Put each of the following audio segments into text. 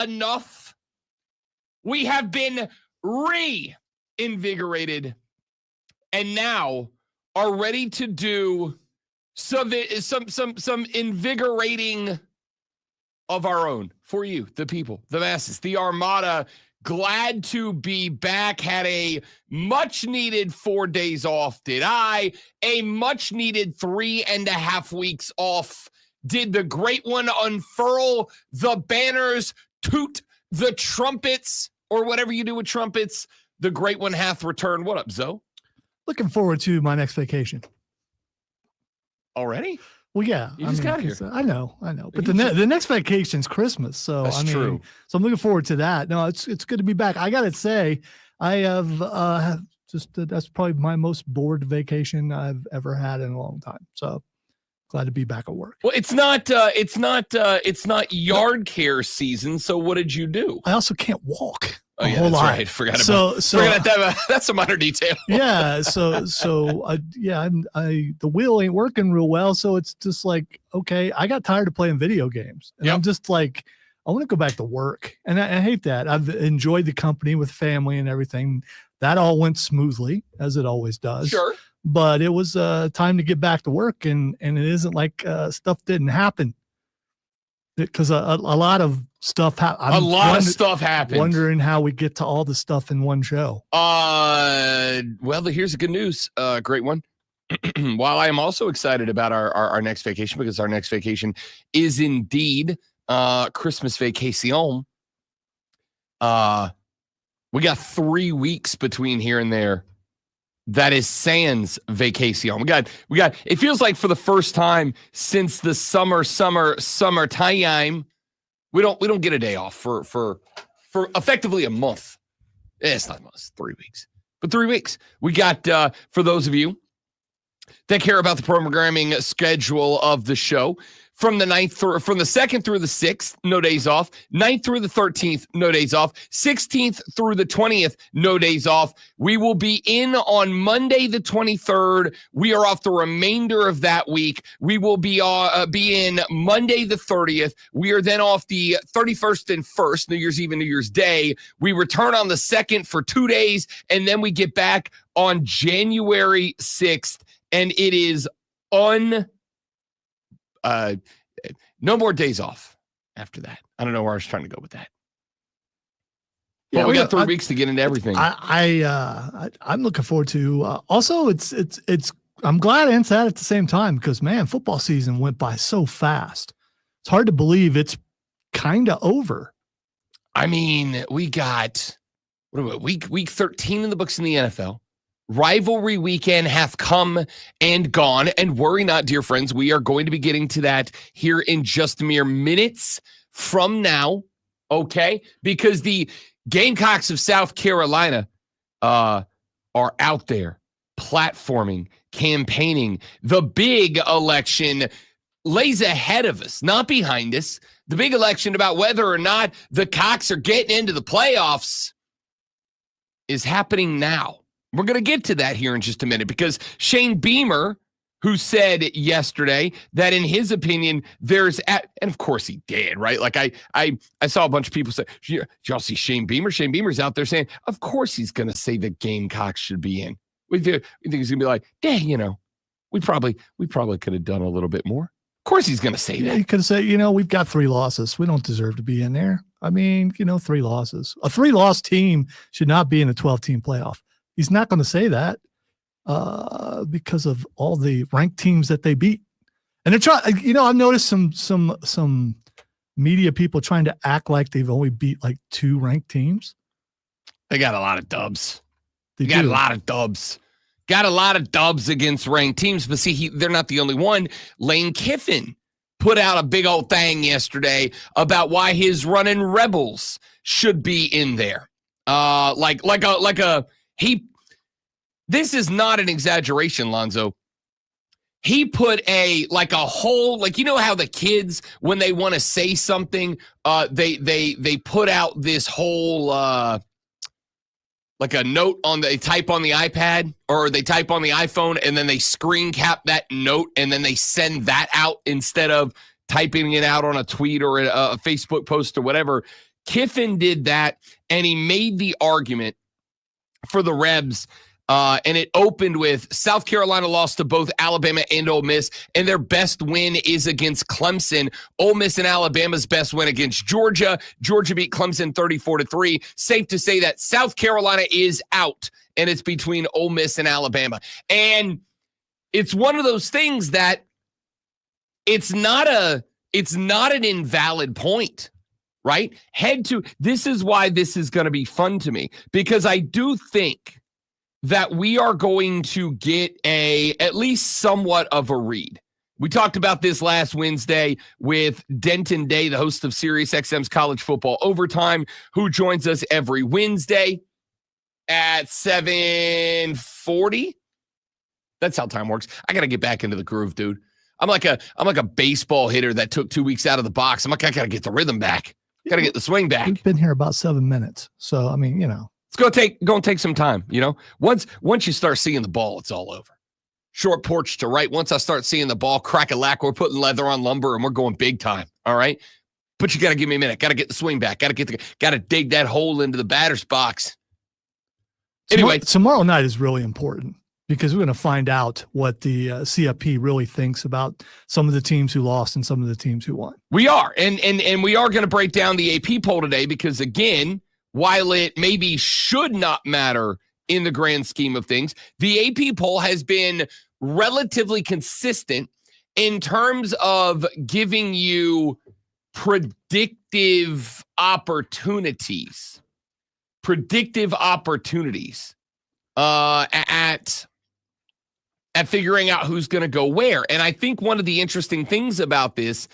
enough. We have been reinvigorated and now are ready to do some invigorating of our own for you, the people, the masses, the Armada. Glad to be back. Had a much-needed 4 days off, did I? A much-needed 3.5 weeks off. Did the great one unfurl the banners, toot the trumpets, or whatever you do with trumpets? The great one hath returned. What up, Zoe? Looking forward to my next vacation. Already? Well, yeah. You just got here. I know. But the next vacation's Christmas. So, That's true. So I'm looking forward to that. No, it's good to be back. I got to say, I have that's probably my most bored vacation I've ever had in a long time. So glad to be back at work. Well, it's not yard care season. So what did you do? I also can't walk. Oh, yeah, that's right. Forgot that. That's a minor detail. Yeah. The wheel ain't working real well. So it's just like, okay, I got tired of playing video games. And I'm just like, I want to go back to work. And I hate that. I've enjoyed the company with family and everything. That all went smoothly, as it always does. Sure. But it was time to get back to work. And it isn't like stuff didn't happen. Because a lot of stuff happened. Stuff happened. Wondering how we get to all the stuff in one show. Well, here's the good news. Great one. While I am also excited about our next vacation, because our next vacation is indeed Christmas vacation. We got 3 weeks between here and there. That is sans vacation. We got. It feels like for the first time since the summertime, we don't get a day off for effectively a month. It's not a month, it's 3 weeks, but 3 weeks. We got for those of you that care about the programming schedule of the show. From the 2nd through the 6th, no days off. 9th through the 13th, no days off. 16th through the 20th, no days off. We will be in on Monday the 23rd. We are off the remainder of that week. We will be in Monday the 30th. We are then off the 31st and 1st, New Year's Eve and New Year's Day. We return on the 2nd for 2 days, and then we get back on January 6th, and it is no more days off after that. I don't know where I was trying to go with that. Yeah, we got 3 weeks to get into everything. I'm looking forward to. Also, it's. I'm glad and sad at the same time because man, football season went by so fast. It's hard to believe it's kind of over. I mean, we got week 13 in the books in the NFL. Rivalry weekend hath come and gone, and worry not, dear friends. We are going to be getting to that here in just mere minutes from now, okay? Because the Gamecocks of South Carolina are out there platforming, campaigning. The big election lays ahead of us, not behind us. The big election about whether or not the Cocks are getting into the playoffs is happening now. We're going to get to that here in just a minute because Shane Beamer, who said yesterday that in his opinion, and of course he did, right? Like I saw a bunch of people say, did y'all see Shane Beamer? Shane Beamer's out there saying, of course he's going to say the Gamecocks should be in. We think he's going to be like, dang, we probably could have done a little bit more. Of course he's going to say that. He could say, we've got 3 losses. We don't deserve to be in there. I mean, 3 losses. A 3-loss team should not be in a 12-team playoff. He's not going to say that because of all the ranked teams that they beat. And they're trying, I've noticed some media people trying to act like they've only beat like 2 ranked teams. They got a lot of dubs. Got a lot of dubs. Got a lot of dubs against ranked teams. But see, they're not the only one. Lane Kiffin put out a big old thing yesterday about why his running Rebels should be in there. This is not an exaggeration, Lonzo. He put a whole, how the kids, when they want to say something, they put out this whole, a note they type on the iPad or they type on the iPhone and then they screen cap that note and then they send that out instead of typing it out on a tweet or a Facebook post or whatever. Kiffin did that, and he made the argument for the Rebs. And it opened with South Carolina lost to both Alabama and Ole Miss, and their best win is against Clemson. Ole Miss and Alabama's best win against Georgia. Georgia beat Clemson 34-3. Safe to say that South Carolina is out, and it's between Ole Miss and Alabama. And it's one of those things that it's not an invalid point, right? This is why this is going to be fun to me, because I do think that we are going to get at least somewhat of a read. We talked about this last Wednesday with Denton Day, the host of SiriusXM's College Football Overtime, who joins us every Wednesday at 7:40. That's how time works. I got to get back into the groove, dude. I'm like a baseball hitter that took 2 weeks out of the box. I got to get the rhythm back. Got to get the swing back. We've been here about 7 minutes. So, I mean, it's going to take some time, Once you start seeing the ball, it's all over. Short porch to right. Once I start seeing the ball, crack-a-lack, we're putting leather on lumber, and we're going big time, all right? But you got to give me a minute. Got to get the swing back. Got to dig that hole into the batter's box. Anyway. Tomorrow night is really important because we're going to find out what the CFP really thinks about some of the teams who lost and some of the teams who won. We are, and we are going to break down the AP poll today because, again, while it maybe should not matter in the grand scheme of things, the AP poll has been relatively consistent in terms of giving you predictive opportunities at figuring out who's going to go where. And I think one of the interesting things about this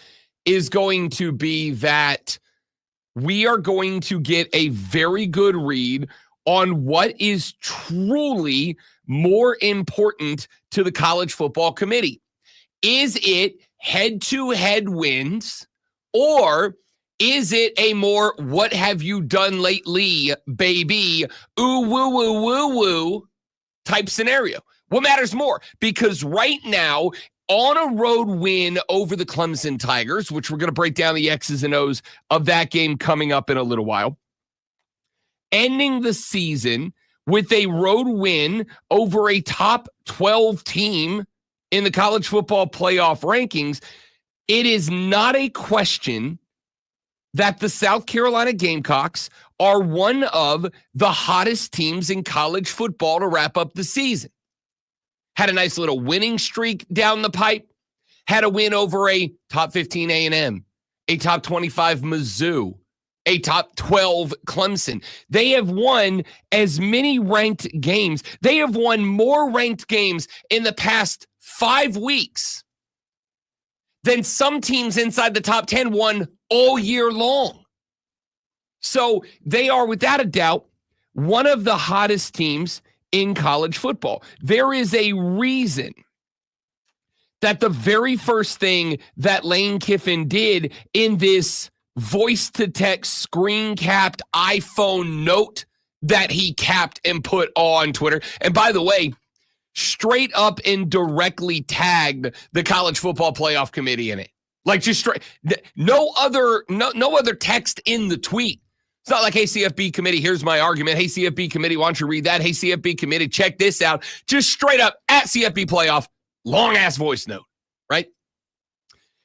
is going to be that we are going to get a very good read on what is truly more important to the College Football Committee. Is it head-to-head wins, or is it a more what have you done lately, baby, ooh, woo, woo, woo, woo type scenario? What matters more? Because right now, on a road win over the Clemson Tigers, which we're going to break down the X's and O's of that game coming up in a little while, ending the season with a road win over a top 12 team in the college football playoff rankings, it is not a question that the South Carolina Gamecocks are one of the hottest teams in college football to wrap up the season. Had a nice little winning streak down the pipe. Had a win over a top 15 A&M, a top 25 Mizzou, a top 12 Clemson. They have won as many ranked games. They have won more ranked games in the past 5 weeks than some teams inside the top 10 won all year long. So they are, without a doubt, one of the hottest teams in college football. There is a reason that the very first thing that Lane Kiffin did in this voice-to-text screen-capped iPhone note that he capped and put on Twitter, and by the way, straight up and directly tagged the College Football Playoff Committee in it. Like, just straight, no other text in the tweet. It's not like, hey, CFB committee, here's my argument. Hey, CFB committee, why don't you read that? Hey, CFB committee, check this out. Just straight up at CFB playoff, long-ass voice note, right?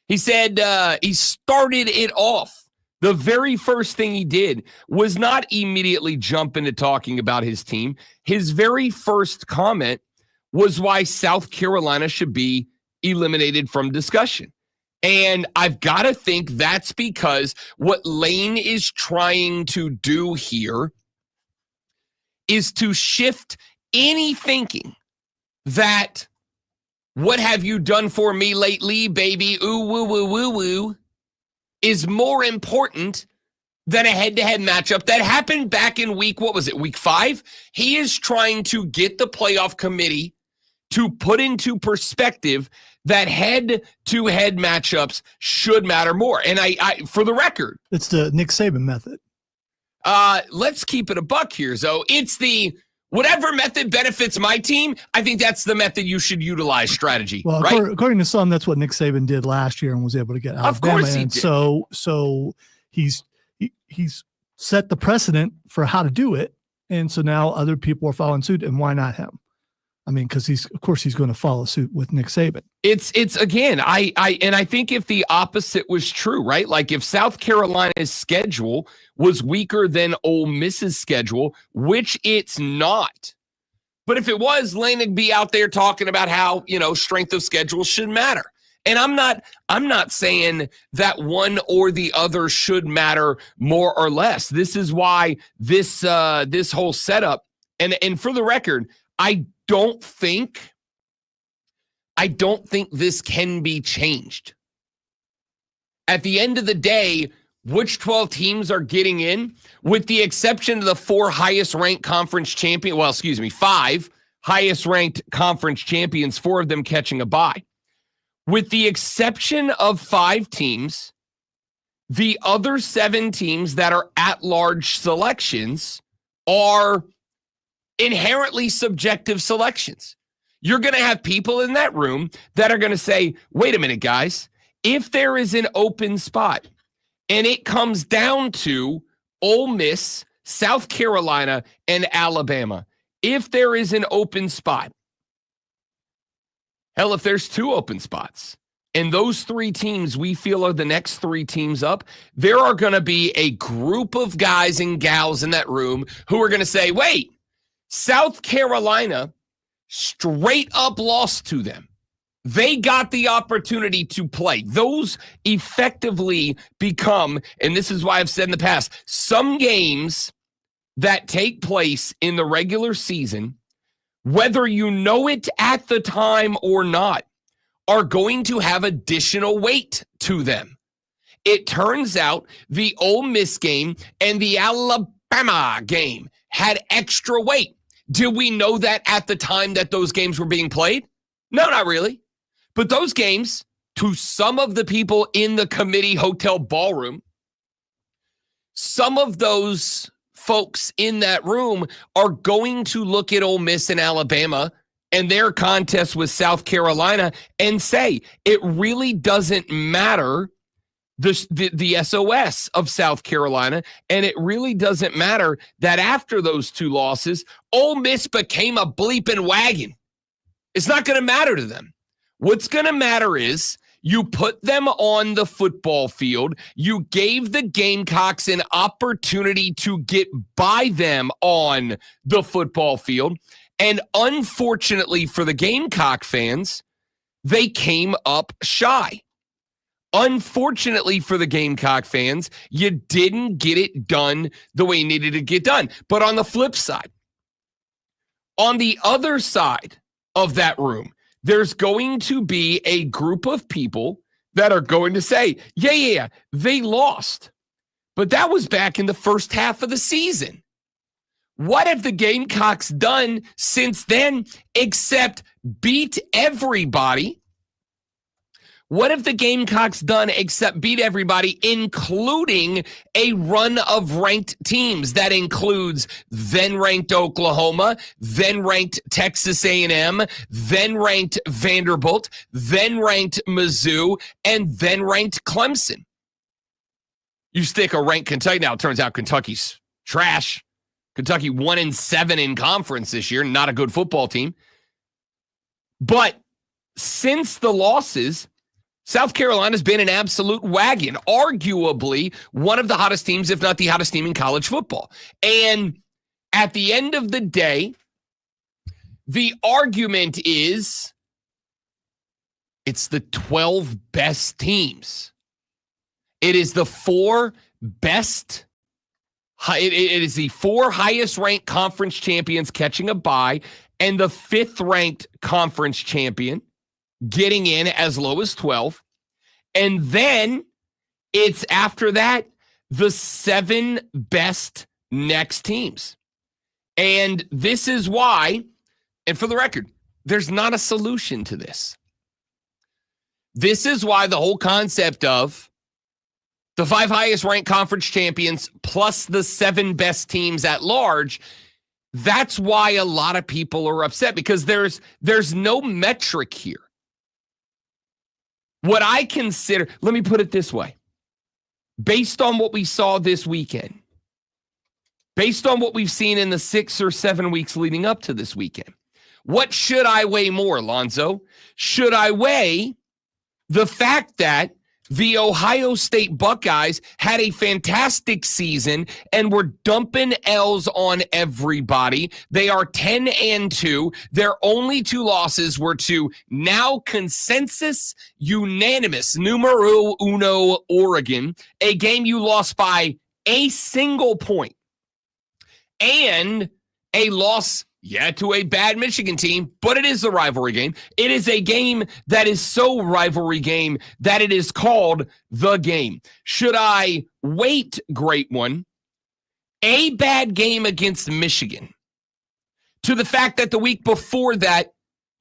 He said he started it off. The very first thing he did was not immediately jump into talking about his team. His very first comment was why South Carolina should be eliminated from discussion. And I've got to think that's because what Lane is trying to do here is to shift any thinking that what have you done for me lately, baby, ooh, woo, woo, woo, woo, is more important than a head-to-head matchup that happened back in week 5? He is trying to get the playoff committee to put into perspective that head-to-head matchups should matter more. And I for the record, it's the Nick Saban method. Let's keep it a buck here, Zoe. It's the whatever method benefits my team, I think that's the method you should utilize strategy. Well, right? According to some, that's what Nick Saban did last year and was able to get out. Of course he did. So he's set the precedent for how to do it. And so now other people are following suit, and why not him? I mean, because he's going to follow suit with Nick Saban. It's again, I think if the opposite was true, right? Like if South Carolina's schedule was weaker than Ole Miss's schedule, which it's not. But if it was, Lane would be out there talking about how, strength of schedule should matter. And I'm not saying that one or the other should matter more or less. This is why this whole setup, and for the record, I don't think this can be changed. At the end of the day, which 12 teams are getting in, with the exception of the 5 highest ranked conference champions, 4 of them catching a bye. With the exception of 5 teams, the other 7 teams that are at-large selections are inherently subjective selections. You're going to have people in that room that are going to say, wait a minute, guys, if there is an open spot and it comes down to Ole Miss, South Carolina, and Alabama, if there is an open spot, hell, if there's 2 open spots, and those 3 teams we feel are the next 3 teams up, there are going to be a group of guys and gals in that room who are going to say, wait, South Carolina straight up lost to them. They got the opportunity to play. Those effectively become, and this is why I've said in the past, some games that take place in the regular season, whether you know it at the time or not, are going to have additional weight to them. It turns out the Ole Miss game and the Alabama game had extra weight. Did we know that at the time that those games were being played? No, not really. But those games, to some of the people in the committee hotel ballroom, some of those folks in that room are going to look at Ole Miss and Alabama and their contest with South Carolina and say, it really doesn't matter the SOS of South Carolina, and it really doesn't matter that after those 2 losses, Ole Miss became a bleeping wagon. It's not going to matter to them. What's going to matter is you put them on the football field. You gave the Gamecocks an opportunity to get by them on the football field. And unfortunately for the Gamecock fans, they came up shy. Unfortunately for the Gamecock fans, you didn't get it done the way you needed to get done. But on the flip side, on the other side of that room, there's going to be a group of people that are going to say, yeah, they lost. But that was back in the first half of the season. What have the Gamecocks done since then except beat everybody? What have the Gamecocks done except beat everybody, including a run of ranked teams? That includes then-ranked Oklahoma, then-ranked Texas A&M, then-ranked Vanderbilt, then-ranked Mizzou, and then-ranked Clemson. You stick a ranked Kentucky. Now, it turns out Kentucky's trash. Kentucky 1-7 in conference this year. Not a good football team. But since the losses, South Carolina's been an absolute wagon, arguably one of the hottest teams, if not the hottest team in college football. And at the end of the day, the argument is it's the 12 best teams. It is the 4 best. It is the 4 highest ranked conference champions catching a bye and the 5th ranked conference champion getting in as low as 12. And then it's after that, the 7 best next teams. And this is why, and for the record, there's not a solution to this. This is why the whole concept of the 5 highest ranked conference champions plus the 7 best teams at large, that's why a lot of people are upset, because there's no metric here. What I consider, let me put it this way. Based on what we saw this weekend, based on what we've seen in the 6 or 7 weeks leading up to this weekend. What should I weigh more, Lonzo? Should I weigh the fact that the Ohio State Buckeyes had a fantastic season and were dumping L's on everybody? They are 10-2. Their only 2 losses were to now consensus unanimous numero uno Oregon, a game you lost by a single point, and a loss to a bad Michigan team, but it is a rivalry game. It is a game that is so rivalry game that it is called the game. Should I weight, great one, a bad game against Michigan to the fact that the week before that,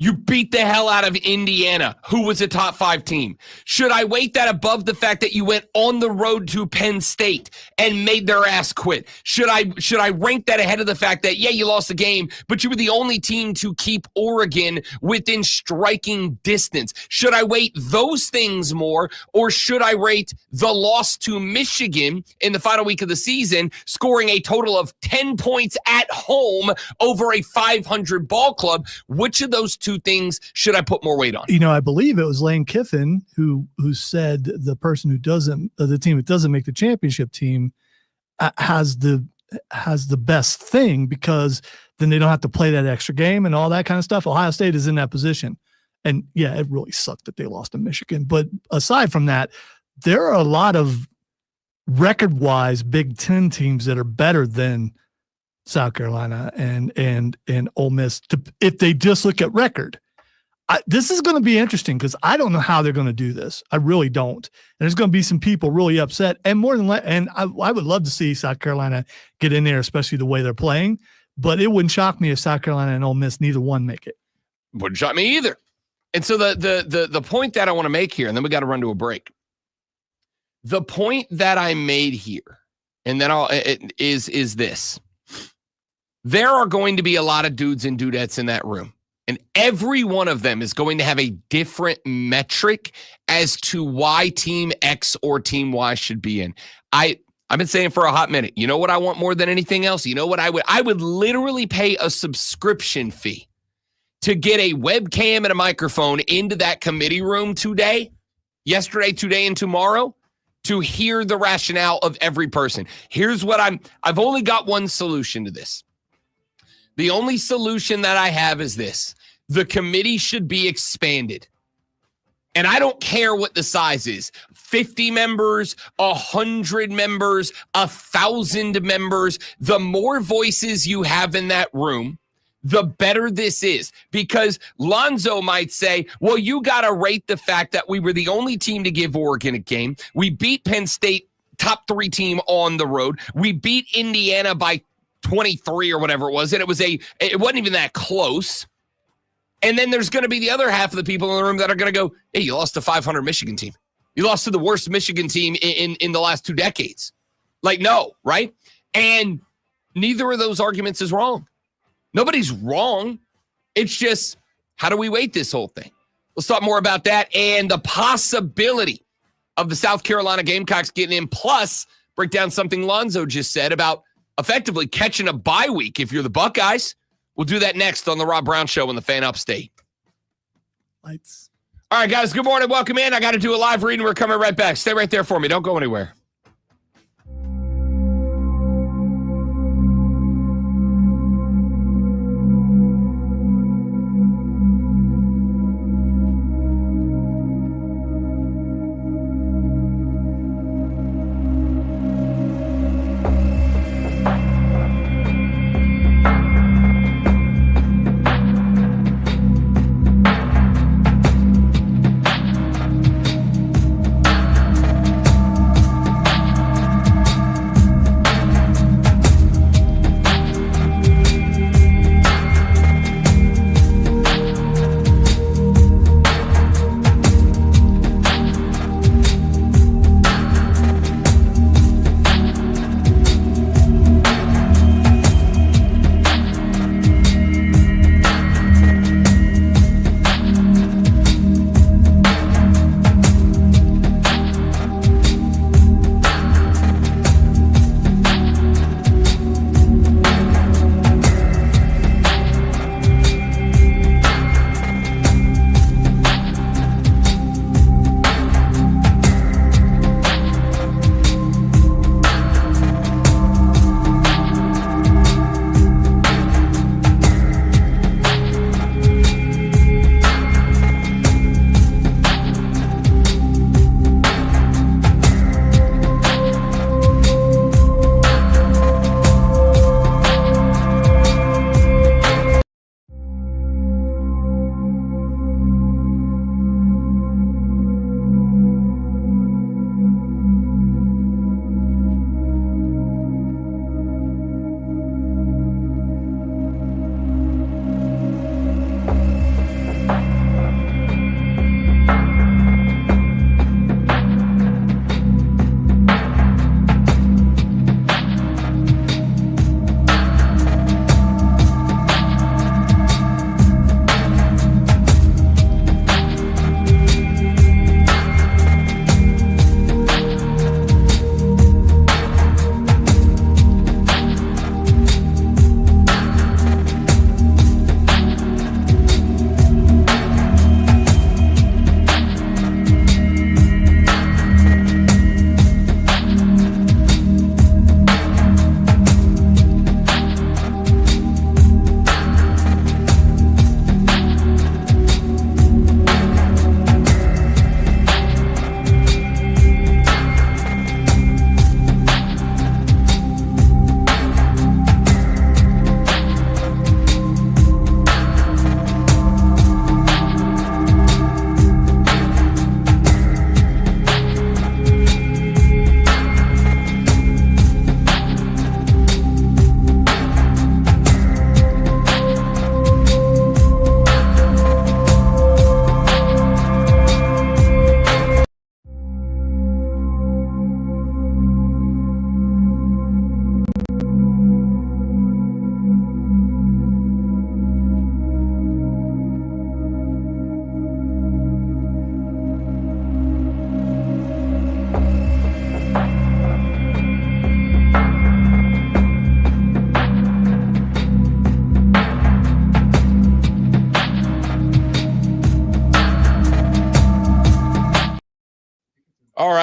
you beat the hell out of Indiana, who was a top 5 team? Should I weight that above the fact that you went on the road to Penn State and made their ass quit? Should I rank that ahead of the fact that, you lost the game, but you were the only team to keep Oregon within striking distance? Should I weight those things more, or should I rate the loss to Michigan in the final week of the season, scoring a total of 10 points at home over a 500 ball club? Which of those two things should I put more weight on? I believe it was Lane Kiffin who said the person who doesn't, the team that doesn't make the championship team has the best thing, because then they don't have to play that extra game and all that kind of stuff. Ohio State is in that position. And it really sucked that they lost to Michigan. But aside from that, there are a lot of record-wise Big Ten teams that are better than South Carolina and Ole Miss if they just look at record. This is going to be interesting because I don't know how they're going to do this. I really don't. And there's going to be some people really upset. And I would love to see South Carolina get in there, especially the way they're playing. But it wouldn't shock me if South Carolina and Ole Miss, neither one, make it. Wouldn't shock me either. And so the point that I want to make here, and then we got to run to a break. The point that I made here, and then is this. There are going to be a lot of dudes and dudettes in that room, and every one of them is going to have a different metric as to why team X or team Y should be in. I've been saying for a hot minute, you know what I want more than anything else? You know what I would literally pay a subscription fee to get a webcam and a microphone into that committee room yesterday, today, and tomorrow to hear the rationale of every person. Here's what I've only got one solution to this. The only solution that I have is this. The committee should be expanded. And I don't care what the size is. 50 members, 100 members, 1,000 members. The more voices you have in that room, the better this is. Because Lonzo might say, well, you got to rate the fact that we were the only team to give Oregon a game. We beat Penn State, top 3 team on the road. We beat Indiana by 23 or whatever it was, and it wasn't even that close. And then there's going to be the other half of the people in the room that are going to go, hey, you lost to 500 Michigan team. You lost to the worst Michigan team in the last 2 decades. No, right? And neither of those arguments is wrong. Nobody's wrong. It's just, how do we weight this whole thing? Let's talk more about that and the possibility of the South Carolina Gamecocks getting in, plus break down something Lonzo just said about effectively catching a bye week if you're the Buckeyes. We'll do that next on the Rob Brown Show on the Fan Upstate. Lights. All right, guys, good morning. Welcome in. I got to do a live reading. We're coming right back. Stay right there for me. Don't go anywhere.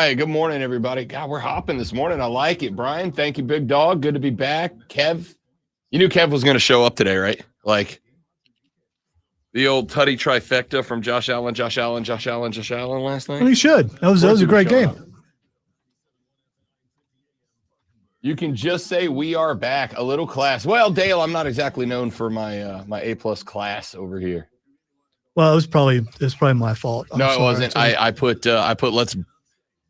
Hey, good morning, everybody. God, we're hopping this morning. I like it. Brian, thank you, big dog. Good to be back. Kev, you knew Kev was going to show up today, right? Like the old Tutty trifecta from Josh Allen last night. And he should. That was a great game. You can just say we are back. A little class. Well, Dale, I'm not exactly known for my my A+ class over here. Well, it was probably my fault. No, it wasn't. I put let's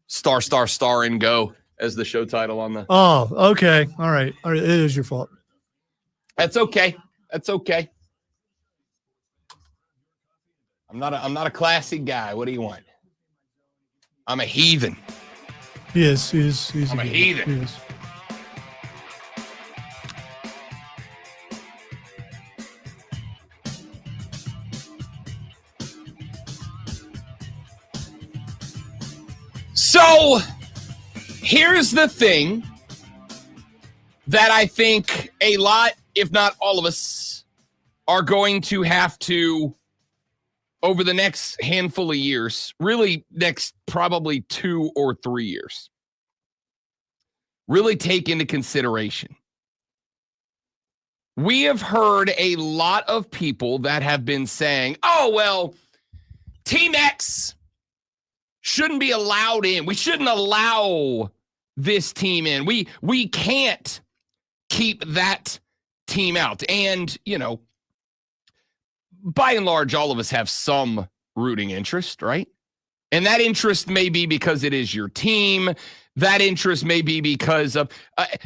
star and go as the show title on the. Oh, okay. All right. It is your fault. That's okay. I'm not a classy guy. What do you want? I'm a heathen. He is. He's I'm a heathen. He is. So here's the thing that I think a lot, if not all of us, are going to have to, over the next handful of years, really next probably 2 or 3 years, really take into consideration. We have heard a lot of people that have been saying, oh, well, Team X shouldn't be allowed in. We shouldn't allow this team in. We can't keep that team out. And, you know, by and large, all of us have some rooting interest, right? And that interest may be because it is your team. That interest may be because of,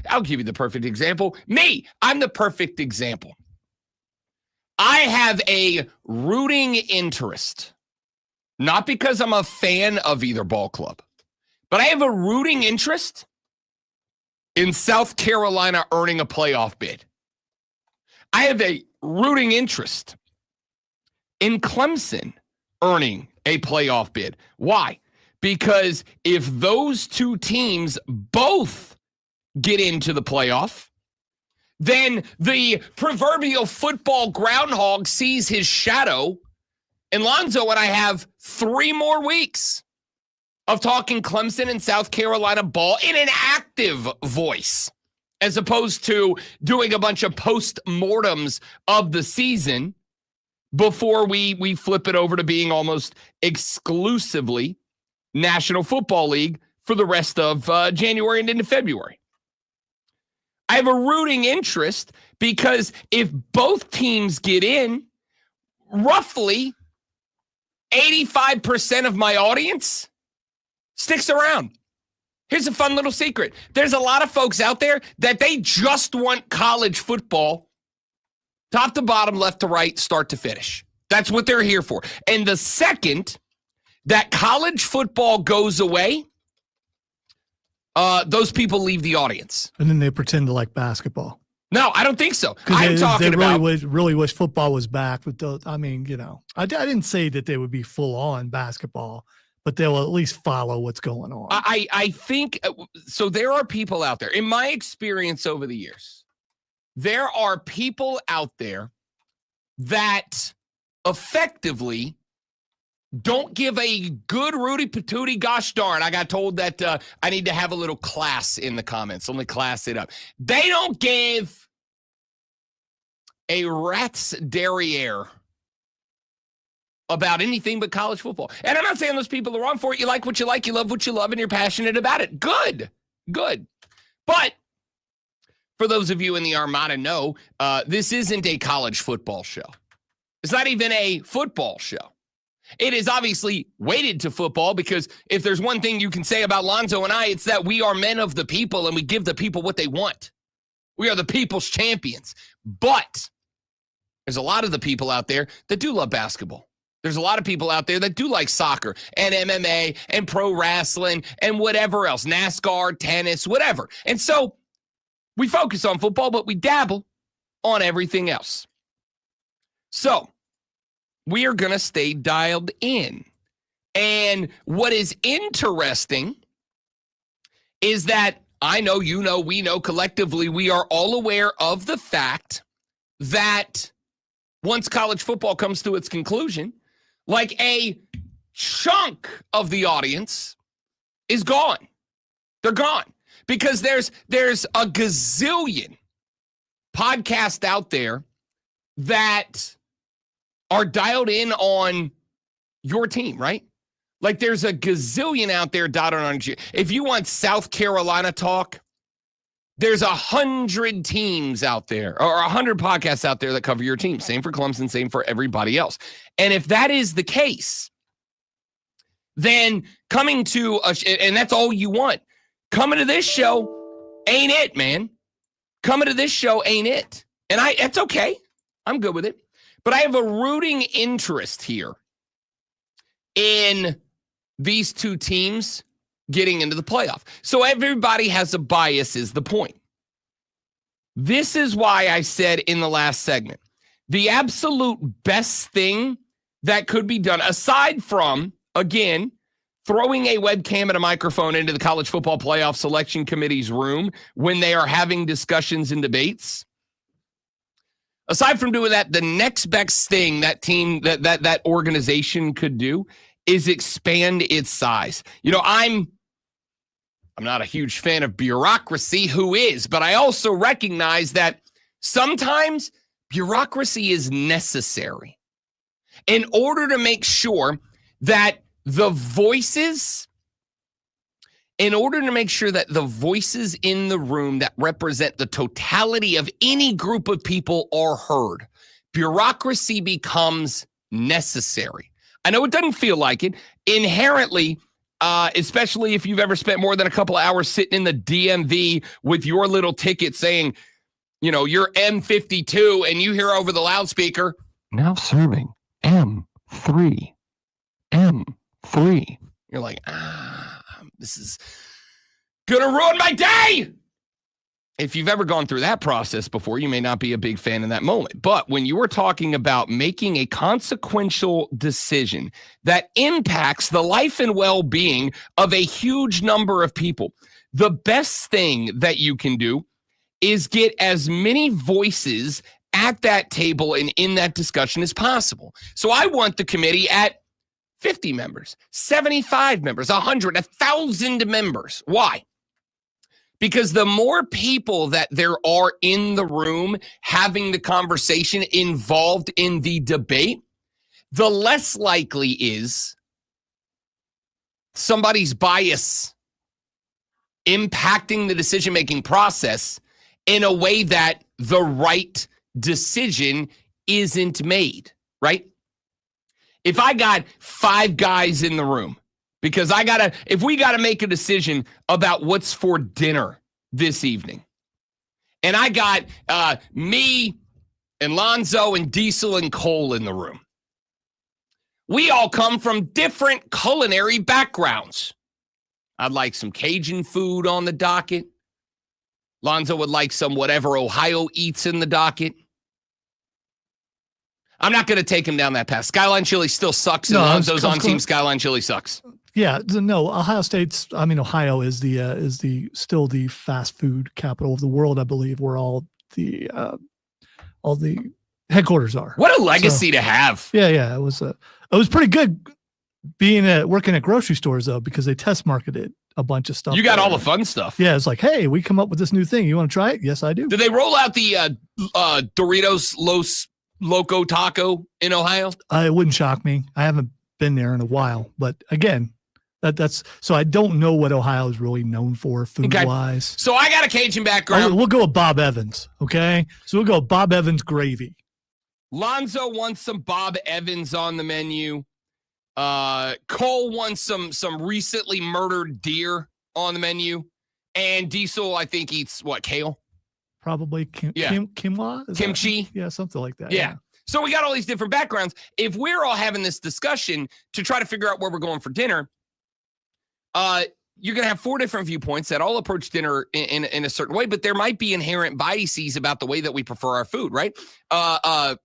I'll give you the perfect example. Me, I'm the perfect example. I have a rooting interest. Not because I'm a fan of either ball club, but I have a rooting interest in South Carolina earning a playoff bid. I have a rooting interest in Clemson earning a playoff bid. Why? Because if those two teams both get into the playoff, then the proverbial football groundhog sees his shadow. And Lonzo and I have 3 more weeks of talking Clemson and South Carolina ball in an active voice, as opposed to doing a bunch of post-mortems of the season before we flip it over to being almost exclusively National Football League for the rest of January and into February. I have a rooting interest because if both teams get in, roughly 85% of my audience sticks around. Here's a fun little secret. There's a lot of folks out there that they just want college football, top to bottom, left to right, start to finish. That's what they're here for. And the second that college football goes away, those people leave the audience. And then they pretend to like basketball. No, I don't think so. I'm talking about. They really wish football was back. But I mean, you know, I didn't say that they would be full on basketball, but they'll at least follow what's going on. I think so. There are people out there, in my experience over the years, there are people out there that effectively don't give a good Rudy Patootie. Gosh darn, I got told that I need to have a little class in the comments. Let me class it up. They don't give a rat's derriere about anything but college football. And I'm not saying those people are wrong for it. You like what you like, you love what you love, and you're passionate about it. Good. But for those of you in the Armada know, this isn't a college football show. It's not even a football show. It is obviously weighted to football because if there's one thing you can say about Lonzo and I, it's that we are men of the people and we give the people what they want. We are the people's champions. But there's a lot of the people out there that do love basketball. There's a lot of people out there that do like soccer and MMA and pro wrestling and whatever else, NASCAR, tennis, whatever. And so we focus on football, but we dabble on everything else. So we are going to stay dialed in. And what is interesting is that I know, you know, we know collectively, we are all aware of the fact that once college football comes to its conclusion, like a chunk of the audience is gone. They're gone because there's a gazillion podcasts out there that are dialed in on your team, right? Like there's a gazillion out there dotted on you. If you want South Carolina talk, there's 100 teams out there or 100 podcasts out there that cover your team. Same for Clemson, same for everybody else. And if that is the case, then coming to and that's all you want. Coming to this show ain't it, man. Coming to this show ain't it. And that's okay. I'm good with it. But I have a rooting interest here in these two teams getting into the playoff. So everybody has a bias is the point. This is why I said in the last segment, the absolute best thing that could be done, aside from, again, throwing a webcam and a microphone into the college football playoff selection committee's room when they are having discussions and debates, aside from doing that, the next best thing that team, that organization could do is expand its size. You know, I'm not a huge fan of bureaucracy. Who is? But I also recognize that sometimes bureaucracy is necessary in order to make sure that the voices in the room that represent the totality of any group of people are heard. Bureaucracy becomes necessary. I know it doesn't feel like it. Inherently, especially if you've ever spent more than a couple of hours sitting in the DMV with your little ticket saying, you know, you're M52 and you hear over the loudspeaker, now serving M3. You're like, this is going to ruin my day. If you've ever gone through that process before, you may not be a big fan in that moment. But when you are talking about making a consequential decision that impacts the life and well-being of a huge number of people, the best thing that you can do is get as many voices at that table and in that discussion as possible. So I want the committee at 50 members, 75 members, 100, 1,000 members. Why? Because the more people that there are in the room having the conversation involved in the debate, the less likely is somebody's bias impacting the decision-making process in a way that the right decision isn't made, right? If I got 5 guys in the room, because if we got to make a decision about what's for dinner this evening, and I got me and Lonzo and Diesel and Cole in the room, we all come from different culinary backgrounds. I'd like some Cajun food on the docket. Lonzo would like some whatever Ohio eats in the docket. I'm not going to take him down that path. Skyline Chili still sucks, and Lonzo's on team Skyline Chili sucks. Yeah, no, Ohio is still the fast food capital of the world, I believe, where all the headquarters are. What a legacy to have. Yeah, it was pretty good working at grocery stores though, because they test marketed a bunch of stuff. You got all the fun stuff. Yeah, it's like, hey, we come up with this new thing. You want to try it? Yes, I do. Did they roll out the Doritos Los Loco Taco in Ohio? It wouldn't shock me. I haven't been there in a while, but again, that's so I don't know what Ohio is really known for food-wise. So I got a Cajun background. We'll go with Bob Evans, okay? So we'll go Bob Evans gravy. Lonzo wants some Bob Evans on the menu. Cole wants some recently murdered deer on the menu. And Diesel, I think, eats what, kale? Probably quinoa? Kimchi? Yeah, something like that. Yeah. So we got all these different backgrounds. If we're all having this discussion to try to figure out where we're going for dinner, you're going to have 4 different viewpoints that all approach dinner in a certain way, but there might be inherent biases about the way that we prefer our food, right?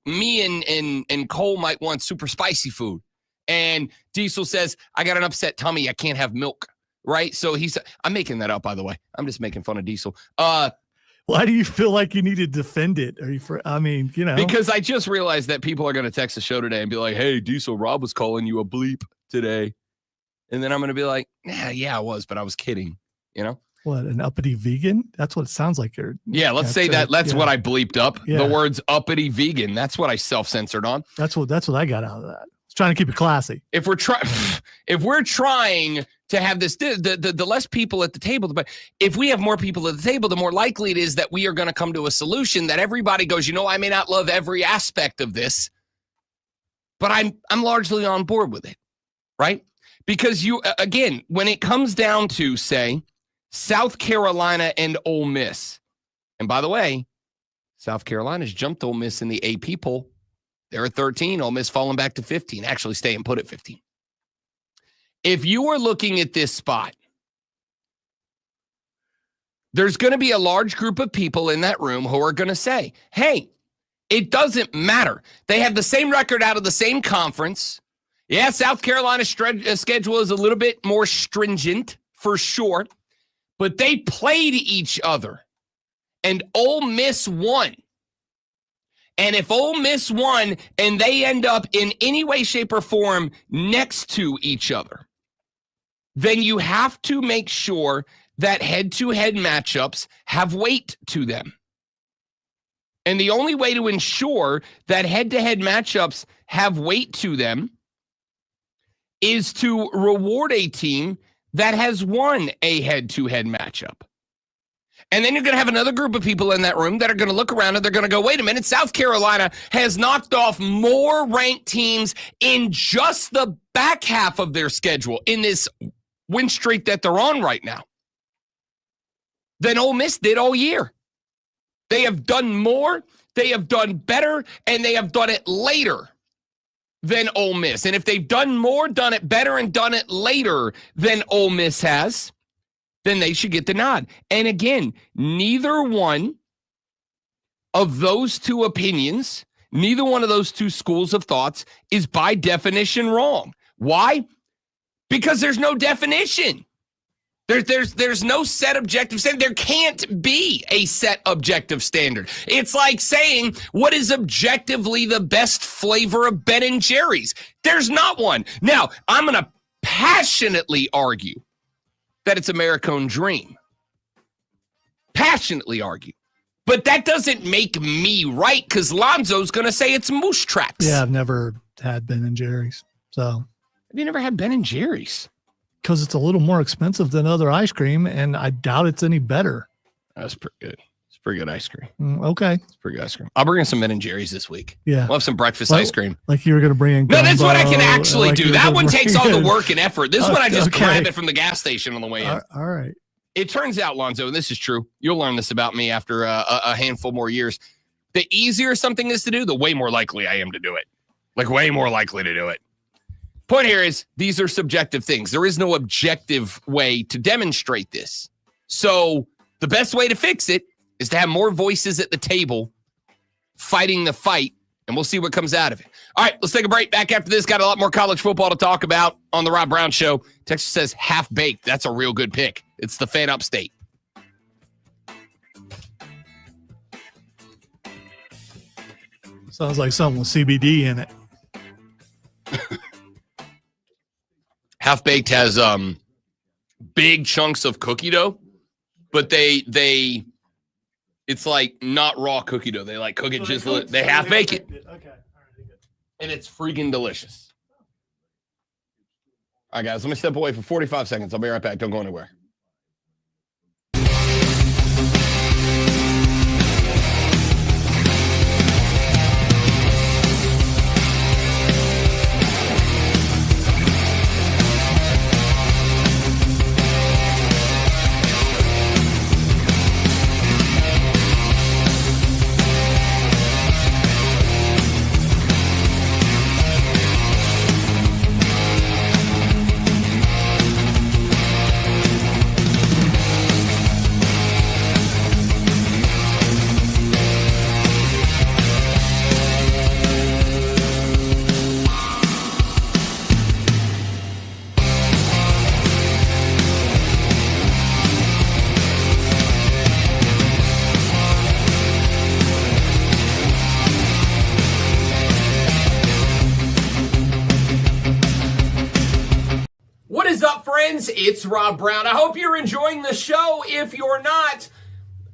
Me and Cole might want super spicy food. And Diesel says, I got an upset tummy. I can't have milk, right? So I'm making that up, by the way. I'm just making fun of Diesel. Why do you feel like you need to defend it? Because I just realized that people are going to text the show today and be like, hey, Diesel, Rob was calling you a bleep today. And then I'm going to be like, yeah, I was, but I was kidding, you know? What, an uppity vegan? That's what it sounds like. Yeah, let's say that. That's what I bleeped up. Yeah. The words uppity vegan. That's what I self-censored on. That's what I got out of that. I was trying to keep it classy. If we're trying to have this, the less people at the table, but if we have more people at the table, the more likely it is that we are going to come to a solution that everybody goes, I may not love every aspect of this, but I'm largely on board with it, right? Because again, when it comes down to, say, South Carolina and Ole Miss. And by the way, South Carolina's jumped Ole Miss in the AP poll. They're at 13. Ole Miss falling back to 15. Actually, staying put at 15. If you are looking at this spot, there's going to be a large group of people in that room who are going to say, hey, it doesn't matter. They have the same record out of the same conference. Yeah, South Carolina's schedule is a little bit more stringent, for sure. But they played each other, and Ole Miss won. And if Ole Miss won and they end up in any way, shape, or form next to each other, then you have to make sure that head-to-head matchups have weight to them. And the only way to ensure that head-to-head matchups have weight to them is to reward a team that has won a head-to-head matchup. And then you're going to have another group of people in that room that are going to look around and they're going to go, wait a minute, South Carolina has knocked off more ranked teams in just the back half of their schedule in this win streak that they're on right now than Ole Miss did all year. They have done more, they have done better, and they have done it later than Ole Miss. And if they've done more, done it better, and done it later than Ole Miss has, then they should get the nod. And again, neither one of those two opinions, neither one of those two schools of thoughts is by definition wrong. Why? Because there's no definition. There's no set objective standard. There can't be a set objective standard. It's like saying, what is objectively the best flavor of Ben & Jerry's? There's not one. Now, I'm going to passionately argue that it's American Dream. Passionately argue. But that doesn't make me right, because Lonzo's going to say it's Moose Tracks. Yeah, I've never had Ben & Jerry's. So, have you never had Ben & Jerry's? Because it's a little more expensive than other ice cream, and I doubt it's any better. That's pretty good. It's pretty good ice cream. Okay. It's pretty good ice cream. I'll bring in some Ben & Jerry's this week. Yeah. We'll have some breakfast ice cream. Like you were going to bring in No, that's what I can actually do. That one takes all the in. work and effort. This one I just grab it from the gas station on the way in. All right. It turns out, Lonzo, and this is true, you'll learn this about me after a handful more years, the easier something is to do, the way more likely I am to do it. Like, way more likely to do it. Point here is, these are subjective things. There is no objective way to demonstrate this. So the best way to fix it is to have more voices at the table fighting the fight, and we'll see what comes out of it. All right, let's take a break. Back after this, got a lot more college football to talk about on the Rob Brown Show. Texas says half-baked. That's a real good pick. It's the Fan Upstate. Sounds like something with CBD in it. Half-baked has big chunks of cookie dough, but it's like not raw cookie dough. They like cook it they half-bake it. Okay. All right, good. And it's freaking delicious. All right, guys, let me step away for 45 seconds. I'll be right back. Don't go anywhere. It's Rob Brown. I hope you're enjoying the show. If you're not,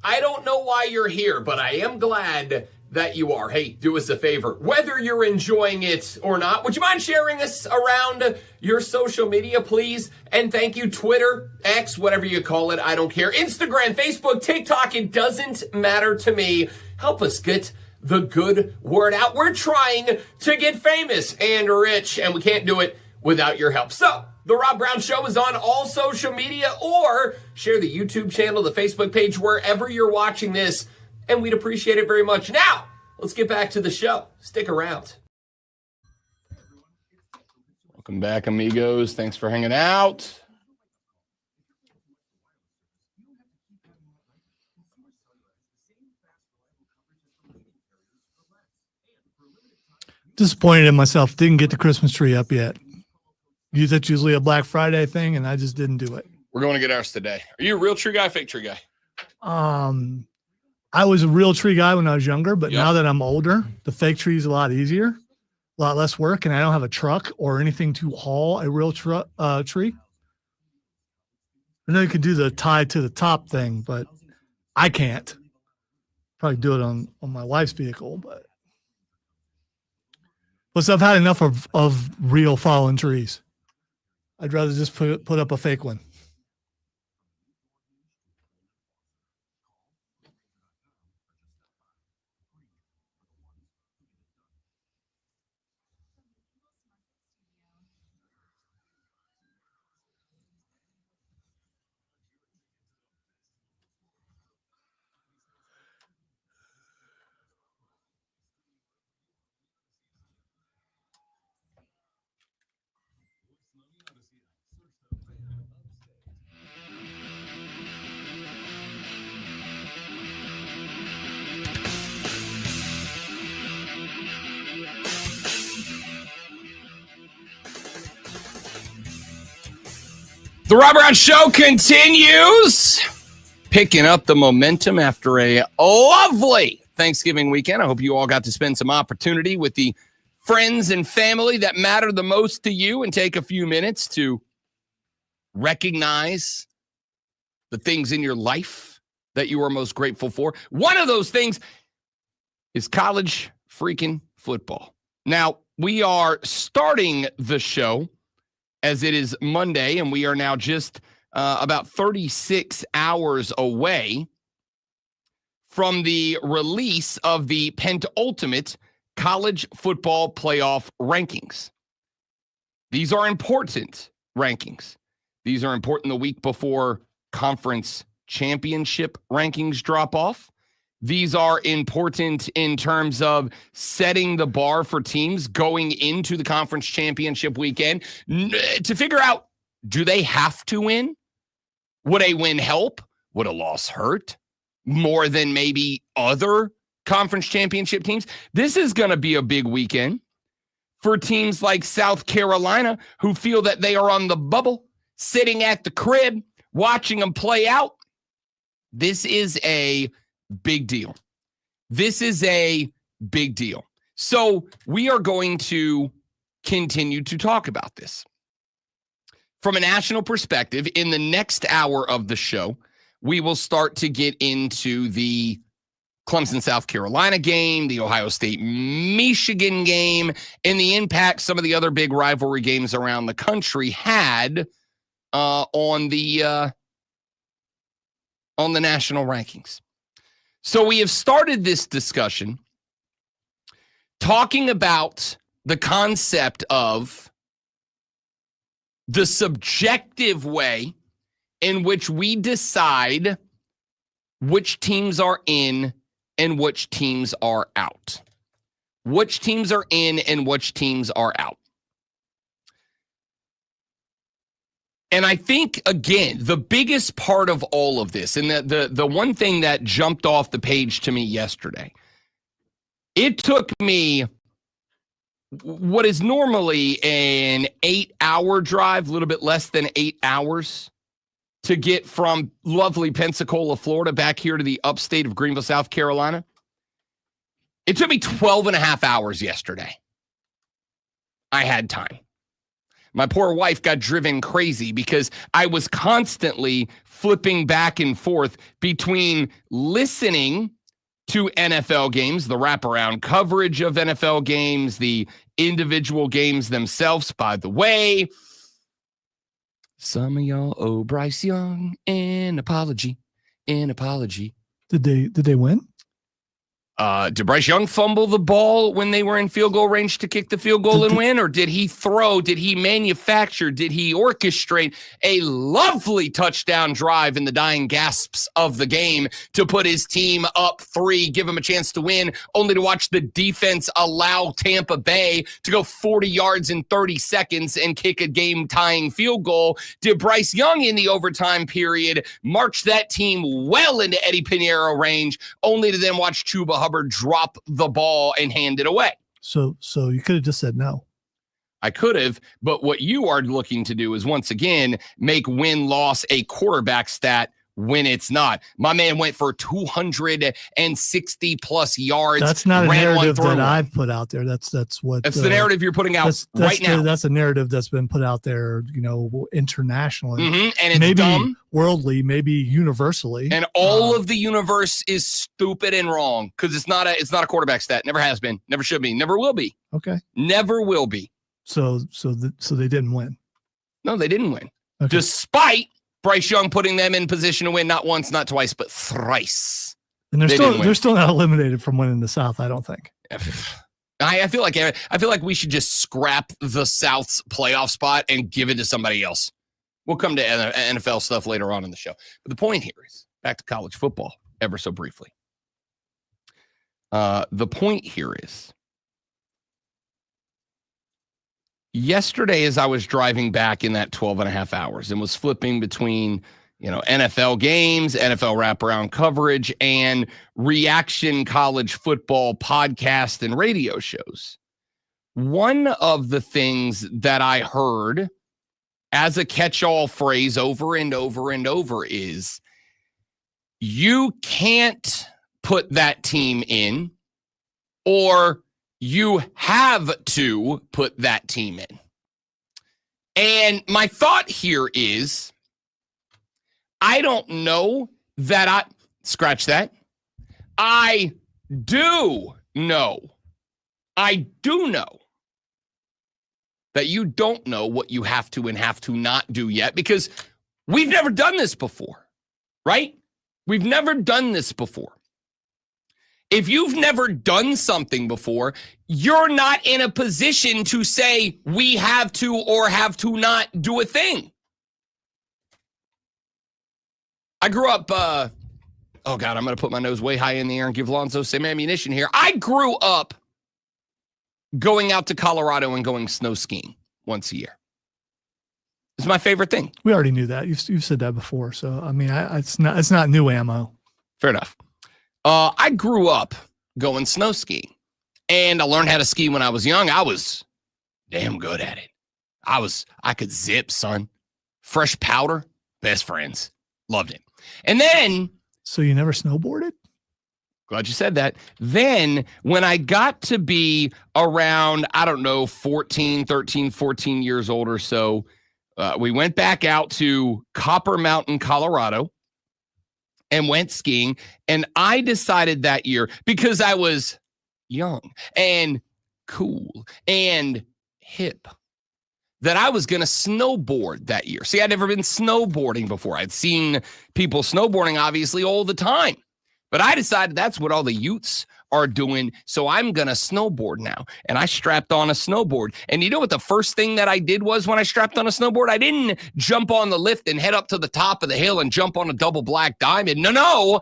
I don't know why you're here, but I am glad that you are. Hey, do us a favor. Whether you're enjoying it or not, would you mind sharing us around your social media, please? And thank you, Twitter, X, whatever you call it. I don't care. Instagram, Facebook, TikTok, it doesn't matter to me. Help us get the good word out. We're trying to get famous and rich, and we can't do it without your help. So, The Rob Brown Show is on all social media, or share the YouTube channel, the Facebook page, wherever you're watching this, and we'd appreciate it very much. Now, let's get back to the show. Stick around. Welcome back, amigos. Thanks for hanging out. Disappointed in myself. Didn't get the Christmas tree up yet. That's usually a Black Friday thing, and I just didn't do it. We're going to get ours today. Are you a real tree guy, fake tree guy? I was a real tree guy when I was younger, but now that I'm older, the fake tree is a lot easier, a lot less work, and I don't have a truck or anything to haul a real tree. I know you can do the tie to the top thing, but I can't. Probably do it on my wife's vehicle, but plus I've had enough of real fallen trees. I'd rather just put up a fake one. The Rob Brown Show continues, picking up the momentum after a lovely Thanksgiving weekend. I hope you all got to spend some opportunity with the friends and family that matter the most to you and take a few minutes to recognize the things in your life that you are most grateful for. One of those things is college freaking football. Now, we are starting the show as it is Monday, and we are now just about 36 hours away from the release of the penultimate college football playoff rankings. These are important rankings. These are important the week before conference championship rankings drop off. These are important in terms of setting the bar for teams going into the conference championship weekend to figure out, do they have to win? Would a win help? Would a loss hurt more than maybe other conference championship teams? This is going to be a big weekend for teams like South Carolina, who feel that they are on the bubble, sitting at the crib, watching them play out. This is a big deal. This is a big deal. So we are going to continue to talk about this. From a national perspective, in the next hour of the show, we will start to get into the Clemson, South Carolina game, the Ohio State, Michigan game, and the impact some of the other big rivalry games around the country had on the national rankings. So we have started this discussion talking about the concept of the subjective way in which we decide which teams are in and which teams are out. Which teams are in and which teams are out. And I think, again, the biggest part of all of this, and the one thing that jumped off the page to me yesterday, it took me what is normally an 8-hour drive, a little bit less than 8 hours, to get from lovely Pensacola, Florida, back here to the upstate of Greenville, South Carolina. It took me 12 and a half hours yesterday. I had time. My poor wife got driven crazy because I was constantly flipping back and forth between listening to NFL games, the wraparound coverage of NFL games, the individual games themselves. By the way, some of y'all owe Bryce Young an apology. Did they win? Did Bryce Young fumble the ball when they were in field goal range to kick the field goal and win? Or did he throw? Did he manufacture? Did he orchestrate a lovely touchdown drive in the dying gasps of the game to put his team up 3, give him a chance to win, only to watch the defense allow Tampa Bay to go 40 yards in 30 seconds and kick a game-tying field goal? Did Bryce Young in the overtime period march that team well into Eddie Pinheiro range, only to then watch Chuba Hubbard drop the ball and hand it away? So you could have just said no. I could have, but what you are looking to do is once again make win-loss a quarterback stat when it's not. My man went for 260 plus yards. That's not a narrative that I've put out there. That's the narrative you're putting out right now. That's a narrative that's been put out there, internationally. Mm-hmm. And it's maybe dumb. Worldly, maybe universally. And all of the universe is stupid and wrong because it's not a quarterback stat. Never has been. Never should be. Never will be. Okay. Never will be. So they didn't win. No, they didn't win. Okay. Despite Bryce Young putting them in position to win not once, not twice, but thrice. And they're still not eliminated from winning the South, I don't think. I feel like we should just scrap the South's playoff spot and give it to somebody else. We'll come to NFL stuff later on in the show. But the point here is back to college football ever so briefly. The point here is yesterday, as I was driving back in that 12 and a half hours and was flipping between, NFL games, NFL wraparound coverage, and reaction college football podcast and radio shows, one of the things that I heard as a catch-all phrase over and over and over is, you can't put that team in, or you have to put that team in. And my thought here is, I don't know that scratch that. I do know that you don't know what you have to and have to not do yet, because we've never done this before, right? We've never done this before. If you've never done something before, you're not in a position to say we have to or have to not do a thing. I grew up, I'm going to put my nose way high in the air and give Lonzo some ammunition here. I grew up going out to Colorado and going snow skiing once a year. It's my favorite thing. We already knew that. You've said that before. So, I mean, it's not new ammo. Fair enough. I grew up going snow skiing, and I learned how to ski when I was young. I was damn good at it. I could zip, son. Fresh powder, best friends. Loved it. And then... So you never snowboarded? Glad you said that. Then when I got to be around, 13, 14 years old or so, we went back out to Copper Mountain, Colorado, and went skiing. And I decided that year, because I was young and cool and hip, that I was going to snowboard that year. See, I'd never been snowboarding before. I'd seen people snowboarding, obviously, all the time. But I decided that's what all the youths are doing, so I'm going to snowboard now. And I strapped on a snowboard. And you know what the first thing that I did was when I strapped on a snowboard? I didn't jump on the lift and head up to the top of the hill and jump on a double black diamond. No.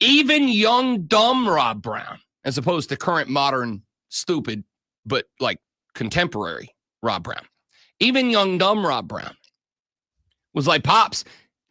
Even young, dumb Rob Brown, as opposed to current, modern, stupid, but like contemporary Rob Brown. Even young, dumb Rob Brown was like, Pops,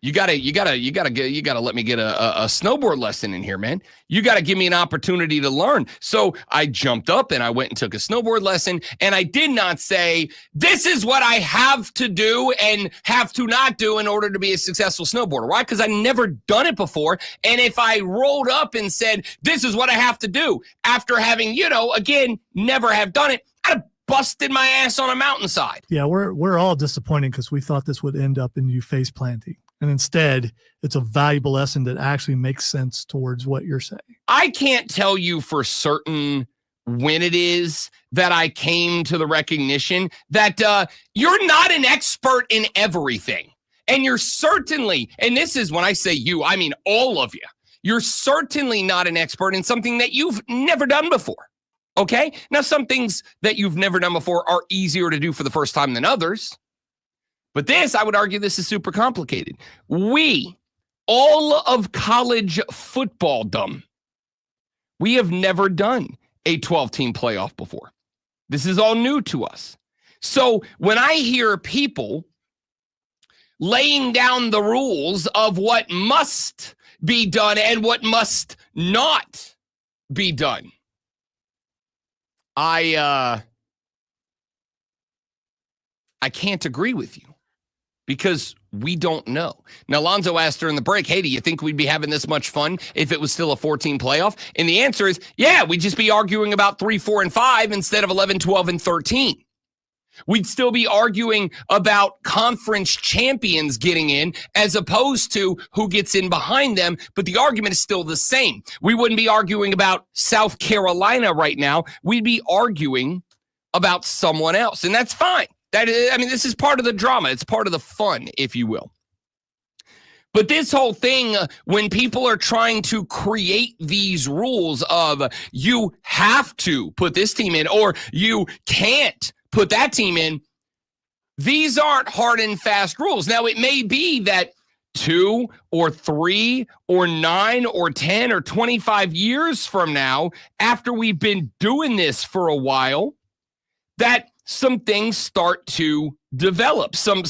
you gotta let me get a snowboard lesson in here, man. You gotta give me an opportunity to learn. So I jumped up and I went and took a snowboard lesson, and I did not say, this is what I have to do and have to not do in order to be a successful snowboarder. Why? Because I've never done it before. And if I rolled up and said, this is what I have to do, after having, again, never have done it, I'd have busted my ass on a mountainside. Yeah, we're all disappointed because we thought this would end up in you face planting. And instead, it's a valuable lesson that actually makes sense towards what you're saying. I can't tell you for certain when it is that I came to the recognition that you're not an expert in everything. And you're certainly, and this is when I say you, I mean all of you, you're certainly not an expert in something that you've never done before. Okay? Now, some things that you've never done before are easier to do for the first time than others. But this, I would argue, this is super complicated. We, all of college footballdom, we have never done a 12-team playoff before. This is all new to us. So when I hear people laying down the rules of what must be done and what must not be done, I can't agree with you because we don't know. Now, Lonzo asked during the break, hey, do you think we'd be having this much fun if it was still a 14 playoff? And the answer is, yeah, we'd just be arguing about 3, 4, and 5 instead of 11, 12, and 13. We'd still be arguing about conference champions getting in as opposed to who gets in behind them, but the argument is still the same. We wouldn't be arguing about South Carolina right now. We'd be arguing about someone else, and that's fine. This is part of the drama. It's part of the fun, if you will. But this whole thing, when people are trying to create these rules of you have to put this team in or you can't put that team in, these aren't hard and fast rules. Now, it may be that 2 or 3 or 9 or 10 or 25 years from now, after we've been doing this for a while, that some things start to develop, some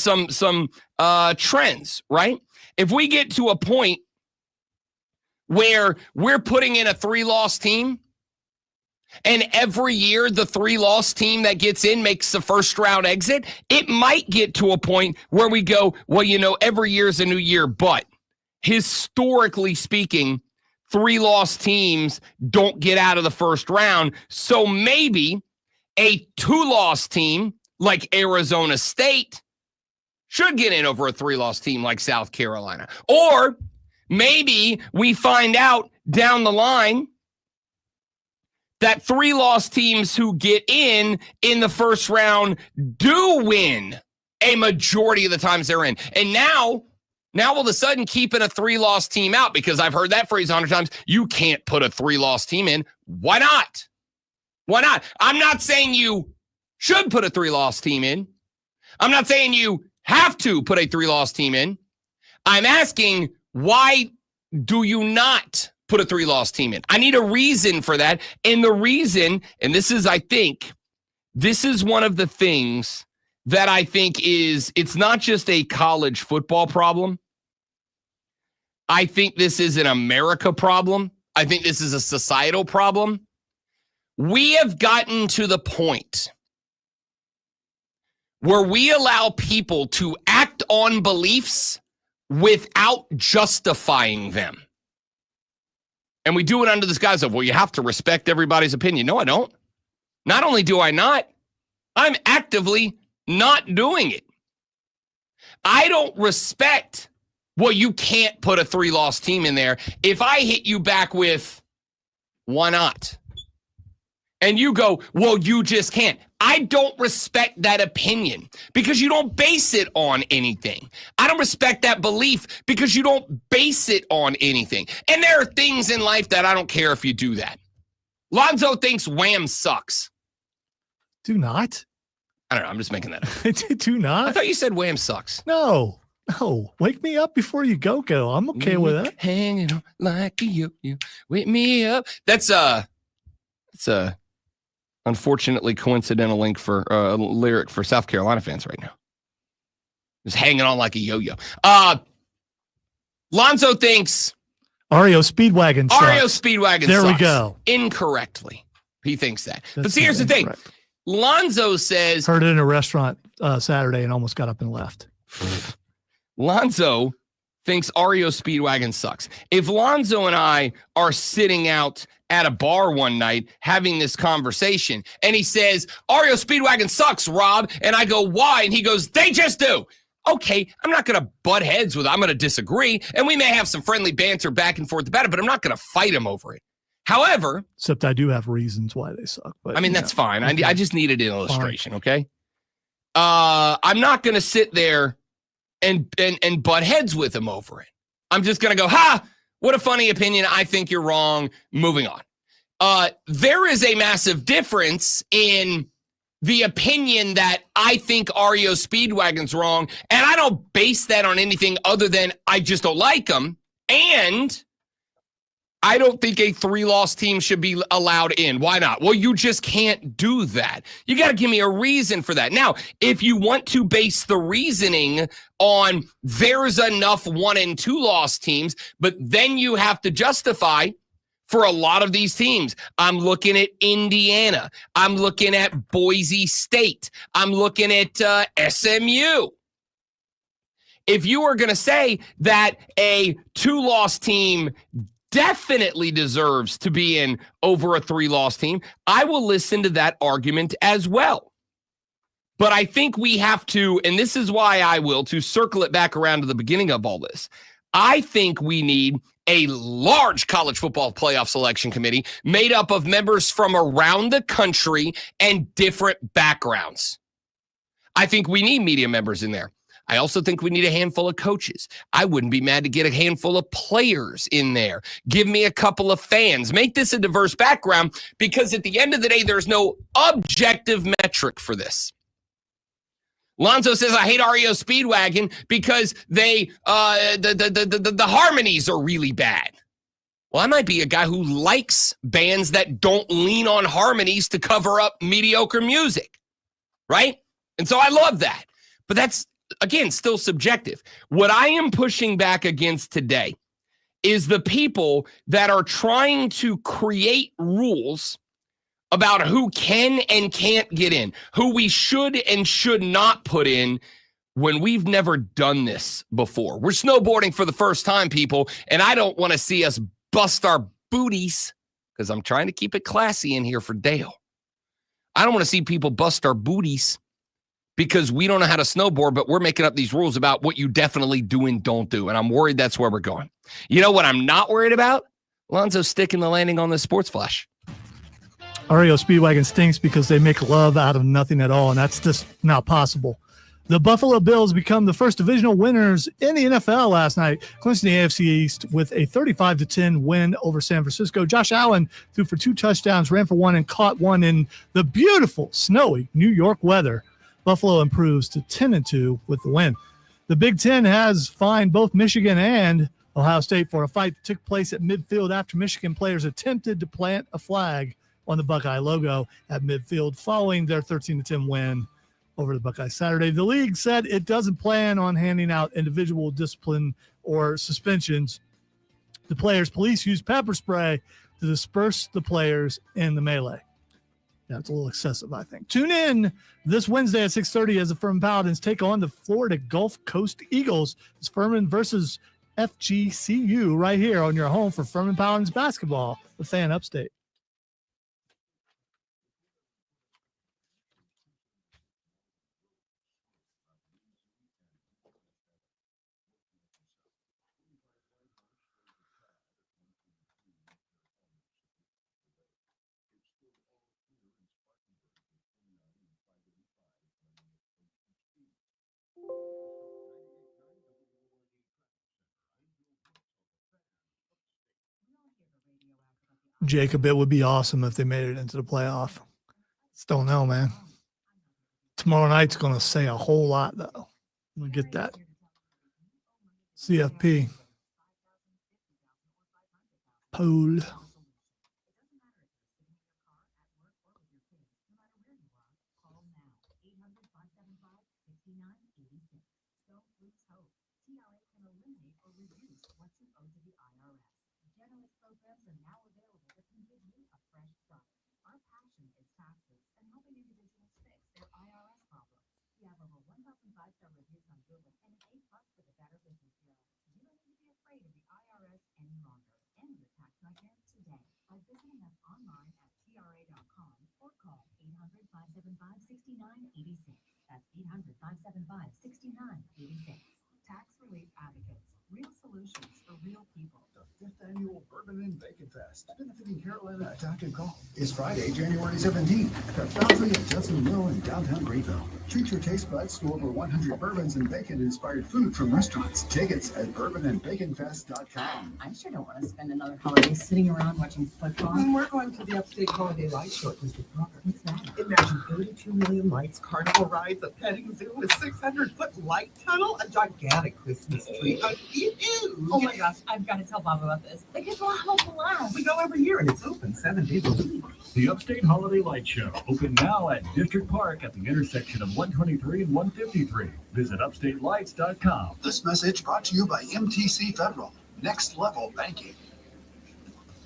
trends, right? If we get to a point where we're putting in a 3-loss team, and every year the 3-loss team that gets in makes the first round exit, it might get to a point where we go, well, every year's a new year, but historically speaking, 3-loss teams don't get out of the first round. So maybe a 2-loss team like Arizona State should get in over a 3-loss team like South Carolina. Or maybe we find out down the line that 3-loss teams who get in the first round do win a majority of the times they're in. And now all of a sudden keeping a 3-loss team out, because I've heard that phrase 100 times, you can't put a 3-loss team in. Why not? Why not? I'm not saying you should put a 3-loss team in. I'm not saying you have to put a 3-loss team in. I'm asking, why do you not put a 3-loss team in? I need a reason for that. And the reason, and this is, I think, this is one of the things that I think it's not just a college football problem. I think this is an America problem. I think this is a societal problem. We have gotten to the point where we allow people to act on beliefs without justifying them. And we do it under the guise of, well, you have to respect everybody's opinion. No, I don't. Not only do I not, I'm actively not doing it. I don't respect, well, you can't put a 3-loss team in there. If I hit you back with, why not? And you go, well, you just can't. I don't respect that opinion because you don't base it on anything. I don't respect that belief because you don't base it on anything. And there are things in life that I don't care if you do that. Lonzo thinks Wham sucks. Do not. I don't know. I'm just making that up. Do not. I thought you said Wham sucks. No. Wake me up before you go. I'm okay with that. Hanging on like a yo-yo. Wake me up. That's a unfortunately coincidental link for lyric for South Carolina fans right now. Just hanging on like a yo-yo. Lonzo thinks REO Speedwagon sucks. REO Speedwagon there sucks. We go. Incorrectly. He thinks that. That's but see, here's the thing. Incorrect. Lonzo says... Heard it in a restaurant Saturday and almost got up and left. Lonzo thinks REO Speedwagon sucks. If Lonzo and I are sitting out at a bar one night having this conversation, and he says, Ario Speedwagon sucks, Rob. And I go, why? And he goes, they just do. Okay, I'm not going to butt heads with him. I'm going to disagree, and we may have some friendly banter back and forth about it, but I'm not going to fight him over it. However, except I do have reasons why they suck. But I mean, that's fine. Okay. I just needed an illustration, okay? I'm not going to sit there and butt heads with him over it. I'm just going to go, ha, what a funny opinion. I think you're wrong. Moving on. There is a massive difference in the opinion that I think Ario Speedwagon's wrong, and I don't base that on anything other than I just don't like him, and I don't think a 3-loss team should be allowed in. Why not? Well, you just can't do that. You got to give me a reason for that. Now, if you want to base the reasoning on there's enough 1 and 2-loss teams, but then you have to justify for a lot of these teams. I'm looking at Indiana. I'm looking at Boise State. I'm looking at SMU. If you are going to say that a 2-loss team definitely deserves to be in over a 3-loss team, I will listen to that argument as well. But I think we have to, and this is why I will, to circle it back around to the beginning of all this, I think we need a large college football playoff selection committee made up of members from around the country and different backgrounds. I think we need media members in there. I also think we need a handful of coaches. I wouldn't be mad to get a handful of players in there. Give me a couple of fans. Make this a diverse background, because at the end of the day, there's no objective metric for this. Lonzo says, I hate Ario Speedwagon because the harmonies are really bad. Well, I might be a guy who likes bands that don't lean on harmonies to cover up mediocre music, right? And so I love that. But that's, again, still subjective. What I am pushing back against today is the people that are trying to create rules about who can and can't get in, who we should and should not put in, when we've never done this before. We're snowboarding for the first time, people, and I don't want to see us bust our booties, because I'm trying to keep it classy in here for Dale. I don't want to see people bust our booties because we don't know how to snowboard, but we're making up these rules about what you definitely do and don't do, and I'm worried that's where we're going. You know what I'm not worried about? Lonzo sticking the landing on the sports flash. Ario Speedwagon stinks because they make love out of nothing at all, and that's just not possible. The Buffalo Bills become the first divisional winners in the NFL last night, clinching the AFC East with a 35-10 win over San Francisco. Josh Allen threw for 2 touchdowns, ran for 1, and caught 1 in the beautiful, snowy New York weather. Buffalo improves to 10-2 with the win. The Big Ten has fined both Michigan and Ohio State for a fight that took place at midfield after Michigan players attempted to plant a flag on the Buckeye logo at midfield following their 13-10 win over the Buckeyes Saturday. The league said it doesn't plan on handing out individual discipline or suspensions. The players' police used pepper spray to disperse the players in the melee. Yeah, it's a little excessive, I think. Tune in this Wednesday at 6:30 as the Furman Paladins take on the Florida Gulf Coast Eagles. It's Furman versus FGCU right here on your home for Furman Paladins basketball, the Fan Upstate. Jacob, it would be awesome if they made it into the playoff. Still don't know, man. Tomorrow night's going to say a whole lot, though. We'll get that. CFP. Pole. Bourbon and Bacon Fest, benefiting Carolina Attack and Call, is Friday, January 17th at Foundry at Judson Mill in downtown Greenville. Treat your taste buds to over 100 bourbons and bacon-inspired food from restaurants. Tickets at bourbonandbaconfest.com. I sure don't want to spend another holiday sitting around watching football. We're going to the Upstate Holiday Light Show at Mr. Parker. What's that? Imagine 32 million lights, carnival rides, a petting zoo, a 600-foot light tunnel, a gigantic Christmas tree, a huge. Oh my gosh, I've got to tell Bob about this. The kids will have a blast. We go every year and it's open 7 days a week. The Upstate Holiday Light Show, open now at District Park at the intersection of 123 and 153. Visit upstatelights.com. This message brought to you by MTC Federal, Next Level Banking.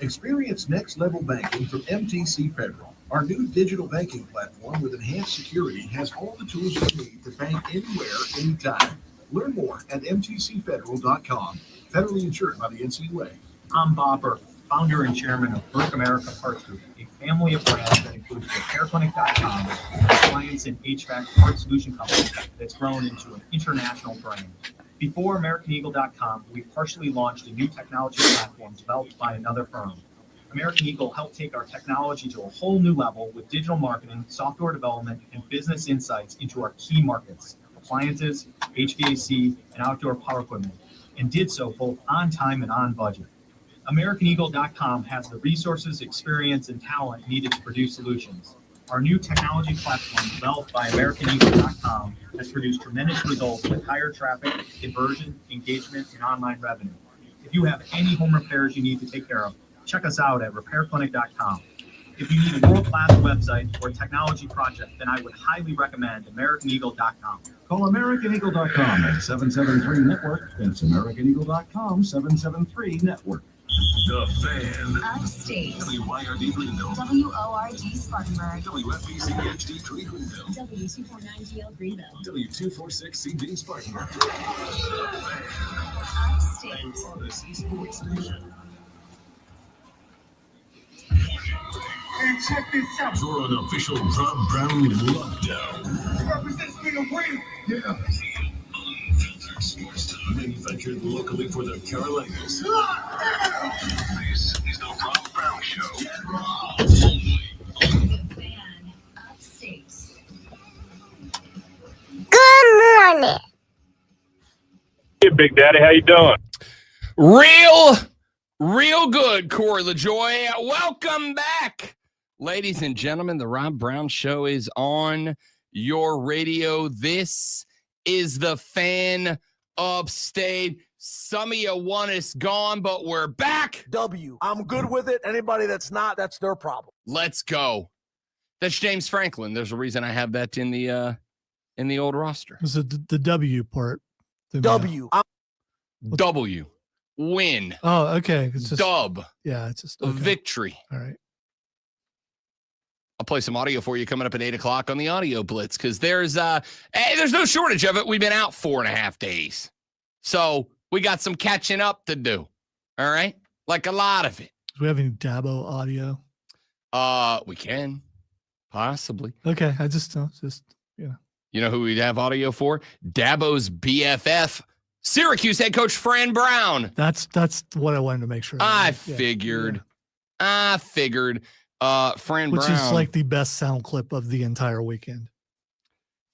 Experience next level banking from MTC Federal. Our new digital banking platform with enhanced security has all the tools you need to bank anywhere, anytime. Learn more at mtcfederal.com. Federally insured by the NCUA. I'm Bob Burke, founder and chairman of Burke America Parts Group, a family of brands that includes RepairClinic.com, an appliance and HVAC parts solution company that's grown into an international brand. Before AmericanEagle.com, we partially launched a new technology platform developed by another firm. American Eagle helped take our technology to a whole new level with digital marketing, software development, and business insights into our key markets, appliances, HVAC, and outdoor power equipment, and did so both on time and on budget. AmericanEagle.com has the resources, experience, and talent needed to produce solutions. Our new technology platform, developed by AmericanEagle.com, has produced tremendous results with higher traffic, conversion, engagement, and online revenue. If you have any home repairs you need to take care of, check us out at RepairClinic.com. If you need a world-class website or technology project, then I would highly recommend AmericanEagle.com. Call AmericanEagle.com at 773-NETWORK. That's AmericanEagle.com, 773-NETWORK. The Fan. Upstate. WYRD Greenville. WORD Spartanburg. WFBC HD3 Greenville. W249GL Greenville. W246CD Spartanburg. Upstate. Odyssey Sports Nation. And check this out. You're an official Rob Brown lockdown. Represents me a win. Yeah. Manufactured locally for the Carolinas. This is the Rob Brown Show. The Fan. Upstate. Good morning. Hey, Big Daddy, how you doing? Real good, Corey LaJoy. Welcome back. Ladies and gentlemen, the Rob Brown Show is on your radio. This is the Fan Upstate. Some of you want us gone, but we're back. I'm good with it. Anybody that's not, that's their problem. Let's go. That's James Franklin. There's a reason I have that in the old roster. Was it the W part? W. Win. Oh, okay. It's just Dub. Yeah, it's just okay. Victory. All right. I'll play some audio for you coming up at 8 o'clock on the Audio Blitz because there's no shortage of it. We've been out 4.5 days. So we got some catching up to do. All right? Like a lot of it. Do we have any Dabo audio? We can. Possibly. Okay. I just You know who we'd have audio for? Dabo's BFF, Syracuse head coach Fran Brown. That's what I wanted to make sure. I figured. Fran Brown. Which is like the best sound clip of the entire weekend.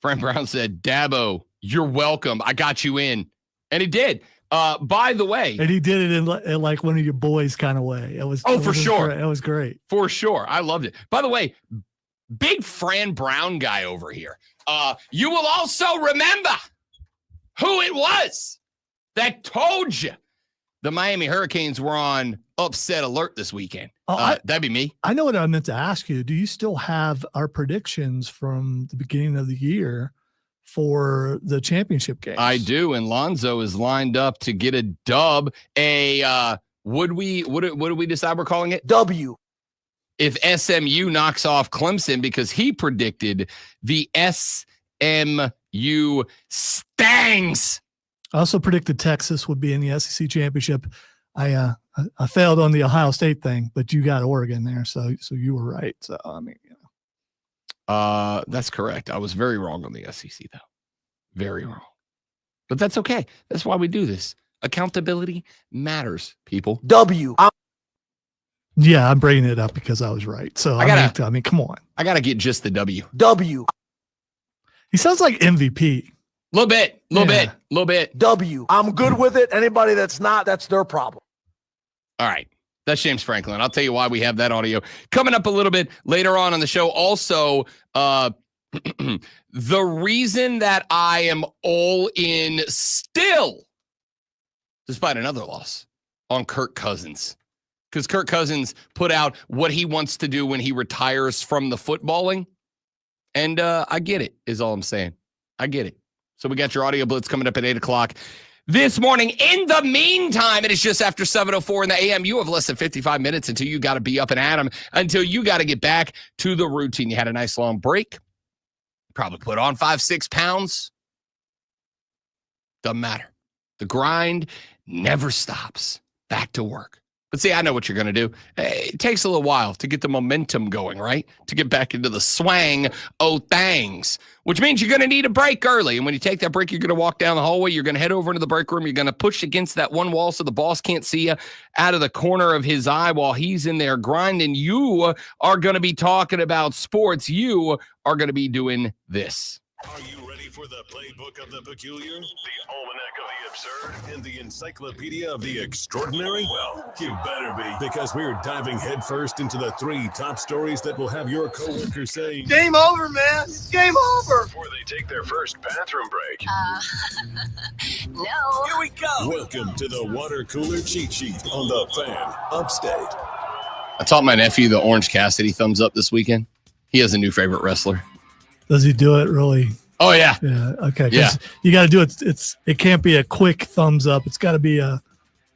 Fran Brown said, Dabo, you're welcome. I got you in. And he did. By the way. And he did it in like one of your boys kind of way. It was. For sure. It was great. For sure. I loved it. By the way, big Fran Brown guy over here. You will also remember who it was that told you the Miami Hurricanes were on upset alert this weekend. That'd be me. I know what I meant to ask you. Do you still have our predictions from the beginning of the year for the championship games? I do, and Lonzo is lined up to get a dub. What do we decide we're calling it? W. If SMU knocks off Clemson, because he predicted the SMU Stangs. I also predicted Texas would be in the SEC championship. I failed on the Ohio State thing, but you got Oregon there, so you were right. So I mean, that's correct. I was very wrong on the SEC though, very wrong. But that's okay. That's why we do this. Accountability matters, people. W. Yeah, I'm bringing it up because I was right. So I mean, come on. I got to get just the W. W. He sounds like MVP. Little bit. W. I'm good with it. Anybody that's not, that's their problem. All right. That's James Franklin. I'll tell you why we have that audio coming up a little bit later on the show. Also, the reason that I am all in still, despite another loss, on Kirk Cousins. Because Kirk Cousins put out what he wants to do when he retires from the footballing. And I get it, is all I'm saying. I get it. So we got your audio blitz coming up at 8 o'clock this morning. In the meantime, it is just after 7:04 in the a.m. You have less than 55 minutes until you got to be up and at 'em, until you got to get back to the routine. You had a nice long break. Probably put on 5-6 pounds. Doesn't matter. The grind never stops. Back to work. But see, I know what you're going to do. It takes a little while to get the momentum going, right? To get back into the swang of things, which means you're going to need a break early. And when you take that break, you're going to walk down the hallway. You're going to head over into the break room. You're going to push against that one wall so the boss can't see you out of the corner of his eye while he's in there grinding. You are going to be talking about sports. You are going to be doing this. Are you ready for the playbook of the peculiar, the almanac of the absurd, and the encyclopedia of the extraordinary? Well, you better be, because we're diving headfirst into the 3 top stories that will have your coworkers saying, Game over, man. It's game over. Before they take their first bathroom break. No. Here we go. Welcome to the water cooler cheat sheet on the Fan Upstate. I taught my nephew the Orange Cassidy thumbs up this weekend. He has a new favorite wrestler. Does he do it really? Oh, yeah. Yeah. Okay. Yeah. You got to do it. It can't be a quick thumbs up. It's got to be a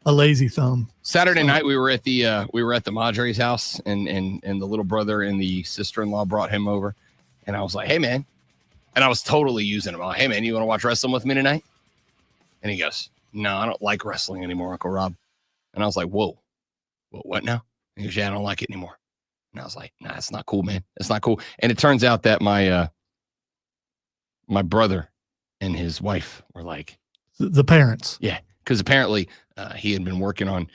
lazy thumb. Saturday night we were at the Madre's house, and the little brother and the sister-in-law brought him over, and I was like, hey man, and I was totally using him. I'm like, hey man, you want to watch wrestling with me tonight? And he goes, no, I don't like wrestling anymore, Uncle Rob. And I was like, whoa, what now? And he goes, yeah, I don't like it anymore. And I was like, nah, it's not cool, man. It's not cool. And it turns out that my brother and his wife were like the parents. Yeah, because apparently he had been working on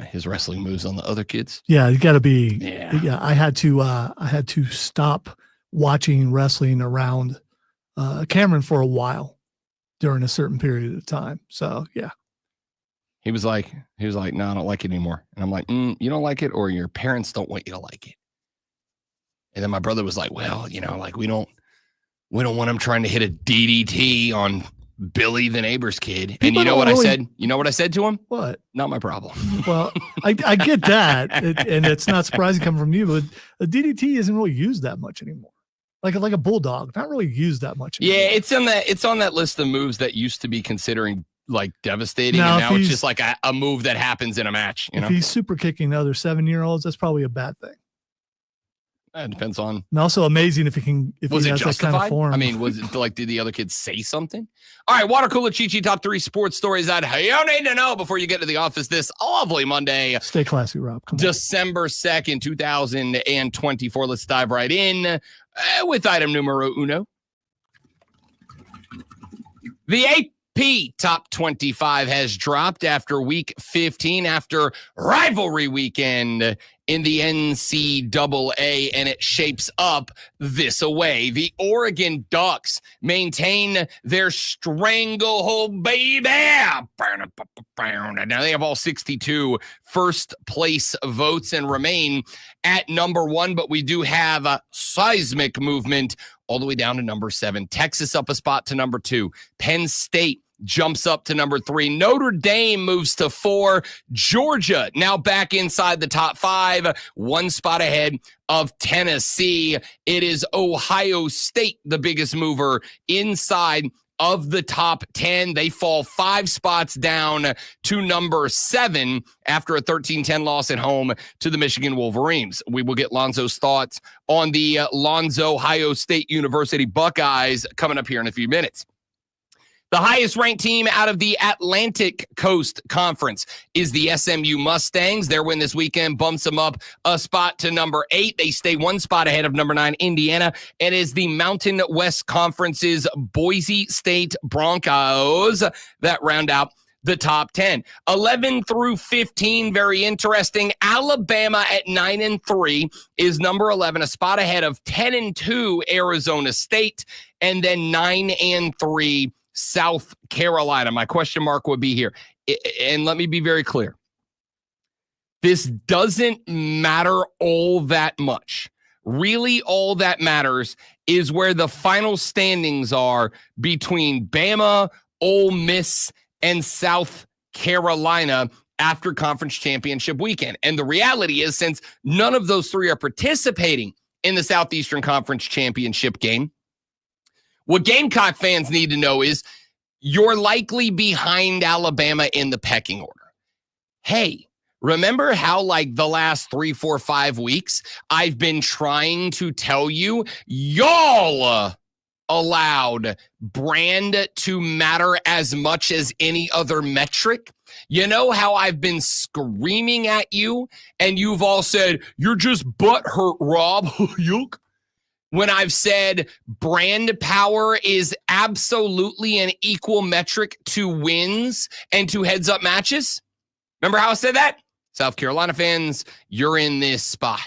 his wrestling moves on the other kids. Yeah, you got to be. Yeah. I had to stop watching wrestling around Cameron for a while during a certain period of time. So yeah. He was like, no, I don't like it anymore. And I'm like, you don't like it, or your parents don't want you to like it. And then my brother was like, well, like we don't want him trying to hit a DDT on Billy the neighbor's kid. And you know what I said? You know what I said to him? What? Not my problem. Well, I get that, and it's not surprising coming from you, but a DDT isn't really used that much anymore. Like a bulldog, not really used that much anymore. Yeah, it's on that list of moves that used to be considering like devastating, now, and now it's just like a move that happens in a match. If he's super kicking the other 7-year-olds, that's probably a bad thing. It depends on. And also amazing if he was it has justified? that kind of form. I mean, was it like, did the other kids say something? All right, water cooler Chi-Chi top 3 sports stories that you need to know before you get to the office this lovely Monday. Stay classy, Rob. Come December 2nd, 2024. Let's dive right in with item numero uno. The AP Top 25 has dropped after week 15, after rivalry weekend in the NCAA, and it shapes up this away. The Oregon Ducks maintain their stranglehold, baby. Now they have all 62 first place votes and remain at number 1, but we do have a seismic movement all the way down to number 7. Texas up a spot to number 2. Penn State jumps up to number 3. Notre Dame moves to 4. Georgia now back inside the top 5, 1 spot ahead of Tennessee. It is Ohio State, the biggest mover inside of the top 10. They fall 5 spots down to number 7 after a 13-10 loss at home to the Michigan Wolverines. We will get Lonzo's thoughts on the Lonzo Ohio State University Buckeyes coming up here in a few minutes. The highest ranked team out of the Atlantic Coast Conference is the SMU Mustangs. Their win this weekend bumps them up a spot to number 8. They stay 1 spot ahead of number 9, Indiana, and is the Mountain West Conference's Boise State Broncos that round out the top 10. 11 through 15, very interesting. Alabama at 9-3 is number 11, a spot ahead of 10-2 Arizona State, and then 9-3 South Carolina. My question mark would be here, and let me be very clear. This doesn't matter all that much. Really, all that matters is where the final standings are between Bama, Ole Miss, and South Carolina after conference championship weekend. And the reality is, since none of those three are participating in the Southeastern Conference championship game, what Gamecock fans need to know is you're likely behind Alabama in the pecking order. Hey, remember how like the last 3, 4, 5 weeks, I've been trying to tell you, y'all allowed brand to matter as much as any other metric? You know how I've been screaming at you and you've all said, you're just butthurt, Rob. Yuck. When I've said brand power is absolutely an equal metric to wins and to heads-up matches? Remember how I said that? South Carolina fans, you're in this spot.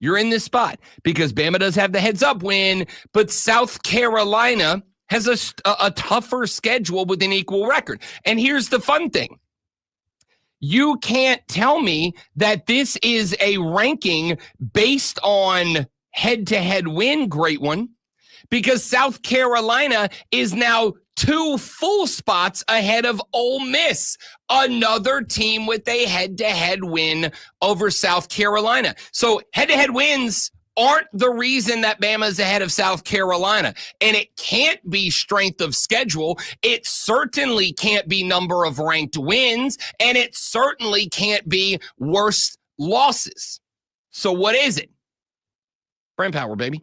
You're in this spot because Bama does have the heads-up win, but South Carolina has a tougher schedule with an equal record. And here's the fun thing. You can't tell me that this is a ranking based on head-to-head win, great one, because South Carolina is now 2 full spots ahead of Ole Miss, another team with a head-to-head win over South Carolina. So head-to-head wins aren't the reason that Bama's ahead of South Carolina. And it can't be strength of schedule. It certainly can't be number of ranked wins. And it certainly can't be worst losses. So what is it? Brand power, baby.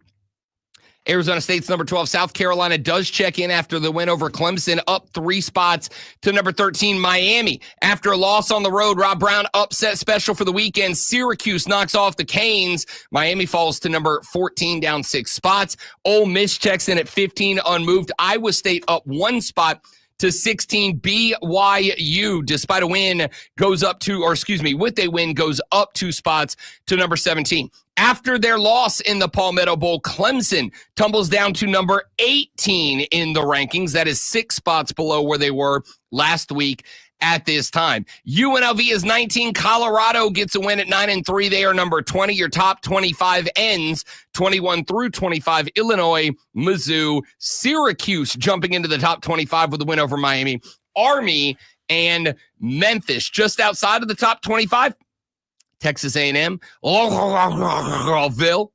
Arizona State's number 12. South Carolina does check in after the win over Clemson, up 3 spots to number 13, Miami. After a loss on the road, Rob Brown upset special for the weekend. Syracuse knocks off the Canes. Miami falls to number 14, down 6 spots. Ole Miss checks in at 15, unmoved. Iowa State up 1 spot to 16. BYU, despite a win, goes up to, or excuse me, with a win, goes up 2 spots to number 17. After their loss in the Palmetto Bowl, Clemson tumbles down to number 18 in the rankings. That is 6 spots below where they were last week at this time. UNLV is 19. Colorado gets a win at 9-3. They are number 20. Your top 25 ends 21 through 25. Illinois, Mizzou, Syracuse jumping into the top 25 with a win over Miami. Army and Memphis just outside of the top 25. Texas A&M, Ville,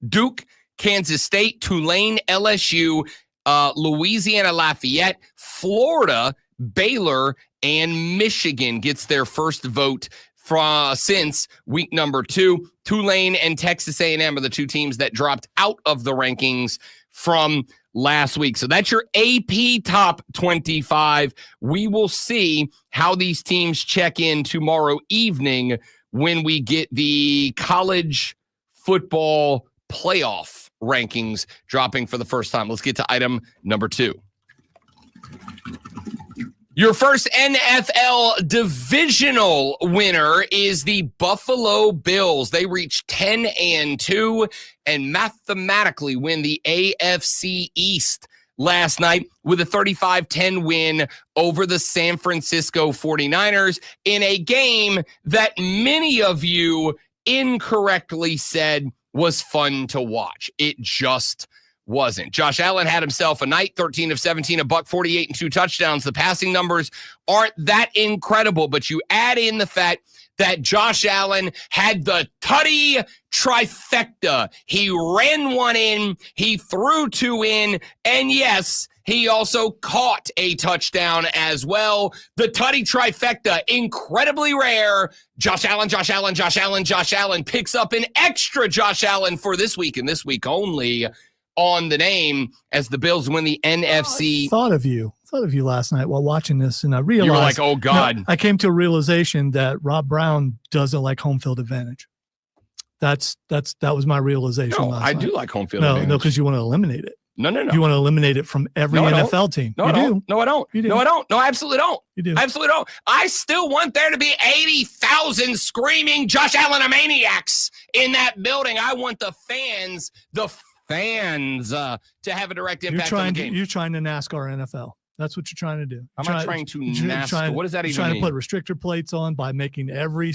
Duke, Kansas State, Tulane, LSU, Louisiana Lafayette, Florida, Baylor, and Michigan gets their first vote since week number 2. Tulane and Texas A&M are the 2 teams that dropped out of the rankings from last week. So that's your AP top 25. We will see how these teams check in tomorrow evening when we get the college football playoff rankings dropping for the first time. Let's get to item number 2. Your first NFL divisional winner is the Buffalo Bills. They reach 10-2 and mathematically win the AFC East last night with a 35-10 win over the San Francisco 49ers in a game that many of you incorrectly said was fun to watch. It just wasn't. Josh Allen had himself a night, 13 of 17, $148 and 2 touchdowns. The passing numbers aren't that incredible, but you add in the fact that Josh Allen had the tutty trifecta. He ran 1 in, he threw 2 in, and yes, he also caught a touchdown as well. The tutty trifecta, incredibly rare. Josh Allen, Josh Allen, Josh Allen, Josh Allen picks up an extra Josh Allen for this week and this week only on the name as the Bills win the NFC. I thought of you last night while watching this, and I realized you were like, oh God. I came to a realization that Rob Brown doesn't like home field advantage. That was my realization. No, last I night. do like home field advantage. No, because you want to eliminate it. No. You want to eliminate it from every NFL team. No, you I don't. do. No, I don't. You do. No, I don't. No, I absolutely don't. You do. I absolutely don't. I still want there to be 80,000 screaming Josh Allen maniacs in that building. I want the fans to have a direct impact on the game. You're trying to NASCAR NFL. That's what you're trying to do. I'm not trying to NASCAR. What does that even mean? You're trying to put restrictor plates on by making every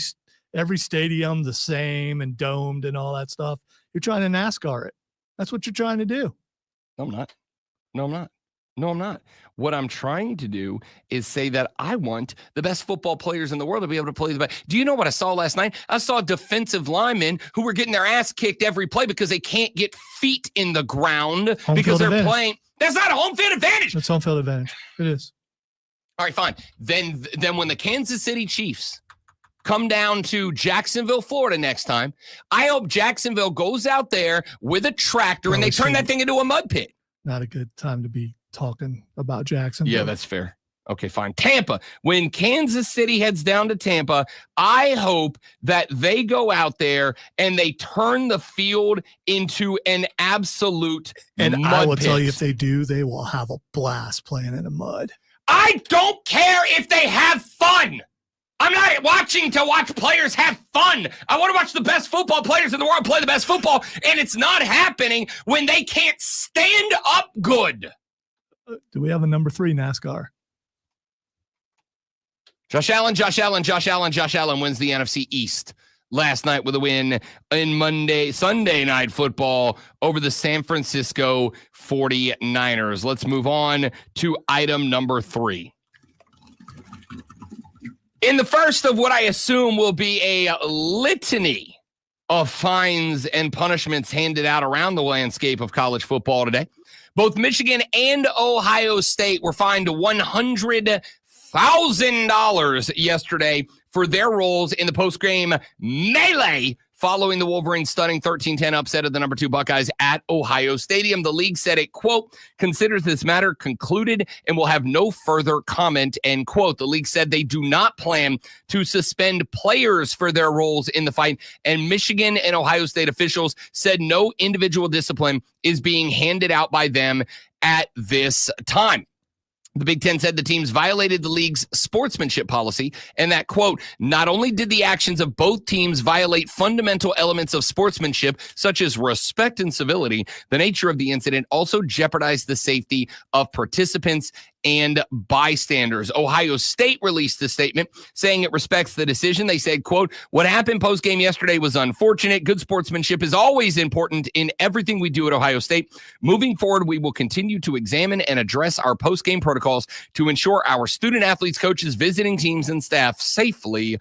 stadium the same and domed and all that stuff. You're trying to NASCAR it. That's what you're trying to do. No, I'm not. What I'm trying to do is say that I want the best football players in the world to be able to play the best. Do you know what I saw last night? I saw defensive linemen who were getting their ass kicked every play because they can't get feet in the ground because they're playing. That's not a home field advantage. It's home field advantage. It is. All right, fine. Then when the Kansas City Chiefs come down to Jacksonville, Florida next time, I hope Jacksonville goes out there with a tractor and they turn that thing into a mud pit. Not a good time to be talking about Jacksonville. Yeah, that's fair. Okay, fine. Tampa. When Kansas City heads down to Tampa, I hope that they go out there and they turn the field into an absolute mud I will pit. tell you, if they do, they will have a blast playing in the mud. I don't care if they have fun. I'm not watching to watch players have fun. I want to watch the best football players in the world play the best football, and it's not happening when they can't stand up good. Do we have a number 3 NASCAR? Josh Allen wins the NFC East last night with a win in Sunday Night Football over the San Francisco 49ers. Let's move on to item number 3. In the first of what I assume will be a litany of fines and punishments handed out around the landscape of college football today, both Michigan and Ohio State were fined $100,000 yesterday for their roles in the post-game melee following the Wolverines' stunning 13-10 upset of the number 2 Buckeyes at Ohio Stadium. The league said it, quote, considers this matter concluded and will have no further comment, end quote. The league said they do not plan to suspend players for their roles in the fight, and Michigan and Ohio State officials said no individual discipline is being handed out by them at this time. The Big Ten said the teams violated the league's sportsmanship policy and that, quote, not only did the actions of both teams violate fundamental elements of sportsmanship, such as respect and civility, the nature of the incident also jeopardized the safety of participants and bystanders. Ohio State released a statement saying it respects the decision. They said, quote, what happened post-game yesterday was unfortunate. Good sportsmanship is always important in everything we do at Ohio State. Moving forward, we will continue to examine and address our post-game protocols to ensure our student athletes, coaches, visiting teams, and staff safely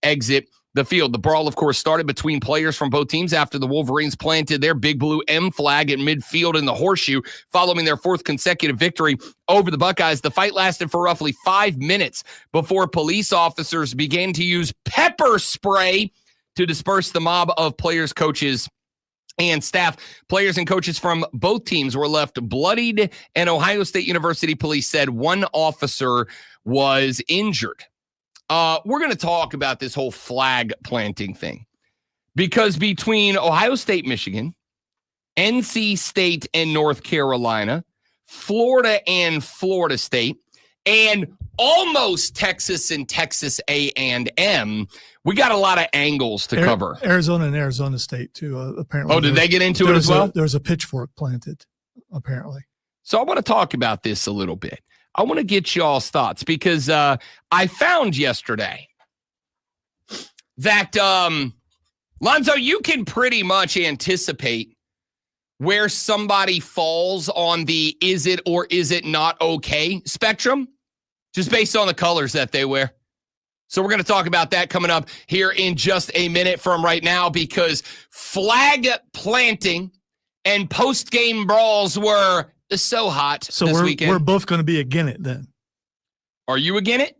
exit the field. The brawl, of course, started between players from both teams after the Wolverines planted their big blue M flag at midfield in the horseshoe following their 4th consecutive victory over the Buckeyes. The fight lasted for roughly 5 minutes before police officers began to use pepper spray to disperse the mob of players, coaches, and staff. Players and coaches from both teams were left bloodied, and Ohio State University police said one officer was injured. We're going to talk about this whole flag planting thing because between Ohio State, Michigan, NC State and North Carolina, Florida and Florida State, and almost Texas and Texas A&M, we got a lot of angles to cover. Arizona and Arizona State, too, apparently. Oh, did they get into it as well? There's a pitchfork planted, apparently. So I want to talk about this a little bit. I want to get y'all's thoughts because I found yesterday that, Lonzo, you can pretty much anticipate where somebody falls on the is it or is it not okay spectrum, just based on the colors that they wear. So we're going to talk about that coming up here in just a minute from right now because flag planting and post-game brawls were so hot this weekend. We're both going to be against it then. Are you against it?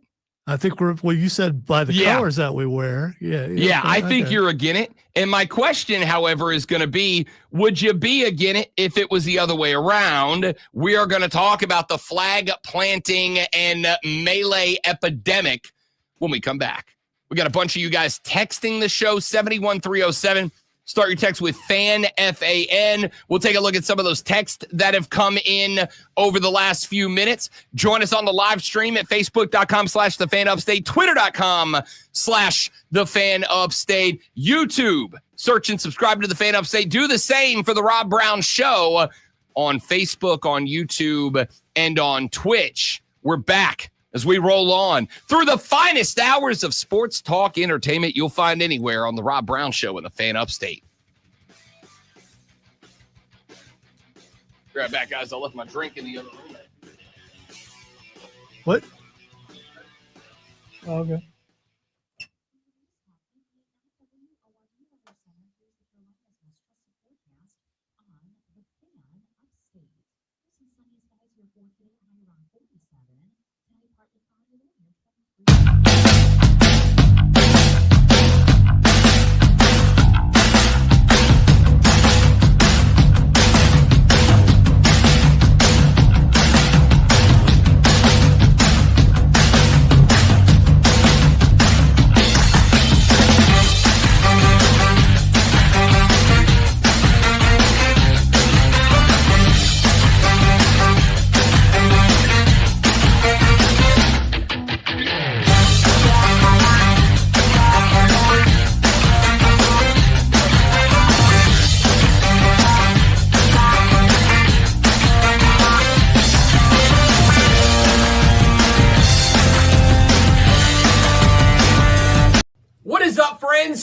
I think you said by the colors that we wear. Yeah, I think you're against it. And my question, however, is going to be, would you be against it if it was the other way around? We are going to talk about the flag planting and melee epidemic when we come back. We got a bunch of you guys texting the show, 71307. Start your text with FAN, F-A-N. We'll take a look at some of those texts that have come in over the last few minutes. Join us on the live stream at facebook.com/thefanupstate, twitter.com/thefanupstate, YouTube. Search and subscribe to The Fan Upstate. Do the same for The Rob Brown Show on Facebook, on YouTube, and on Twitch. We're back as we roll on through the finest hours of sports talk entertainment you'll find anywhere on The Rob Brown Show and The Fan Upstate. Be right back, guys. I left my drink in the other room. What? Oh, okay.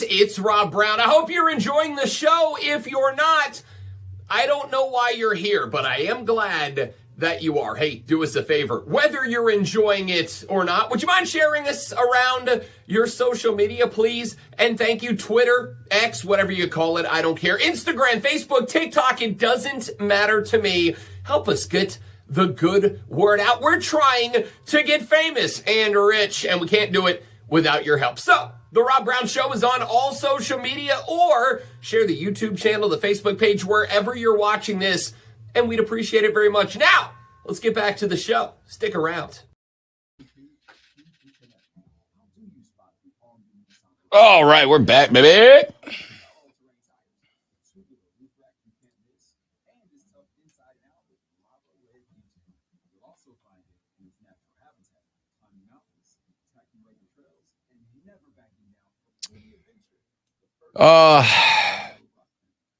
It's Rob Brown. I hope you're enjoying the show. If you're not, I don't know why you're here, but I am glad that you are. Hey, do us a favor. Whether you're enjoying it or not, would you mind sharing this around your social media, please? And thank you, Twitter, X, whatever you call it. I don't care. Instagram, Facebook, TikTok, it doesn't matter to me. Help us get the good word out. We're trying to get famous and rich, and we can't do it without your help. So, The Rob Brown Show is on all social media, or share the YouTube channel, the Facebook page, wherever you're watching this, and we'd appreciate it very much. Now, let's get back to the show. Stick around. All right, we're back, baby.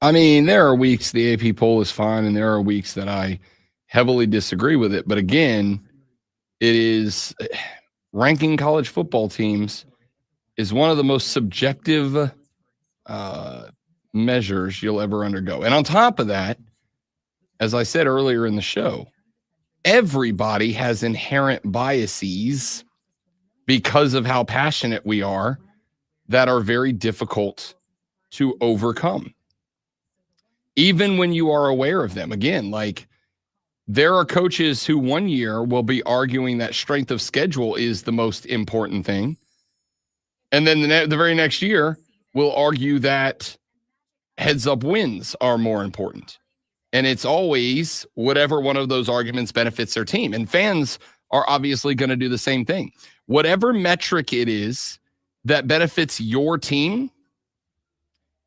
I mean, there are weeks the AP poll is fine, and there are weeks that I heavily disagree with it. But again, it is ranking college football teams is one of the most subjective measures you'll ever undergo. And on top of that, as I said earlier in the show, everybody has inherent biases because of how passionate we are that are very difficult to overcome. Even when you are aware of them. Again, like there are coaches who one year will be arguing that strength of schedule is the most important thing. And then the very next year will argue that heads up wins are more important. And it's always whatever one of those arguments benefits their team. And fans are obviously going to do the same thing. Whatever metric it is that benefits your team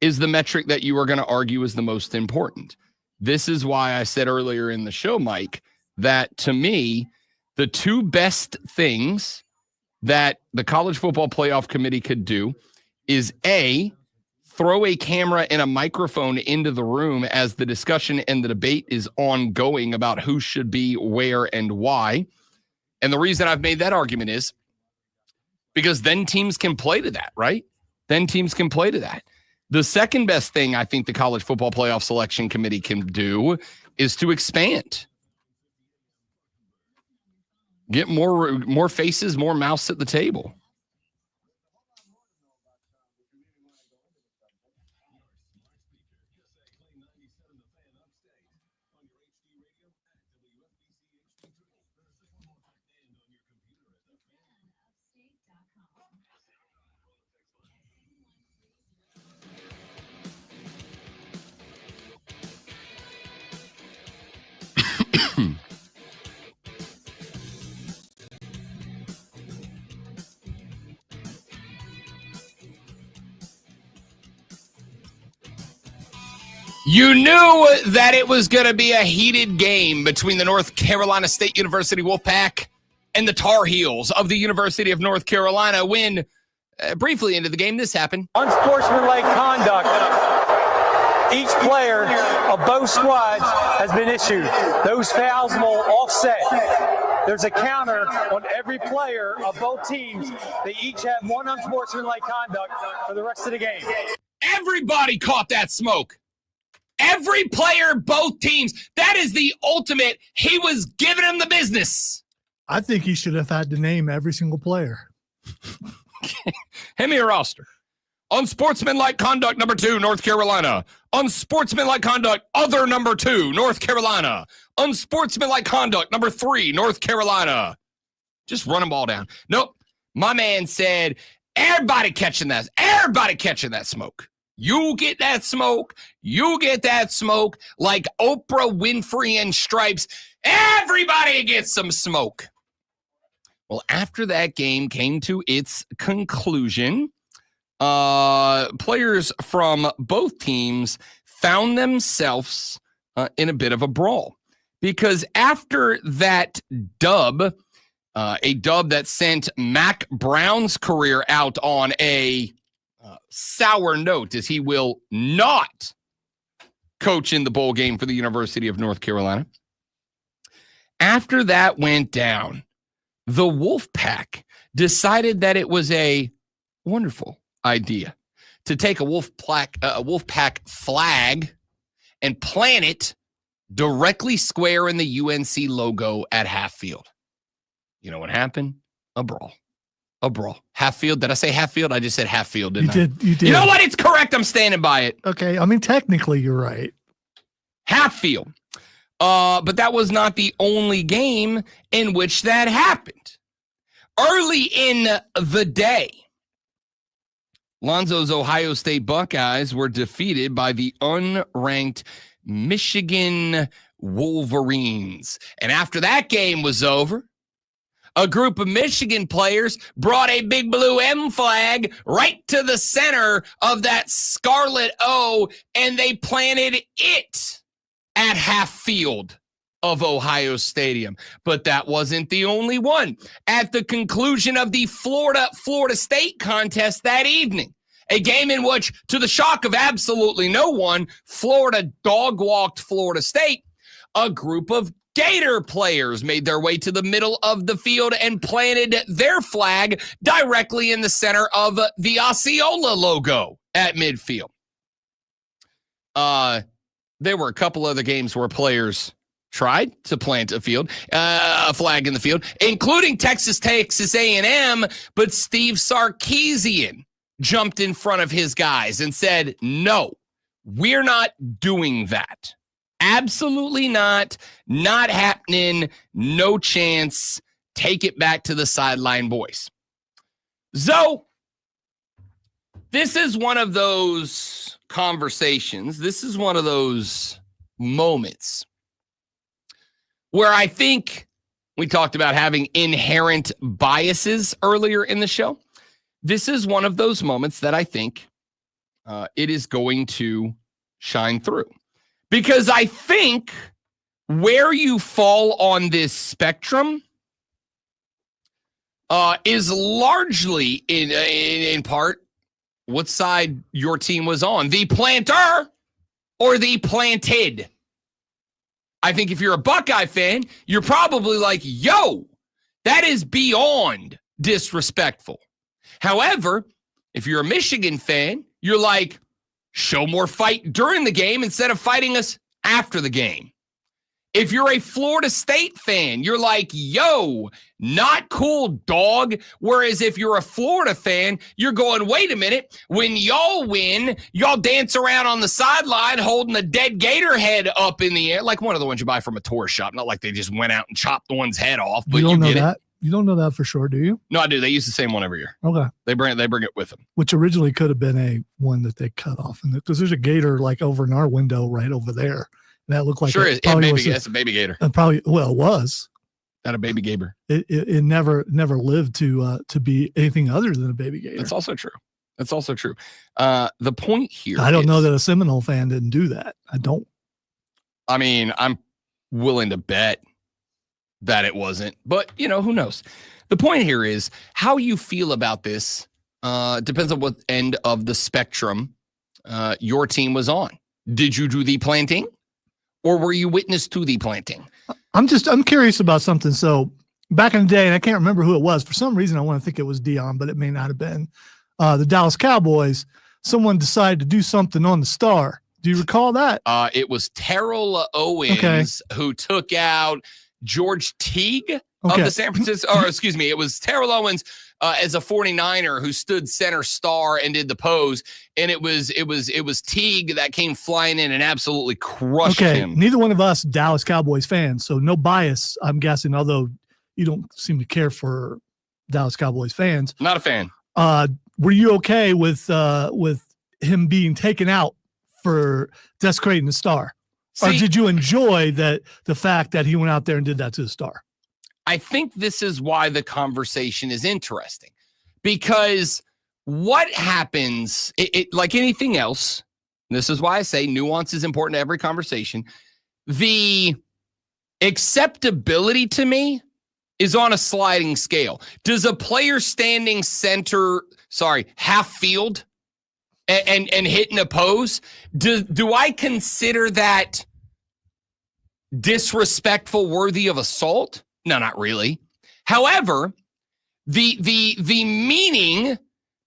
is the metric that you are going to argue is the most important. This is why I said earlier in the show, Mike, that to me, the two best things that the College Football Playoff Committee could do is A, throw a camera and a microphone into the room as the discussion and the debate is ongoing about who should be where and why. And the reason I've made that argument is because then teams can play to that, right? Then teams can play to that. The second best thing I think the College Football Playoff Selection Committee can do is to expand. Get more faces, more mouths at the table. You knew that it was going to be a heated game between the North Carolina State University Wolfpack and the Tar Heels of the University of North Carolina when, briefly into the game, this happened. Unsportsmanlike conduct. Each player of both squads has been issued. Those fouls will offset. There's a counter on every player of both teams. They each have one unsportsmanlike conduct for the rest of the game. Everybody caught that smoke. Every player, both teams. That is the ultimate. He was giving him the business. I think he should have had to name every single player. Hand me a roster. Unsportsmanlike conduct number 2, North Carolina. Unsportsmanlike conduct other number 2, North Carolina. Unsportsmanlike conduct number 3, North Carolina. Just run them all down. Nope. My man said, everybody catching that. Everybody catching that smoke. You get that smoke. You get that smoke. Like Oprah Winfrey and Stripes. Everybody gets some smoke. Well, after that game came to its conclusion, players from both teams found themselves in a bit of a brawl. Because after that dub, a dub that sent Mac Brown's career out on a sour note, as he will not coach in the bowl game for the University of North Carolina. After that went down, the Wolfpack decided that it was a wonderful idea to take a Wolfpack flag and plant it directly square in the UNC logo at half field. You know what happened? A brawl. A brawl. Half field. Did I say half field? I just said half field, didn't I? You did. You know what? It's correct. I'm standing by it. Okay. I mean, technically, you're right. Half field. But that was not the only game in which that happened. Early in the day, Lonzo's Ohio State Buckeyes were defeated by the unranked Michigan Wolverines. And after that game was over, a group of Michigan players brought a big blue M flag right to the center of that scarlet O, and they planted it at half field of Ohio Stadium. But that wasn't the only one. At the conclusion of the Florida State contest that evening, a game in which, to the shock of absolutely no one, Florida dog-walked Florida State, a group of Gator players made their way to the middle of the field and planted their flag directly in the center of the Osceola logo at midfield. There were a couple other games where players tried to plant a flag in the field, including Texas A&M, but Steve Sarkisian jumped in front of his guys and said, no, we're not doing that. Absolutely not. Not happening. No chance. Take it back to the sideline, boys. So, this is one of those conversations. This is one of those moments where I think we talked about having inherent biases earlier in the show. This is one of those moments that I think it is going to shine through. Because I think where you fall on this spectrum is largely, in part, what side your team was on. The planter or the planted. I think if you're a Buckeye fan, you're probably like, yo, that is beyond disrespectful. However, if you're a Michigan fan, you're like, show more fight during the game instead of fighting us after the game. If you're a Florida State fan, you're like, yo, not cool, dog. Whereas if you're a Florida fan, you're going, wait a minute. When y'all win, y'all dance around on the sideline holding a dead gator head up in the air, like one of the ones you buy from a tourist shop. Not like they just went out and chopped the one's head off, but you don't know get that. It. You don't know that for sure, do you? No, I do. They use the same one every year. Okay. They bring it with them. Which originally could have been a one that they cut off, and because there's a gator like over in our window right over there, and that looked like sure is. That's a baby gator. And probably it was. Not a baby gator. It never lived to be anything other than a baby gator. That's also true. That's also true. The point here, I don't know that a Seminole fan didn't do that. I don't. I mean, I'm willing to bet that it wasn't, but who knows? The point here is how you feel about this depends on what end of the spectrum your team was on. Did you do the planting, or were you witness to the planting? I'm curious about something. So back in the day, and I can't remember who it was. For some reason, I want to think it was Dion, but it may not have been. The Dallas Cowboys, someone decided to do something on the star. Do you recall that? It was Terrell Owens who took out George Teague of the San Francisco, or excuse me, it was Terrell Owens as a 49er who stood center star and did the pose. And it was Teague that came flying in and absolutely crushed him. Neither one of us Dallas Cowboys fans, so no bias, I'm guessing, although you don't seem to care for Dallas Cowboys fans. Not a fan. Were you okay with him being taken out for desecrating the star? Or did you enjoy the fact that he went out there and did that to the star? I think this is why the conversation is interesting, because what happens, like anything else, this is why I say nuance is important to every conversation. The acceptability to me is on a sliding scale. Does a player standing half field and hitting a pose, do I consider that disrespectful, worthy of assault? No, not really. However, the meaning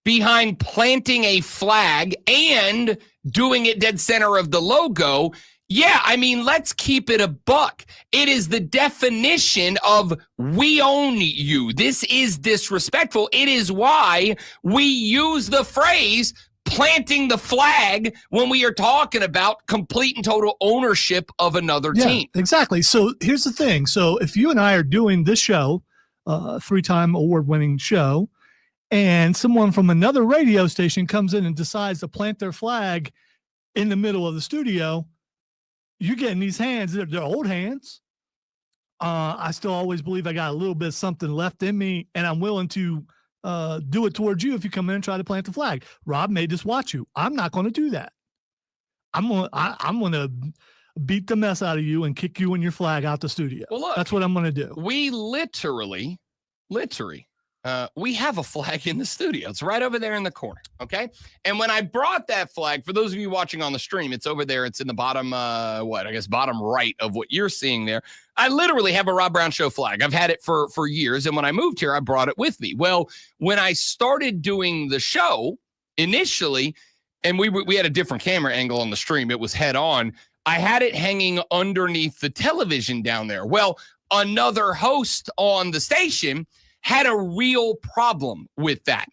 behind planting a flag and doing it dead center of the logo, I mean, let's keep it a buck. It is the definition of we own you. This is disrespectful. It is why we use the phrase planting the flag when we are talking about complete and total ownership of another team. Exactly. So here's the thing. So if you and I are doing this show, 3-time award-winning show, and someone from another radio station comes in and decides to plant their flag in the middle of the studio, you're getting these hands. They're old hands. I still always believe I got a little bit of something left in me, and I'm willing to do it towards you if you come in and try to plant the flag. Rob may just watch you. I'm not going to do that. I'm going to beat the mess out of you and kick you and your flag out the studio. Well, look, that's what I'm going to do. We literally, we have a flag in the studio. It's right over there in the corner. Okay. And when I brought that flag, for those of you watching on the stream, it's over there. It's in the bottom, bottom right of what you're seeing there. I literally have a Rob Brown Show flag. I've had it for years. And when I moved here, I brought it with me. Well, when I started doing the show initially, and we had a different camera angle on the stream, it was head on. I had it hanging underneath the television down there. Well, another host on the station had a real problem with that.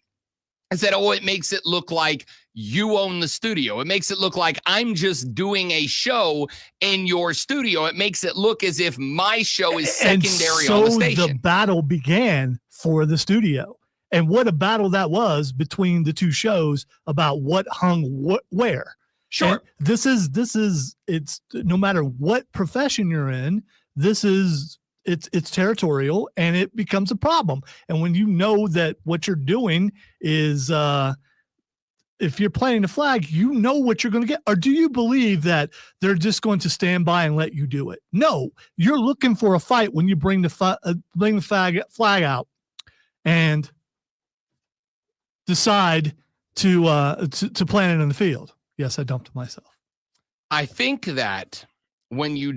I said, it makes it look like you own the studio. It makes it look like I'm just doing a show in your studio. It makes it look as if my show is secondary on the station. So the battle began for the studio. And what a battle that was between the two shows about what hung where. Sure. And it's no matter what profession you're in, it's territorial and it becomes a problem. And when you know that what you're doing is, if you're planting the flag, you know what you're going to get. Or do you believe that they're just going to stand by and let you do it? No, you're looking for a fight when you bring the flag out and decide to plant it in the field. Yes, I dumped myself. I think that when you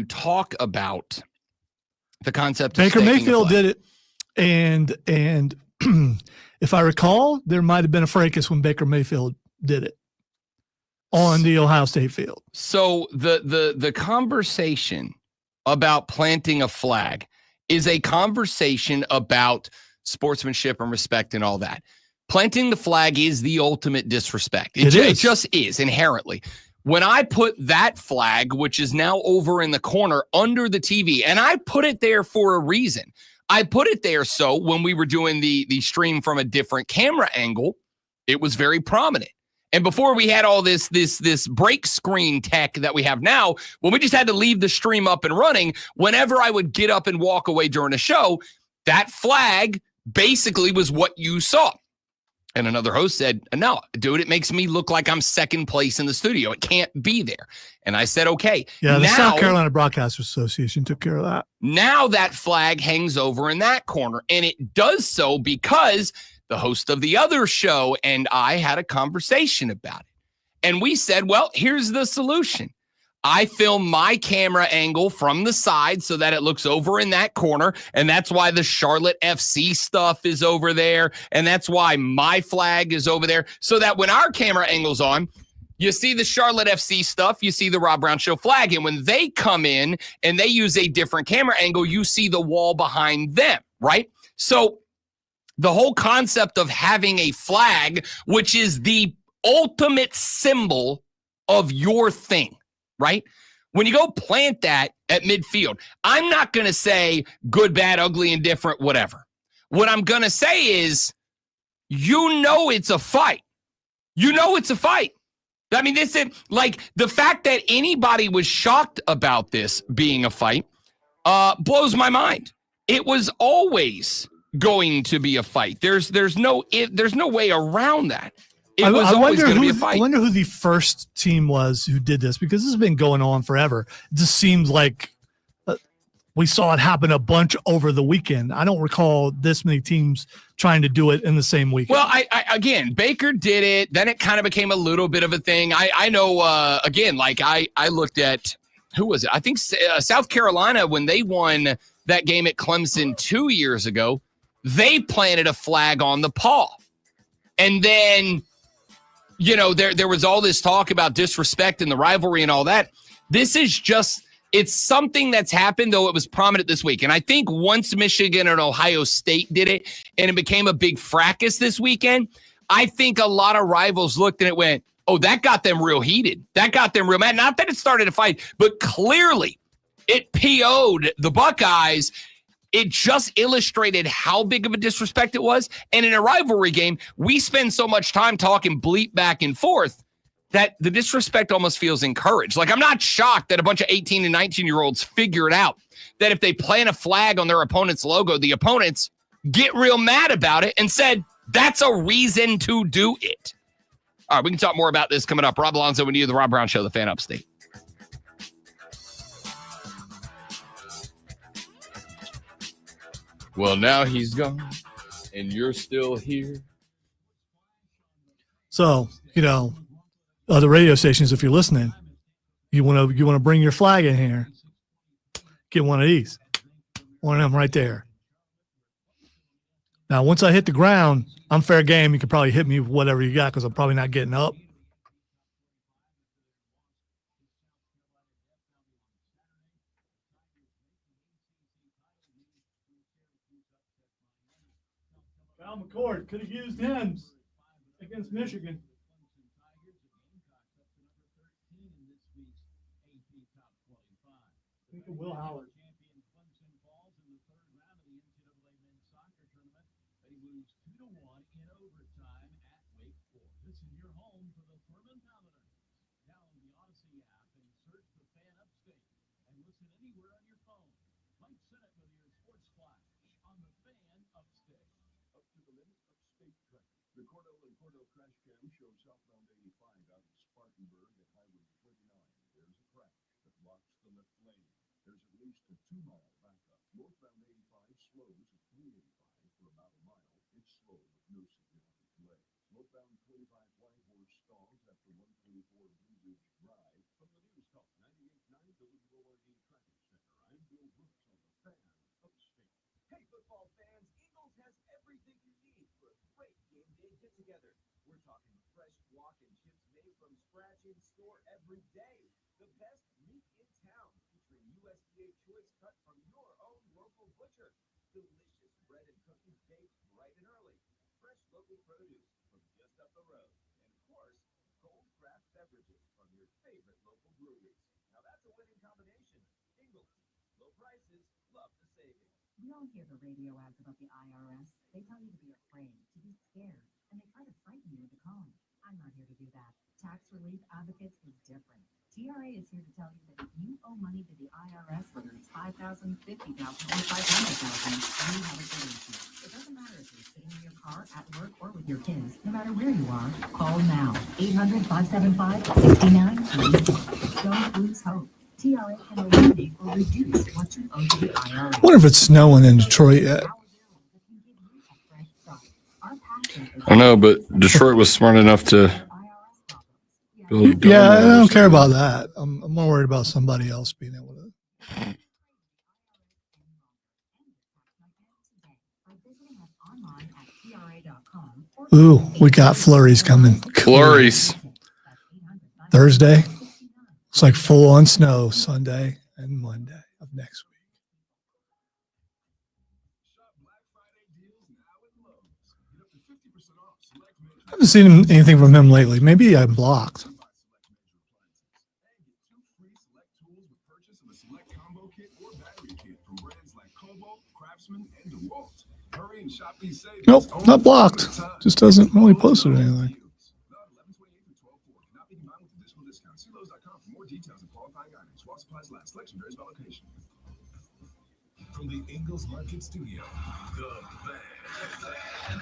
talk about the concept of Baker Mayfield did it, and if I recall, there might have been a fracas when Baker Mayfield did it on the Ohio State field. So the conversation about planting a flag is a conversation about sportsmanship and respect and all that. Planting the flag is the ultimate disrespect. It just is inherently. When I put that flag, which is now over in the corner under the TV, and I put it there for a reason. I put it there so when we were doing the stream from a different camera angle, it was very prominent. And before we had all this break screen tech that we have now, when we just had to leave the stream up and running, whenever I would get up and walk away during a show, that flag basically was what you saw. And another host said, no, dude, it makes me look like I'm second place in the studio. It can't be there. And I said, okay. Yeah, the South Carolina Broadcasters Association took care of that. Now that flag hangs over in that corner, and it does so because the host of the other show and I had a conversation about it. And we said, well, here's the solution. I film my camera angle from the side so that it looks over in that corner. And that's why the Charlotte FC stuff is over there. And that's why my flag is over there. So that when our camera angle's on, you see the Charlotte FC stuff, you see the Rob Brown Show flag. And when they come in and they use a different camera angle, you see the wall behind them, right? So the whole concept of having a flag, which is the ultimate symbol of your thing, right? When you go plant that at midfield, I'm not going to say good, bad, ugly, indifferent, whatever. What I'm going to say is, it's a fight. It's a fight. I mean, this is like the fact that anybody was shocked about this being a fight blows my mind. It was always going to be a fight. There's no way around that. It was always going to be a fight. I wonder who the first team was who did this, because this has been going on forever. It just seems like we saw it happen a bunch over the weekend. I don't recall this many teams trying to do it in the same weekend. Well, again, Baker did it. Then it kind of became a little bit of a thing. I know, again, like I looked at, who was it? I think South Carolina, when they won that game at Clemson 2 years ago, they planted a flag on the paw. And then, there was all this talk about disrespect and the rivalry and all that. This is just, it's something that's happened, though it was prominent this week. And I think once Michigan and Ohio State did it and it became a big fracas this weekend, I think a lot of rivals looked and it went, oh, that got them real heated. That got them real mad. Not that it started a fight, but clearly it PO'd the Buckeyes. It just illustrated how big of a disrespect it was. And in a rivalry game, we spend so much time talking bleep back and forth that the disrespect almost feels encouraged. Like, I'm not shocked that a bunch of 18 and 19-year-olds figured out that if they plant a flag on their opponent's logo, the opponents get real mad about it and said, that's a reason to do it. All right, we can talk more about this coming up. Rob Alonso and you, the Rob Brown Show, the Fan Upstate. Well, now he's gone, and you're still here. So, other radio stations, if you're listening, you want to bring your flag in here, get one of these, one of them right there. Now, once I hit the ground, I'm fair game. You can probably hit me with whatever you got because I'm probably not getting up. Cal McCord could have used him against Michigan. Think of Will Howard. We all hear the radio ads about the IRS. They tell you to be afraid, to be scared, and they try to frighten you into calling. I'm not here to do that. Tax Relief Advocates is different. TRA is here to tell you that if you owe money to the IRS, whether it's $5,000, $50,000, or $500,000, you have a good issue. It doesn't matter if you're sitting in your car, at work, or with your kids. No matter where you are, call now. 800-575-6936. Don't lose hope. TRA can eliminate or reduce what you owe to the IRS. I wonder if it's snowing in Detroit yet. I don't know, but Detroit was smart enough to build a dome Yeah, I over don't something. care about that. I'm more worried about somebody else being able to. Ooh, we got flurries coming. Flurries. Thursday. It's like full on snow Sunday and Monday of next week. I haven't seen anything from him lately. Maybe I'm blocked. Nope, not blocked. Just doesn't really post it or anything. From the Ingalls Market Studio, the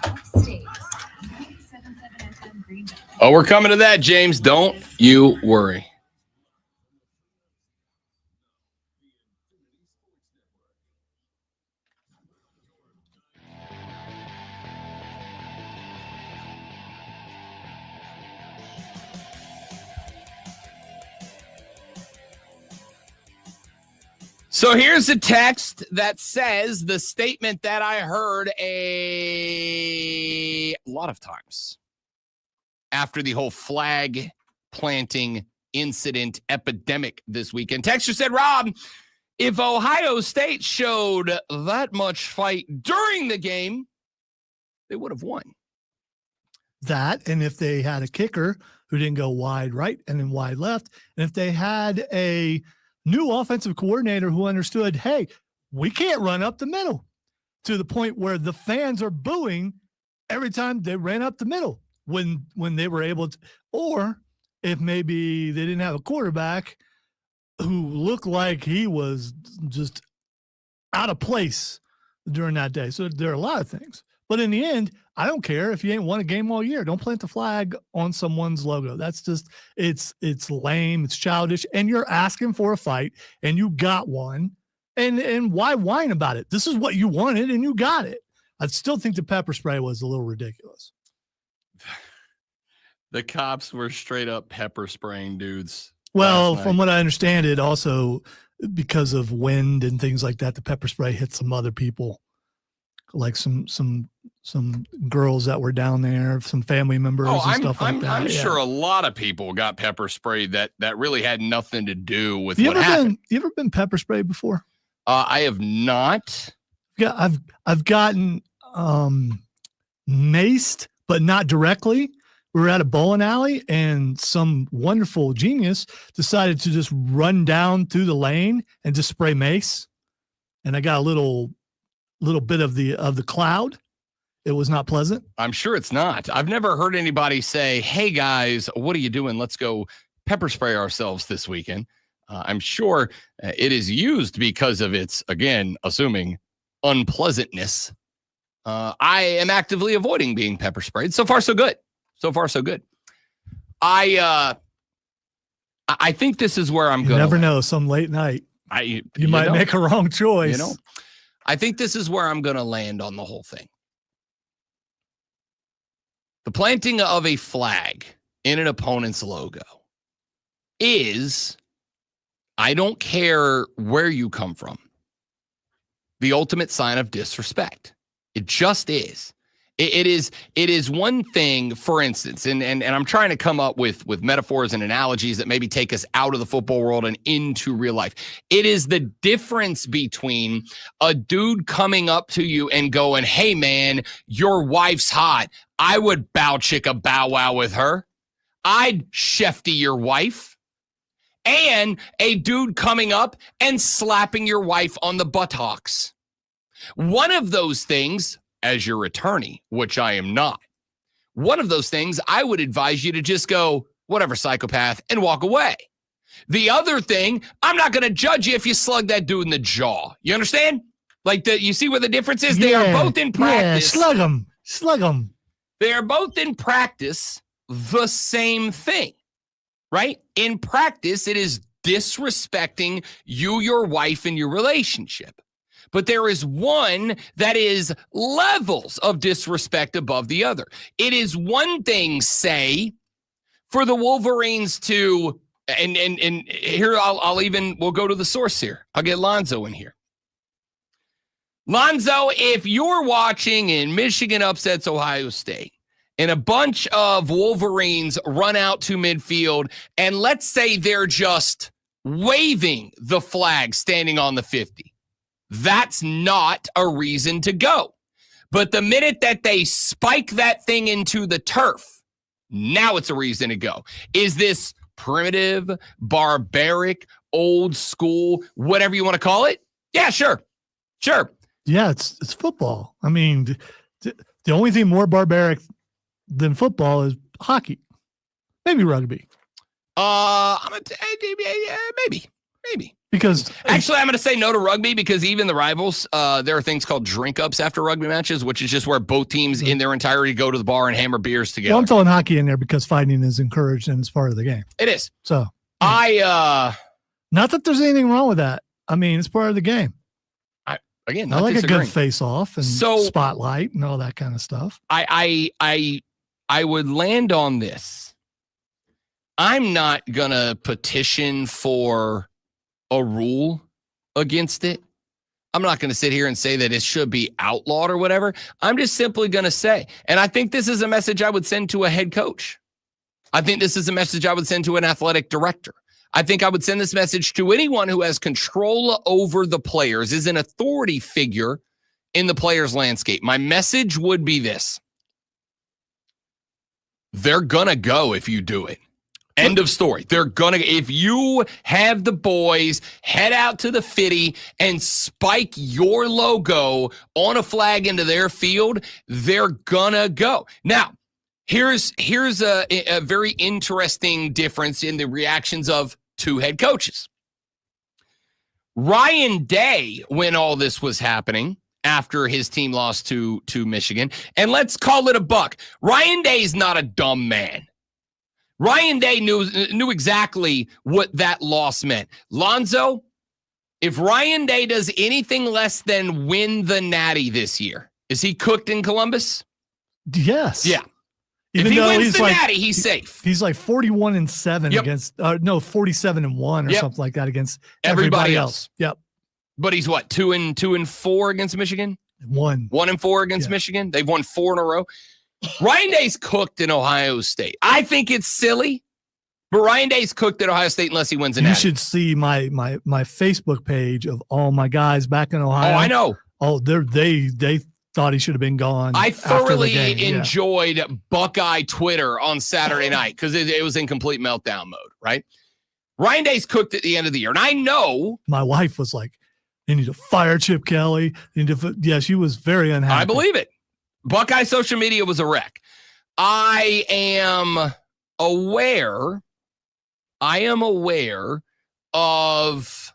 Upstate. 97.7 FM Greenville. Oh, we're coming to that, James. Don't you worry. So here's a text that says the statement that I heard a lot of times after the whole flag planting incident epidemic this weekend. Texter said, Rob, if Ohio State showed that much fight during the game, they would have won. That, and if they had a kicker who didn't go wide right and then wide left, and if they had a new offensive coordinator who understood, hey, we can't run up the middle, to the point where the fans are booing every time they ran up the middle when they were able to, or if maybe they didn't have a quarterback who looked like he was just out of place during that day. So there are a lot of things. But in the end, I don't care if you ain't won a game all year. Don't plant the flag on someone's logo. That's just, it's lame. It's childish. And you're asking for a fight and you got one. And why whine about it? This is what you wanted and you got it. I still think the pepper spray was a little ridiculous. The cops were straight up pepper spraying dudes. Well, from what I understand, it also, because of wind and things like that, the pepper spray hit some other people, like some girls that were down there, some family members and stuff like that. I'm sure a lot of people got pepper sprayed that really had nothing to do with what happened. You ever been pepper sprayed before? I have not. Yeah, I've gotten maced, but not directly. We were at a bowling alley, and some wonderful genius decided to just run down through the lane and just spray mace. And I got a little bit of the cloud. It was not pleasant. I'm sure it's not. I've never heard anybody say, hey guys, what are you doing? Let's go pepper spray ourselves this weekend. I'm sure it is used because of its, again, assuming unpleasantness. I am actively avoiding being pepper sprayed. So far, so good. So far, so good. I think this is where I'm going. You never know. Some late night, you might make a wrong choice. You know, I think this is where I'm going to land on the whole thing. The planting of a flag in an opponent's logo is, I don't care where you come from, the ultimate sign of disrespect. It just is. It is one thing, for instance, and I'm trying to come up with metaphors and analogies that maybe take us out of the football world and into real life. It is the difference between a dude coming up to you and going, hey, man, your wife's hot. I would bow chicka bow wow with her. I'd shefty your wife. And a dude coming up and slapping your wife on the buttocks. One of those things, as your attorney, which I am not, one of those things I would advise you to just go, whatever, psychopath, and walk away. The other thing, I'm not going to judge you if you slug that dude in the jaw. You understand? Like, you see where the difference is? They are both in practice. Yeah, slug them. They are both in practice the same thing, right? In practice, it is disrespecting you, your wife, and your relationship. But there is one that is levels of disrespect above the other. It is one thing, say, for the Wolverines to, and here we'll go to the source here. I'll get Lonzo in here. Lonzo, if you're watching and Michigan upsets Ohio State and a bunch of Wolverines run out to midfield, and let's say they're just waving the flag standing on the 50, that's not a reason to go. But the minute that they spike that thing into the turf, now it's a reason to go. Is this primitive, barbaric, old school, whatever you want to call it? Yeah, sure. Yeah, it's football. I mean, the only thing more barbaric than football is hockey, maybe rugby. I'm gonna maybe. Because actually, I'm going to say no to rugby because even the rivals, there are things called drink ups after rugby matches, which is just where both teams in their entirety go to the bar and hammer beers together. Well, I'm throwing hockey in there because fighting is encouraged and it's part of the game. It is. So not that there's anything wrong with that. I mean, it's part of the game. I like a good face off and spotlight and all that kind of stuff. I would land on this. I'm not gonna petition for a rule against it. I'm not going to sit here and say that it should be outlawed or whatever. I'm just simply going to say, and I think this is a message I would send to a head coach. I think this is a message I would send to an athletic director. I think I would send this message to anyone who has control over the players, is an authority figure in the players' landscape. My message would be this. They're going to go if you do it. End of story. They're gonna, if you have the boys head out to the 50 and spike your logo on a flag into their field, they're gonna go. Now, here's a very interesting difference in the reactions of two head coaches. Ryan Day, when all this was happening, after his team lost to Michigan, and let's call it a buck. Ryan Day's not a dumb man. Ryan Day knew exactly what that loss meant. Lonzo, if Ryan Day does anything less than win the Natty this year, is he cooked in Columbus? Yes. Yeah. Even if he though wins the Natty, he's safe. He's like 41-7 against, 47-1 or something like that against everybody else. Yep. But he's what, 2-4 against Michigan? 1-4 against Michigan. They've won 4 in a row. Ryan Day's cooked in Ohio State. I think it's silly, but Ryan Day's cooked at Ohio State unless he wins a Natty. You should see my Facebook page of all my guys back in Ohio. Oh, I know. Oh, they thought he should have been gone. I thoroughly enjoyed Buckeye Twitter on Saturday night because it was in complete meltdown mode, right? Ryan Day's cooked at the end of the year. And I know. My wife was like, they need to fire Chip Kelly. She was very unhappy. I believe it. Buckeye social media was a wreck. I am aware of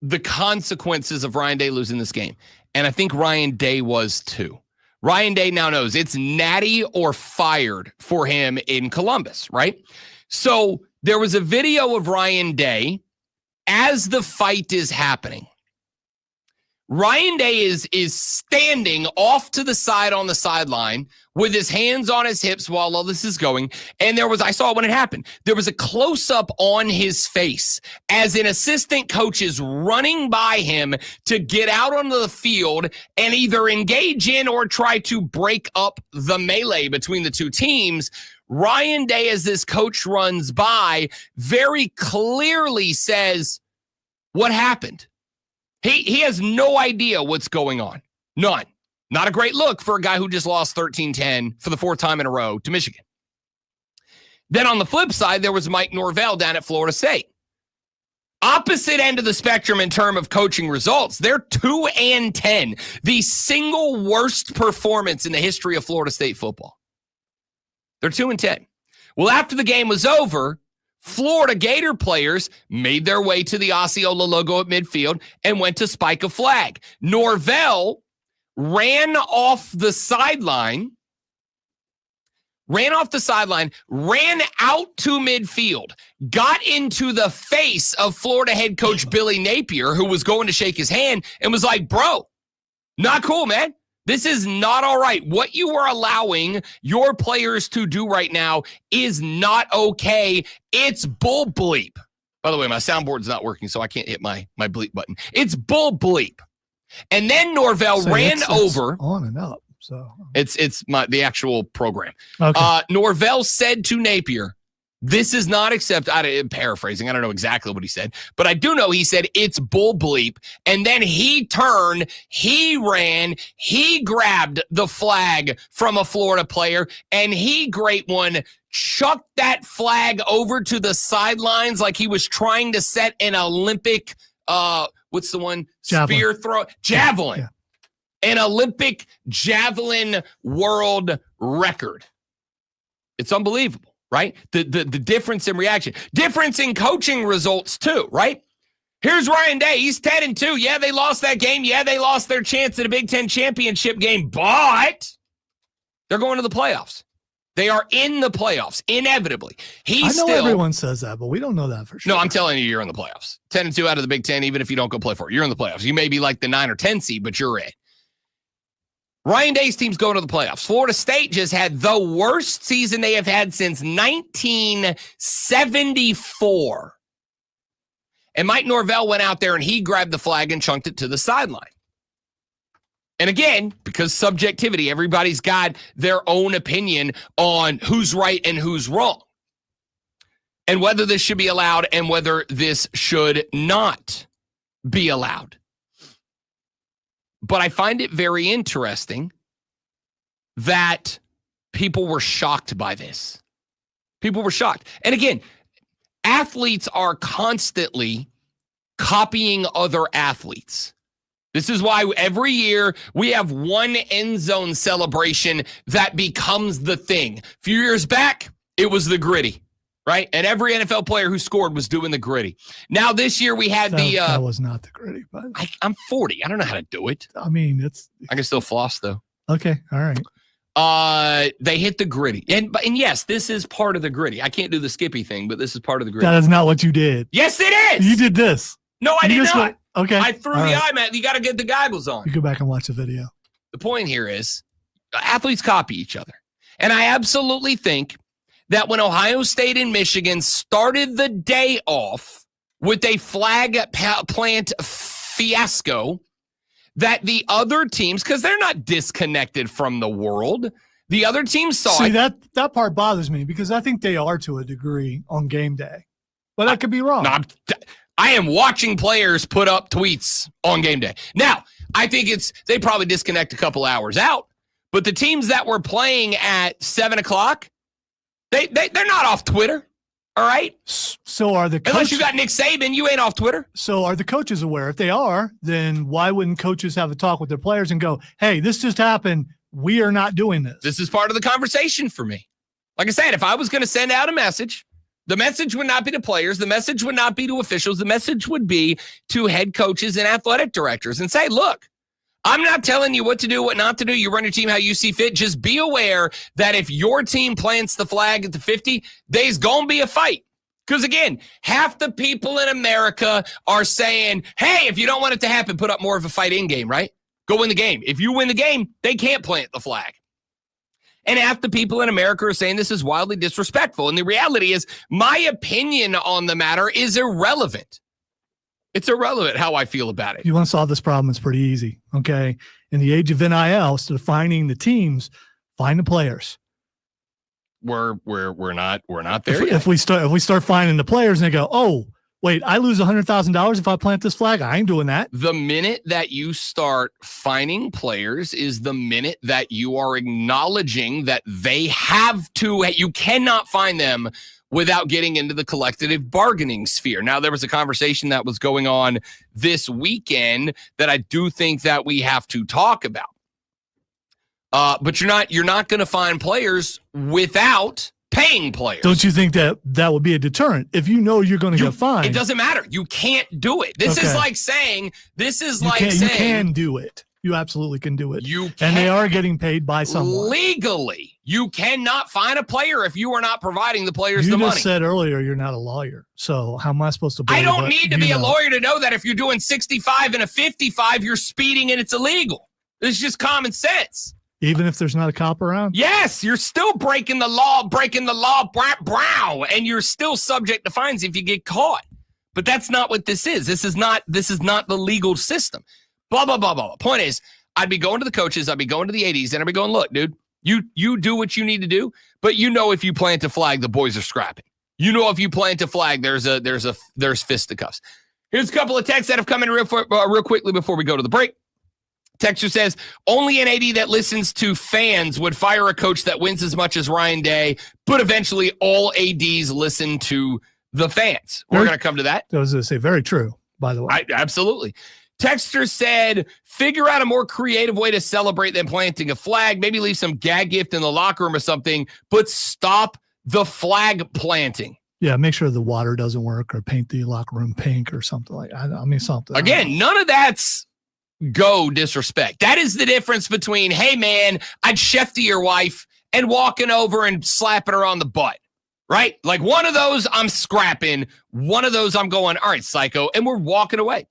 the consequences of Ryan Day losing this game. And I think Ryan Day was too. Ryan Day now knows it's natty or fired for him in Columbus, right? So there was a video of Ryan Day as the fight is happening. Ryan Day is standing off to the side on the sideline with his hands on his hips while all this is going. And I saw it when it happened. There was a close-up on his face as an assistant coach is running by him to get out onto the field and either engage in or try to break up the melee between the two teams. Ryan Day, as this coach runs by, very clearly says, "What happened?" He has no idea what's going on. None. Not a great look for a guy who just lost 13-10 for the 4th time in a row to Michigan. Then on the flip side, there was Mike Norvell down at Florida State. Opposite end of the spectrum in terms of coaching results. They're 2-10, the single worst performance in the history of Florida State football. They're 2-10. Well, after the game was over, Florida Gator players made their way to the Osceola logo at midfield and went to spike a flag. Norvell ran off the sideline, ran out to midfield, got into the face of Florida head coach Billy Napier, who was going to shake his hand, and was like, bro, not cool, man. This is not all right. What you are allowing your players to do right now is not okay. It's bull bleep. By the way, my soundboard's not working, so I can't hit my bleep button. It's bull bleep. And then Norvell ran over. On and up. So it's the actual program. Okay. Norvell said to Napier, this is not acceptable. I'm paraphrasing. I don't know exactly what he said, but I do know he said it's bull bleep. And then he turned, he ran, he grabbed the flag from a Florida player, and he, great one, chucked that flag over to the sidelines like he was trying to set an Olympic, what's the one? Javelin. Spear throw? Javelin. Yeah. An Olympic javelin world record. It's unbelievable, right? The difference in reaction. Difference in coaching results too, right? Here's Ryan Day. He's 10-2. Yeah, they lost that game. Yeah, they lost their chance at a Big Ten championship game, but they're going to the playoffs. They are in the playoffs, inevitably. I know everyone says that, but we don't know that for sure. No, I'm telling you, you're in the playoffs. 10-2 out of the Big Ten, even if you don't go play for it. You're in the playoffs. You may be like the 9 or 10 seed, but you're in. Ryan Day's team's going to the playoffs. Florida State just had the worst season they have had since 1974. And Mike Norvell went out there and he grabbed the flag and chunked it to the sideline. And again, because subjectivity, everybody's got their own opinion on who's right and who's wrong, and whether this should be allowed and whether this should not be allowed. But I find it very interesting that people were shocked by this. People were shocked. And again, athletes are constantly copying other athletes. This is why every year we have one end zone celebration that becomes the thing. A few years back, it was the gritty, right? And every NFL player who scored was doing the gritty. Now this year we had that was not the gritty, but I'm 40. I don't know how to do it. I mean, I can still floss though. Okay, all right. They hit the gritty. And yes, this is part of the gritty. I can't do the Skippy thing, but this is part of the gritty. That is not what you did. Yes, it is. You did this. No, I did not. Okay. I threw the eye, man. You got to get the goggles on. You go back and watch the video. The point here is athletes copy each other. And I absolutely think that when Ohio State and Michigan started the day off with a flag plant fiasco, that the other teams, because they're not disconnected from the world, the other teams saw it. That part bothers me because I think they are to a degree on game day. But I could be wrong. No, I am watching players put up tweets on game day. Now, I think they probably disconnect a couple hours out, but the teams that were playing at 7 o'clock, they're not off Twitter, all right? So are the coaches. Unless you got Nick Saban, you ain't off Twitter. So are the coaches aware? If they are, then why wouldn't coaches have a talk with their players and go, hey, this just happened. We are not doing this. This is part of the conversation for me. Like I said, if I was going to send out a message, the message would not be to players. The message would not be to officials. The message would be to head coaches and athletic directors and say, look, I'm not telling you what to do, what not to do. You run your team how you see fit. Just be aware that if your team plants the flag at the 50, there's going to be a fight. Because, again, half the people in America are saying, hey, if you don't want it to happen, put up more of a fight in game, right? Go win the game. If you win the game, they can't plant the flag. And half the people in America are saying this is wildly disrespectful. And the reality is my opinion on the matter is irrelevant. It's irrelevant how I feel about it. If you want to solve this problem, it's pretty easy. Okay. In the age of NIL, instead of finding the teams, find the players. We're not there yet. If we start finding the players and they go, oh, wait, I lose $100,000 if I plant this flag. I ain't doing that. The minute that you start finding players is the minute that you are acknowledging that they have to. You cannot find them without getting into the collective bargaining sphere. Now, there was a conversation that was going on this weekend that I do think that we have to talk about. But you're not going to find players without paying players. Don't you think that would be a deterrent if you know you're going to get fined? It doesn't matter. You can't do it. This is like saying you can do it. You absolutely can do it. And they are getting paid by someone. Legally, you cannot fine a player if you are not providing the players the money. You just said earlier you're not a lawyer. So how am I supposed to believe I don't need to be a lawyer to know that if you're doing 65 and a 55, you're speeding and it's illegal. It's just common sense. Even if there's not a cop around? Yes, you're still breaking the law, brow, and you're still subject to fines if you get caught. But that's not what this is. This is not the legal system. Blah, blah, blah, blah. Point is, I'd be going to the coaches, I'd be going to the ADs, and I'd be going, look, dude, you do what you need to do, but if you plant a flag, the boys are scrapping. If you plant a flag, there's fisticuffs. Here's a couple of texts that have come in real quickly before we go to the break. Texter says, only an AD that listens to fans would fire a coach that wins as much as Ryan Day, but eventually all ADs listen to the fans. We're going to come to that. I was going to say, very true, by the way. Absolutely. Texter said, figure out a more creative way to celebrate than planting a flag. Maybe leave some gag gift in the locker room or something, but stop the flag planting. Yeah, make sure the water doesn't work or paint the locker room pink or something like that. I mean, something. Again, none of that's disrespect. That is the difference between, hey, man, I'd chef to your wife and walking over and slapping her on the butt, right? Like one of those I'm scrapping. One of those I'm going, all right, psycho, and we're walking away.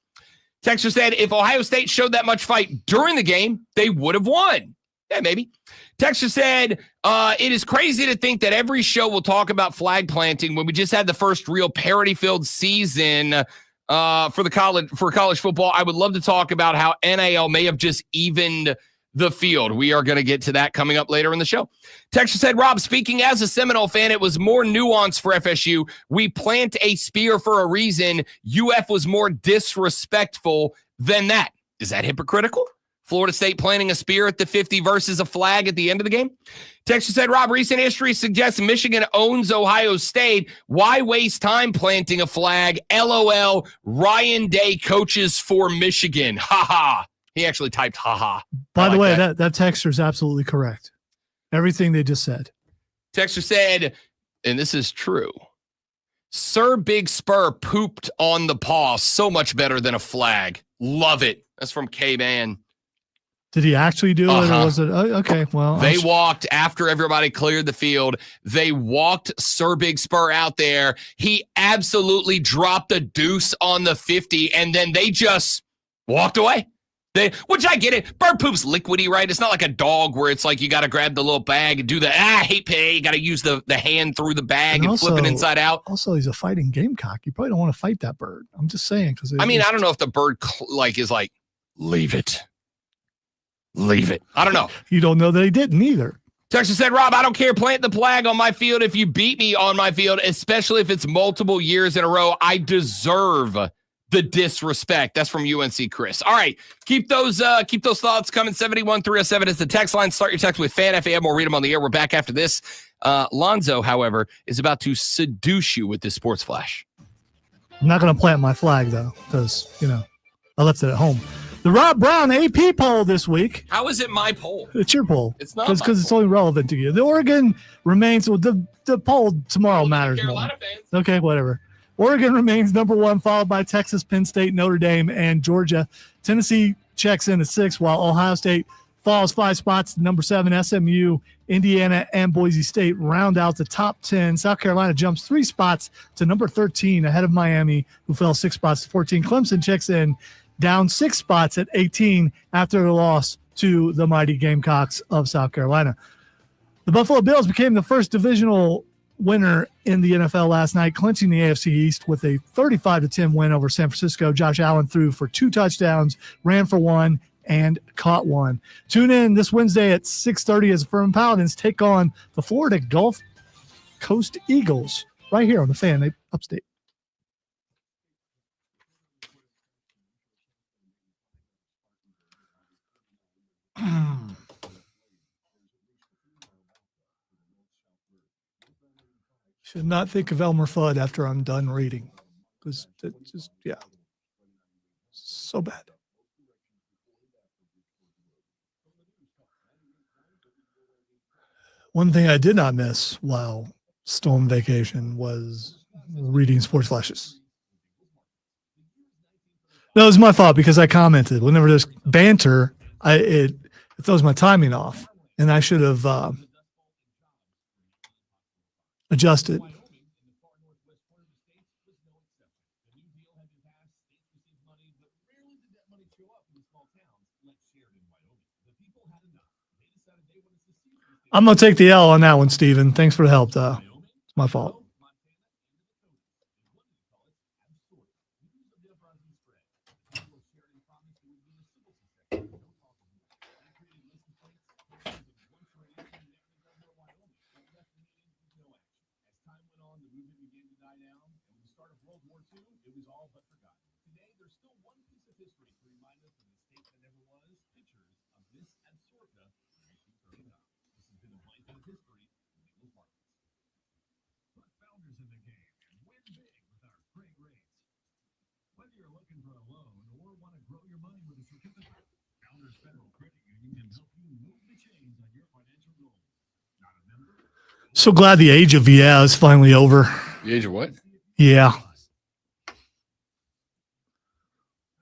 Texter said, if Ohio State showed that much fight during the game, they would have won. Yeah, maybe. Texter said, it is crazy to think that every show will talk about flag planting when we just had the first real parity-filled season for college football. I would love to talk about how NIL may have just evened the field. We are going to get to that coming up later in the show. Texter said, Rob, speaking as a Seminole fan, it was more nuanced for FSU. We plant a spear for a reason. UF was more disrespectful than that. Is that hypocritical? Florida State planting a spear at the 50 versus a flag at the end of the game? Texter said, Rob, recent history suggests Michigan owns Ohio State. Why waste time planting a flag? LOL, Ryan Day coaches for Michigan. Ha ha. He actually typed ha ha. By the way, that texter is absolutely correct. Everything they just said. Texter said, and this is true, Sir Big Spur pooped on the paw. So much better than a flag. Love it. That's from K-Man. Did he actually do it, or was it okay? Well, they walked after everybody cleared the field. They walked Sir Big Spur out there. He absolutely dropped a deuce on the 50, and then they just walked away. Which I get it. Bird poop's liquidy, right? It's not like a dog where it's like you got to grab the little bag and do the hey pay. You got to use the hand through the bag and flip it inside out. Also, he's a fighting gamecock. You probably don't want to fight that bird. I'm just saying because I don't know if the bird is like leave it. Leave it. I don't know. You don't know that he didn't either. Texas said, Rob, I don't care. Plant the flag on my field if you beat me on my field, especially if it's multiple years in a row. I deserve the disrespect. That's from UNC Chris. All right. Keep those thoughts coming. 71307 is the text line. Start your text with Fan FM. We'll read them on the air. We're back after this. Lonzo, however, is about to seduce you with this sports flash. I'm not going to plant my flag, though, because, I left it at home. The Rob Brown AP poll this week. How is it my poll? It's your poll. It's not because it's only relevant to you. The Oregon remains. Well, the poll tomorrow matters more. Fans. Okay, whatever. Oregon remains number one, followed by Texas, Penn State, Notre Dame, and Georgia. Tennessee checks in at 6, while Ohio State falls 5 spots to number 7. SMU, Indiana, and Boise State round out the top 10. South Carolina jumps 3 spots to number 13, ahead of Miami, who fell 6 spots to 14. Clemson checks in down 6 spots at 18 after the loss to the mighty Gamecocks of South Carolina. The Buffalo Bills became the first divisional winner in the NFL last night, clinching the AFC East with a 35-10 win over San Francisco. Josh Allen threw for 2 touchdowns, ran for 1, and caught 1. Tune in this Wednesday at 6:30 as the Furman Paladins take on the Florida Gulf Coast Eagles right here on the Fan Upstate. Should not think of Elmer Fudd after I'm done reading, because it just, so bad. One thing I did not miss while Storm vacation was reading sports flashes. No, it was my fault because I commented. Whenever there's banter, it throws my timing off, and I should have adjusted. I'm going to take the L on that one, Steven. Thanks for the help, though. It's my fault. So glad the age of yeah is finally over. The age of what? Yeah.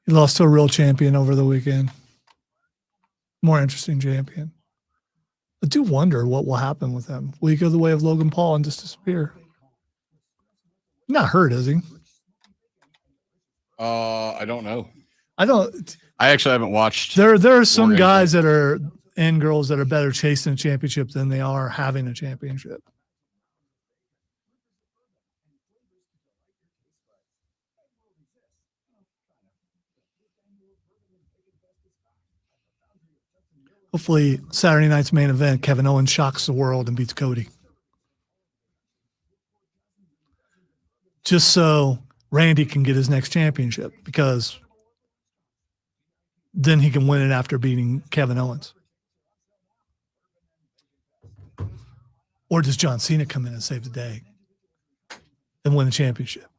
He lost to a real champion over the weekend. More interesting champion. I do wonder what will happen with him. Will he go the way of Logan Paul and just disappear? Not hurt, is he? I don't know. I actually haven't watched. There are some guys that are and girls that are better chasing a championship than they are having a championship. Hopefully, Saturday night's main event, Kevin Owens shocks the world and beats Cody. Just so Randy can get his next championship, because then he can win it after beating Kevin Owens. Or does John Cena come in and save the day and win the championship?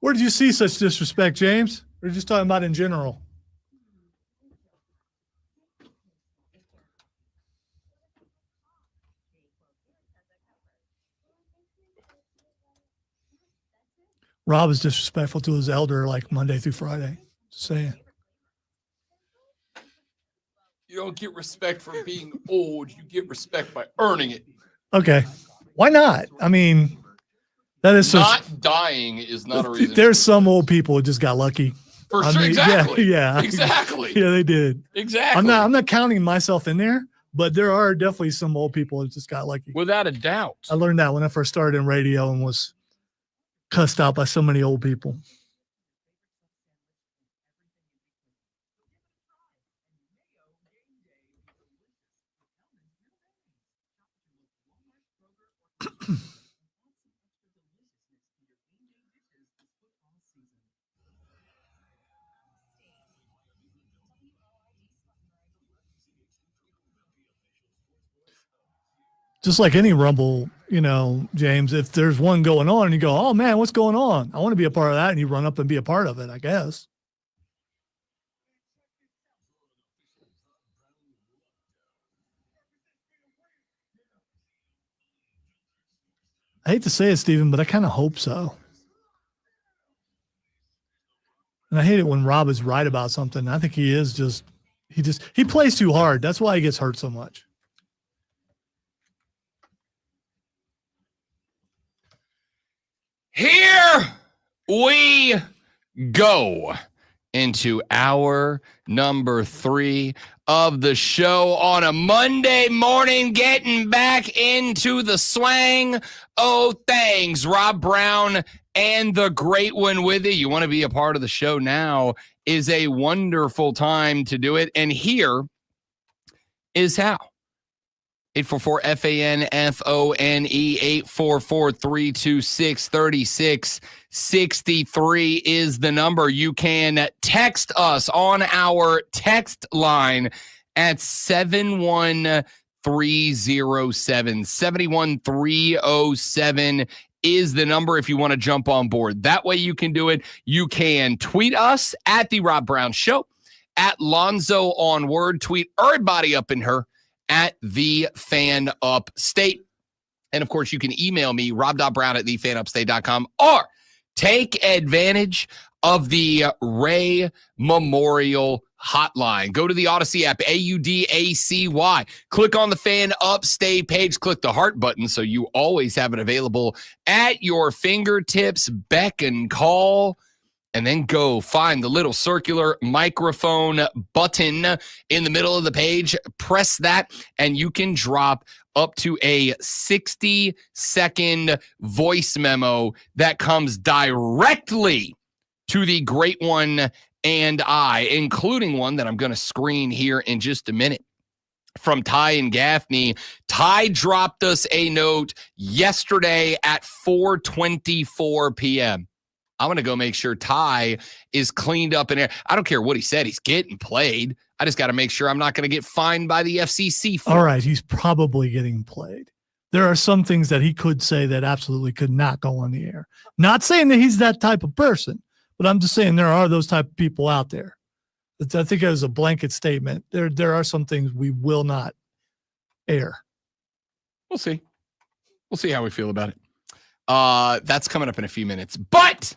Where did you see such disrespect, James? We're just talking about in general. Rob is disrespectful to his elder like Monday through Friday. Just saying. You don't get respect from being old. You get respect by earning it. Okay. Why not? I mean, that is not dying is not a reason. There's some old people who just got lucky. For sure, exactly. Yeah. Exactly. Yeah, they did. Exactly. I'm not counting myself in there, but there are definitely some old people who just got lucky. Without a doubt. I learned that when I first started in radio and was cussed out by so many old people. Just like any Rumble, James, if there's one going on and you go, oh man, what's going on? I want to be a part of that. And you run up and be a part of it, I guess. I hate to say it, Steven, but I kind of hope so. And I hate it when Rob is right about something. I think he plays too hard. That's why he gets hurt so much. Here we go into hour number 3 of the show on a Monday morning, getting back into the swang of things. Rob Brown and the great one with you. You want to be a part of the show now is a wonderful time to do it. And here is how. 844-FANFONE, 844-326-3663 is the number. You can text us on our text line at 71307. 71307 is the number if you want to jump on board. That way you can do it. You can tweet us at The Rob Brown Show, at Lonzo on Word. Tweet everybody up in her at The Fan Upstate. And, of course, you can email me, rob.brown@thefanupstate.com, or take advantage of the Ray Memorial Hotline. Go to the Odyssey app, AUDACY. Click on the Fan Upstate page. Click the heart button so you always have it available at your fingertips. Beck and call. And then go find the little circular microphone button in the middle of the page. Press that, and you can drop up to a 60-second voice memo that comes directly to the great one and I, including one that I'm going to screen here in just a minute from Ty and Gaffney. Ty dropped us a note yesterday at 4:24 p.m. I'm going to go make sure Ty is cleaned up in there. I don't care what he said. He's getting played. I just got to make sure I'm not going to get fined by the FCC for it. All right, he's probably getting played. There are some things that he could say that absolutely could not go on the air. Not saying that he's that type of person, but I'm just saying there are those type of people out there. I think it was a blanket statement. There are some things we will not air. We'll see. We'll see how we feel about it. That's coming up in a few minutes. But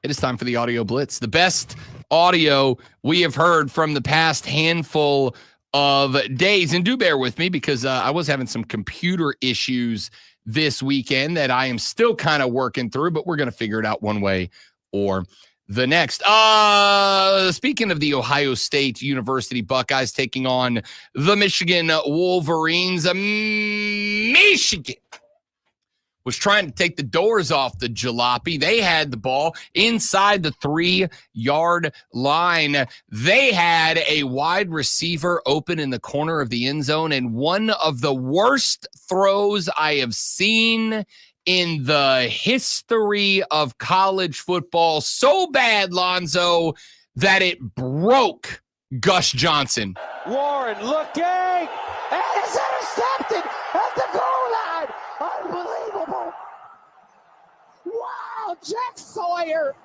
it is time for the Audio Blitz, the best audio we have heard from the past handful of days. And do bear with me because I was having some computer issues this weekend that I am still kind of working through, but we're going to figure it out one way or the next. Speaking of the Ohio State University Buckeyes taking on the Michigan Wolverines, Michigan was trying to take the doors off the jalopy. They had the ball inside the 3-yard line. They had a wide receiver open in the corner of the end zone, and one of the worst throws I have seen in the history of college football. So bad, Lonzo, that it broke Gus Johnson. Warren looking, and it's intercepted at the goal line. Unbelievable. Wow, Jack Sawyer,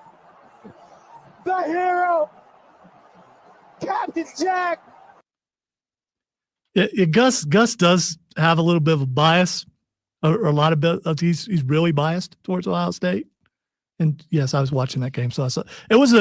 the hero, Captain Jack. Gus does have a little bit of a bias, or a lot of he's really biased towards Ohio State. And yes, I was watching that game, so I saw it was a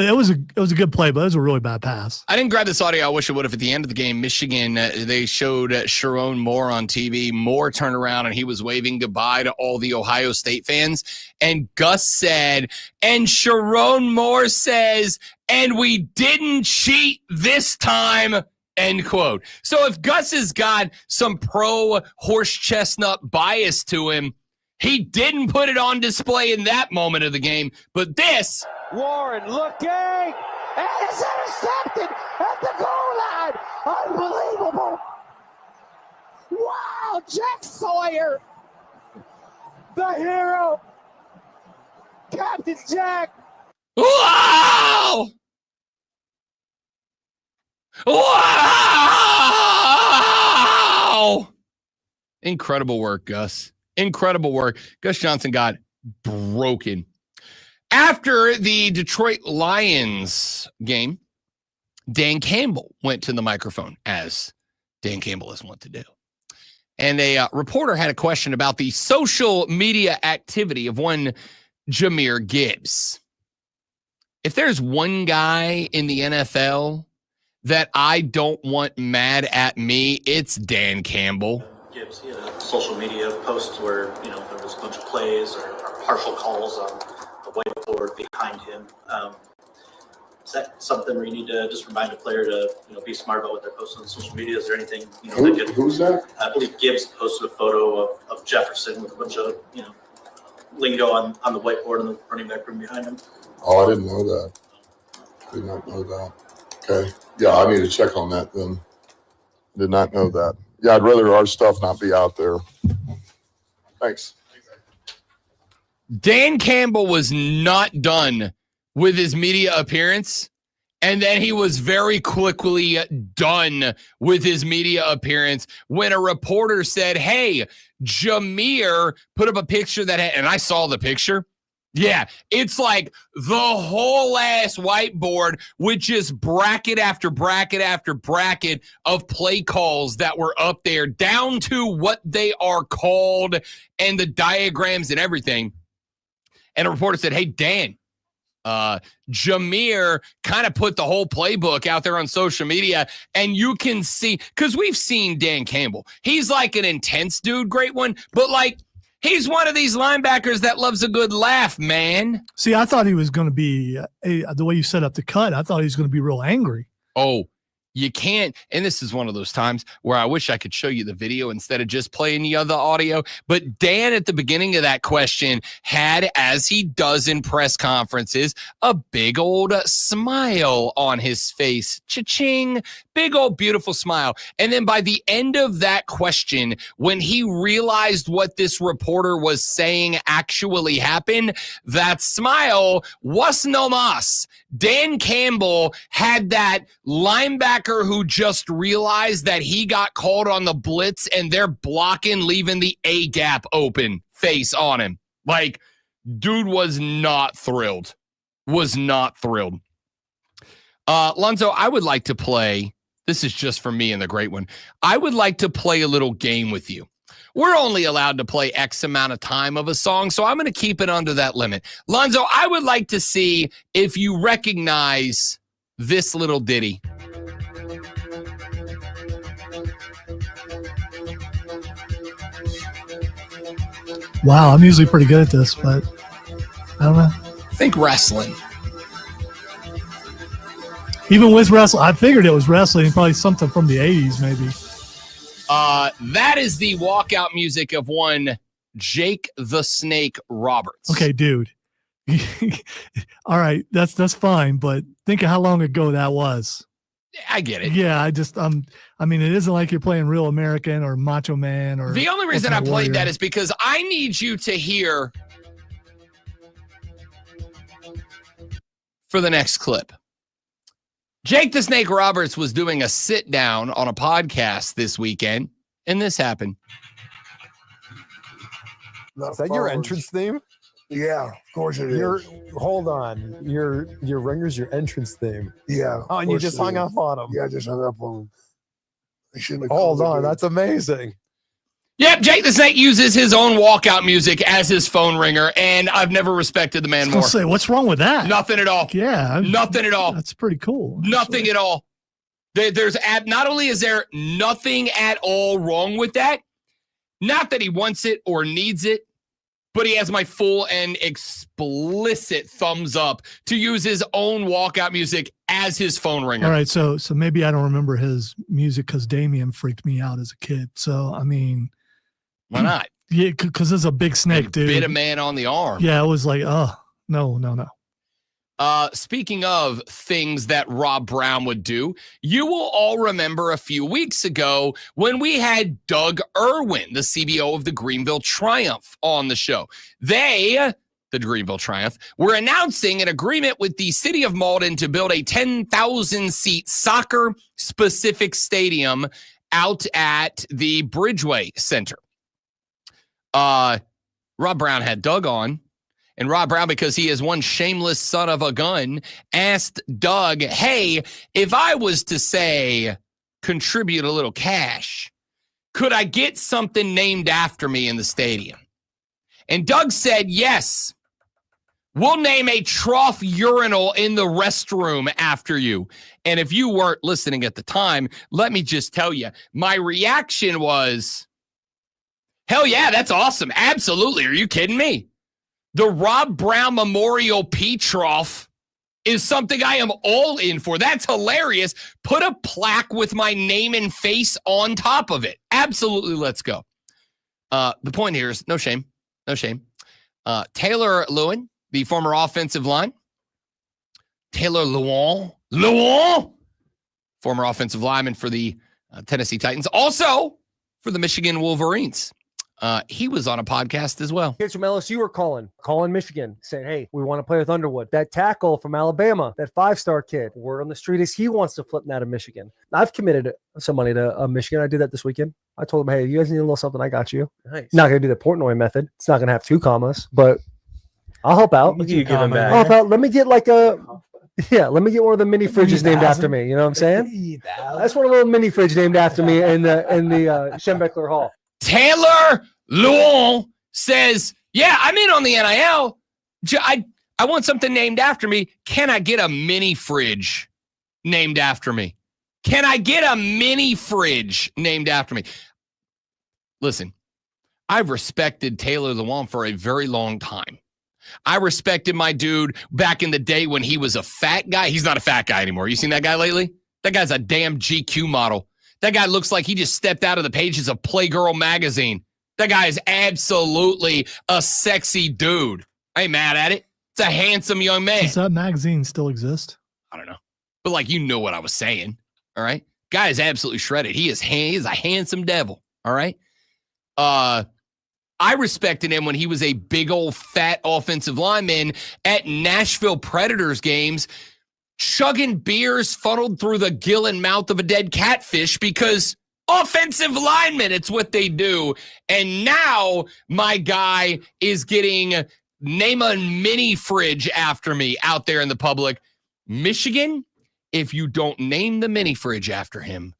good play, but it was a really bad pass. I didn't grab this audio. I wish I would have. At the end of the game, Michigan, they showed Sharon Moore on TV. Moore turned around and he was waving goodbye to all the Ohio State fans. And Gus said, and Sharon Moore says, and we didn't cheat this time. End quote. So if Gus has got some pro horse chestnut bias to him, he didn't put it on display in that moment of the game, but this. Warren looking, and it's intercepted at the goal line. Unbelievable. Wow, Jack Sawyer, the hero, Captain Jack. Wow! Wow! Incredible work, Gus. Incredible work. Gus Johnson got broken. After the Detroit Lions game, Dan Campbell went to the microphone, as Dan Campbell is wont to do. And a reporter had a question about the social media activity of one Jahmyr Gibbs. If there's one guy in the NFL that I don't want mad at me, it's Dan Campball. Gibbs, he had a social media post where, there was a bunch of plays or partial calls on the whiteboard behind him. Is that something where you need to just remind a player to, be smart about what they're posting on social media? Is there anything, Who's that? I believe Gibbs posted a photo of Jefferson with a bunch of, lingo on the whiteboard in the running back room behind him. Oh, I didn't know that. Did not know that. Okay. Yeah, I need to check on that then. Did not know that. Yeah, I'd rather our stuff not be out there. Thanks. Dan Campbell was not done with his media appearance, And then he was very quickly done with his media appearance when a reporter said, hey, Jameer put up a picture that had, and I saw the picture. Yeah, it's like the whole ass whiteboard with just bracket after bracket after bracket of play calls that were up there down to what they are called and the diagrams and everything. And a reporter said, hey, Dan, Jameer kind of put the whole playbook out there on social media, and you can see, because we've seen Dan Campbell. He's like an intense dude, great one, but like he's one of these linebackers that loves a good laugh, man. See, I thought he was going to be, the way you set up the cut, I thought he was going to be real angry. Oh, you can't. And this is one of those times where I wish I could show you the video instead of just playing you the audio. But Dan, at the beginning of that question, had, as he does in press conferences, a big old smile on his face. Cha-ching. Big old beautiful smile. And then by the end of that question, when he realized what this reporter was saying actually happened, that smile was no mas. Dan Campbell had that linebacker who just realized that he got called on the blitz and they're blocking, leaving the A gap open face on him. Like, dude was not thrilled. Was not thrilled. Lonzo, I would like to play. This is just for me and the great one. I would like to play a little game with you. We're only allowed to play X amount of time of a song, so I'm going to keep it under that limit. Lonzo, I would like to see if you recognize this little ditty. Wow, I'm usually pretty good at this, but I don't know. Think wrestling. Even with wrestling, I figured it was wrestling, probably something from the 80s maybe. That is the walkout music of one Jake the Snake Roberts. Okay, dude. All right, that's fine, but think of how long ago that was. I get it. Yeah, I mean, it isn't like you're playing Real American or Macho Man or. The only reason I Ultimate played Warrior. that is because I need you to hear for the next clip. Jake the Snake Roberts was doing a sit down on a podcast this weekend, and this happened. Is that your entrance theme? Yeah, of course it is. Hold on. Your ringer's your entrance theme. Yeah. Oh, and you just hung up on him. Yeah, I just hung up on him. I shouldn't have Hold called on. it. That's amazing. Yep, Jake the Snake uses his own walkout music as his phone ringer, and I've never respected the man I more. was gonna say, what's wrong with that? Nothing at all. Yeah, Nothing at all. That's pretty cool. Nothing at all. There's not only is there nothing at all wrong with that, not that he wants it or needs it, but he has my full and explicit thumbs up to use his own walkout music as his phone ringer. All right, so maybe I don't remember his music because Damien freaked me out as a kid. So I mean, why not? Yeah, because it's a big snake, dude. Bit a man on the arm. Yeah, it was like, oh no. Speaking of things that Rob Brown would do, you will all remember a few weeks ago when we had Doug Irwin, the CBO of the Greenville Triumph, on the show. The Greenville Triumph, were announcing an agreement with the city of Malden to build a 10,000-seat soccer-specific stadium out at the Bridgeway Center. Rob Brown had Doug on. And Rob Brown, because he is one shameless son of a gun, asked Doug, hey, if I was to say, contribute a little cash, could I get something named after me in the stadium? And Doug said, yes, we'll name a trough urinal in the restroom after you. And if you weren't listening at the time, let me just tell you, my reaction was, hell yeah, that's awesome. Absolutely. Are you kidding me? The Rob Brown Memorial Pee Trough is something I am all in for. That's hilarious. Put a plaque with my name and face on top of it. Absolutely, let's go. The point here is no shame. No shame. Taylor Lewin, the former offensive line. Taylor Lewin, former offensive lineman for the Tennessee Titans. Also for the Michigan Wolverines. he was on a podcast as well. Kids from LSU are calling Michigan, saying, hey, we want to play with Underwood. That tackle from Alabama, that 5-star kid, word on the street is he wants to flip out of Michigan. I've committed some money to Michigan. I did that this weekend. I told them, hey, you guys need a little something, I got you. Nice. Not going to do the Portnoy method. It's not going to have 2 commas, but I'll help out. You give him back. I'll help out. Let me get let me get one of the mini fridges named after me. You know what I'm saying? That's one of the little mini fridge named after me in the Schembeckler Hall. Taylor Luon says, yeah, I'm in on the NIL. I want something named after me. Can I get a mini fridge named after me? Can I get a mini fridge named after me? Listen, I've respected Taylor Luon for a very long time. I respected my dude back in the day when he was a fat guy. He's not a fat guy anymore. You seen that guy lately? That guy's a damn GQ model. That guy looks like he just stepped out of the pages of Playgirl magazine. That guy is absolutely a sexy dude. I ain't mad at it. It's a handsome young man. Does that magazine still exist? I don't know. But you know what I was saying. All right. Guy is absolutely shredded. He is a handsome devil. All right. I respected him when he was a big old fat offensive lineman at Nashville Predators games, chugging beers funneled through the gill and mouth of a dead catfish because offensive linemen, it's what they do. And now my guy is getting name a mini fridge after me out there in the public. Michigan, if you don't name the mini fridge after him,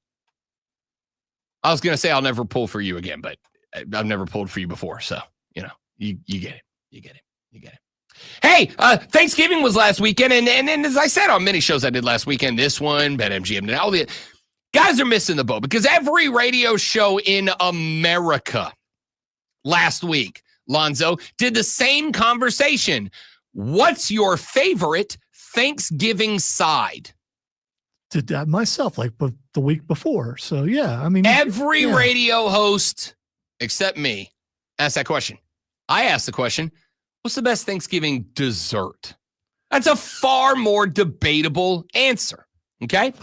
I was going to say I'll never pull for you again, but I've never pulled for you before. So, you get it. You get it. Hey, Thanksgiving was last weekend. And as I said on many shows I did last weekend, this one, BetMGM, and all the guys are missing the boat because every radio show in America last week, Lonzo, did the same conversation. What's your favorite Thanksgiving side? Did that myself the week before. So, yeah, I mean. Every radio host except me asked that question. I asked the question, what's the best Thanksgiving dessert? That's a far more debatable answer. Okay.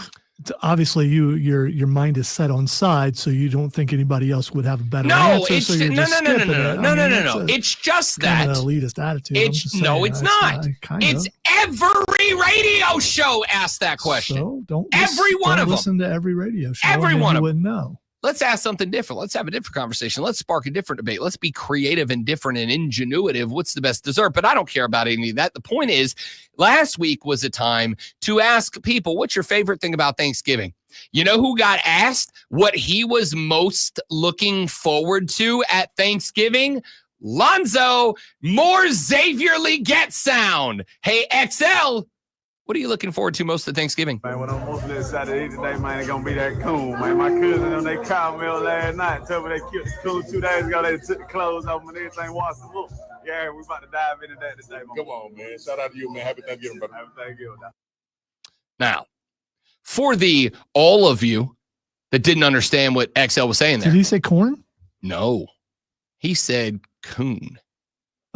Obviously, your mind is set on side, so you don't think anybody else would have a better answer. It's so you're no. it. It's just that kind of elitist attitude. It's not. It's every radio show asked that question. So don't listen to every radio show. Every one of them wouldn't know. Let's ask something different. Let's have a different conversation. Let's spark a different debate. Let's be creative and different and ingenuitive. What's the best dessert? But I don't care about any of that. The point is, last week was a time to ask people, what's your favorite thing about Thanksgiving? You know who got asked what he was most looking forward to at Thanksgiving? Lonzo, more Xavier Leggett sound. Hey, XL, what are you looking forward to most at Thanksgiving? Man, what I'm most excited to eat today, man, it's going to be that coon, man. My cousin, they called me last night, told me they killed the coon 2 days ago. They took the clothes off and everything, washed them up. Yeah, we about to dive into that today, man. Come on, man. Shout out to you, man. Happy Thanksgiving, brother. Happy Thanksgiving. Now, for all of you that didn't understand what XL was saying there. Did he say corn? No. He said coon.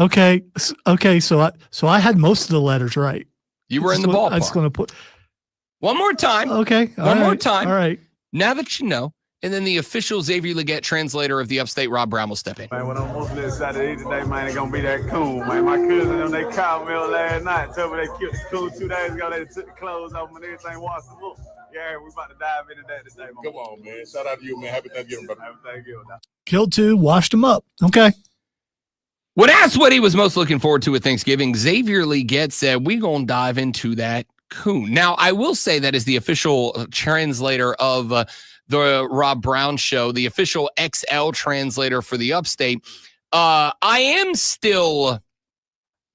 Okay. So I had most of the letters right. You were in the ballpark. I'm just going to put one more time. Okay. One more time. All right. Now that you know, and then the official Xavier Leggett translator of the Upstate, Rob Brown, will step in. Man, what I'm most excited to eat today, man, it's going to be that coon, man. My cousin, they called me last night, told me they killed the coon 2 days ago. They took the clothes off and everything, washed them up. Yeah, we about to dive into that today, man. Come on, man. Shout out to you, man. Happy Thanksgiving, brother. Happy Thanksgiving. Killed 2, washed them up. Okay. When asked what he was most looking forward to at Thanksgiving, Xavier Leggett said, we're going to dive into that coon. Now, I will say that as the official translator of the Rob Brown show, the official XL translator for the Upstate, I am still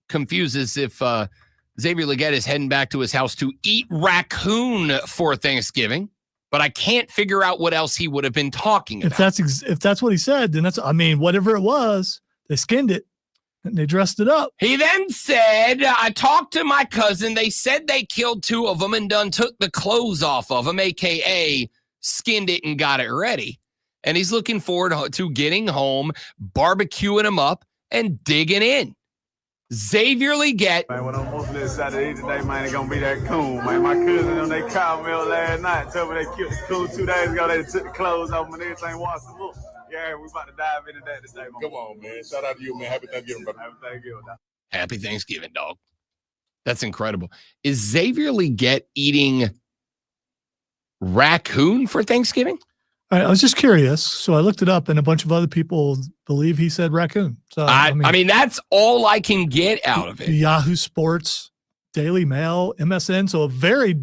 confused as if Xavier Leggett is heading back to his house to eat raccoon for Thanksgiving, but I can't figure out what else he would have been talking about. If that's what he said, then whatever it was, they skinned it. And they dressed it up. He then said, I talked to my cousin. They said they killed 2 of them and done took the clothes off of them, a.k.a. skinned it and got it ready. And he's looking forward to getting home, barbecuing them up, and digging in. Xavier Leggett. Man, what I'm most excited to eat today, man, it's going to be that coon, man. My cousin, they called me last night, told me they killed the coon 2 days ago. They took the clothes off and everything, washed them up. Yeah, we about to dive into that today, man. Come on, man. Shout out to you, man. Happy Thanksgiving, brother. Happy Thanksgiving, dog. Happy Thanksgiving, dog. That's incredible. Is Xavier Legette eating raccoon for Thanksgiving? I was just curious, so I looked it up, and a bunch of other people believe he said raccoon. So I mean, that's all I can get out of it. Yahoo Sports, Daily Mail, MSN, so a very,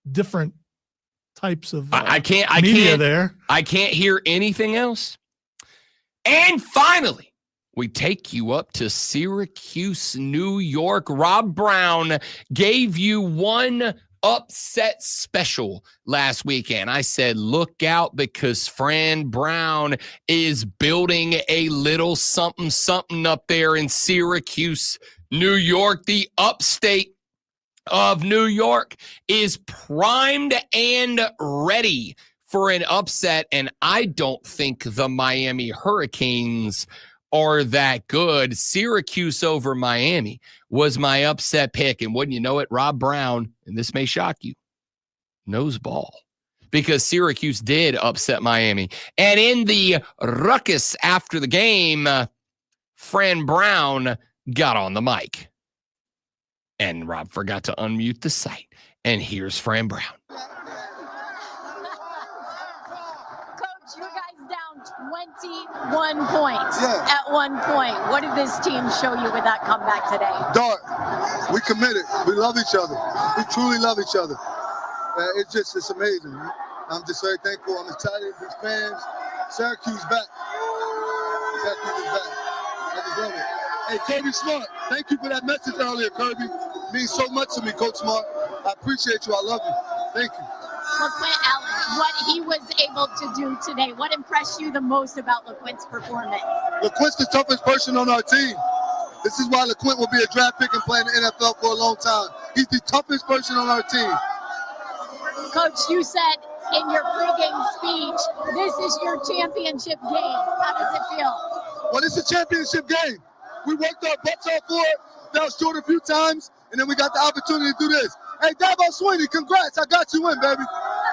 different types of media there. I can't hear anything else. And finally, we take you up to Syracuse, New York. Rob Brown gave you one upset special last weekend. I said, look out, because Fran Brown is building a little something up there in Syracuse, New York. The upstate of New York is primed and ready for an upset, and I don't think the Miami Hurricanes are that good. Syracuse over Miami was my upset pick, and wouldn't you know it, Rob Brown, and this may shock you, knows ball, because Syracuse did upset Miami. And in the ruckus after the game, Fran Brown got on the mic, and Rob forgot to unmute the site. And here's Fran Brown. Coach, you guys down 21 points at one point. What did this team show you with that comeback today? Dart, we committed. We love each other. We truly love each other. It's amazing. I'm just very thankful. I'm excited. These fans. Syracuse back. Syracuse is back. I just love it. Hey, Kirby Smart, thank you for that message earlier, Kirby. It means so much to me, Coach Smart. I appreciate you. I love you. Thank you. LeQuint Allen, what he was able to do today, what impressed you the most about LeQuint's performance? LeQuint's the toughest person on our team. This is why LeQuint will be a draft pick and play in the NFL for a long time. He's the toughest person on our team. Coach, you said in your pregame speech, this is your championship game. How does it feel? Well, it's a championship game. We worked our butts off for it. Fell short a few times, and then we got the opportunity to do this. Hey, Dabo Swinney, congrats. I got you in, baby.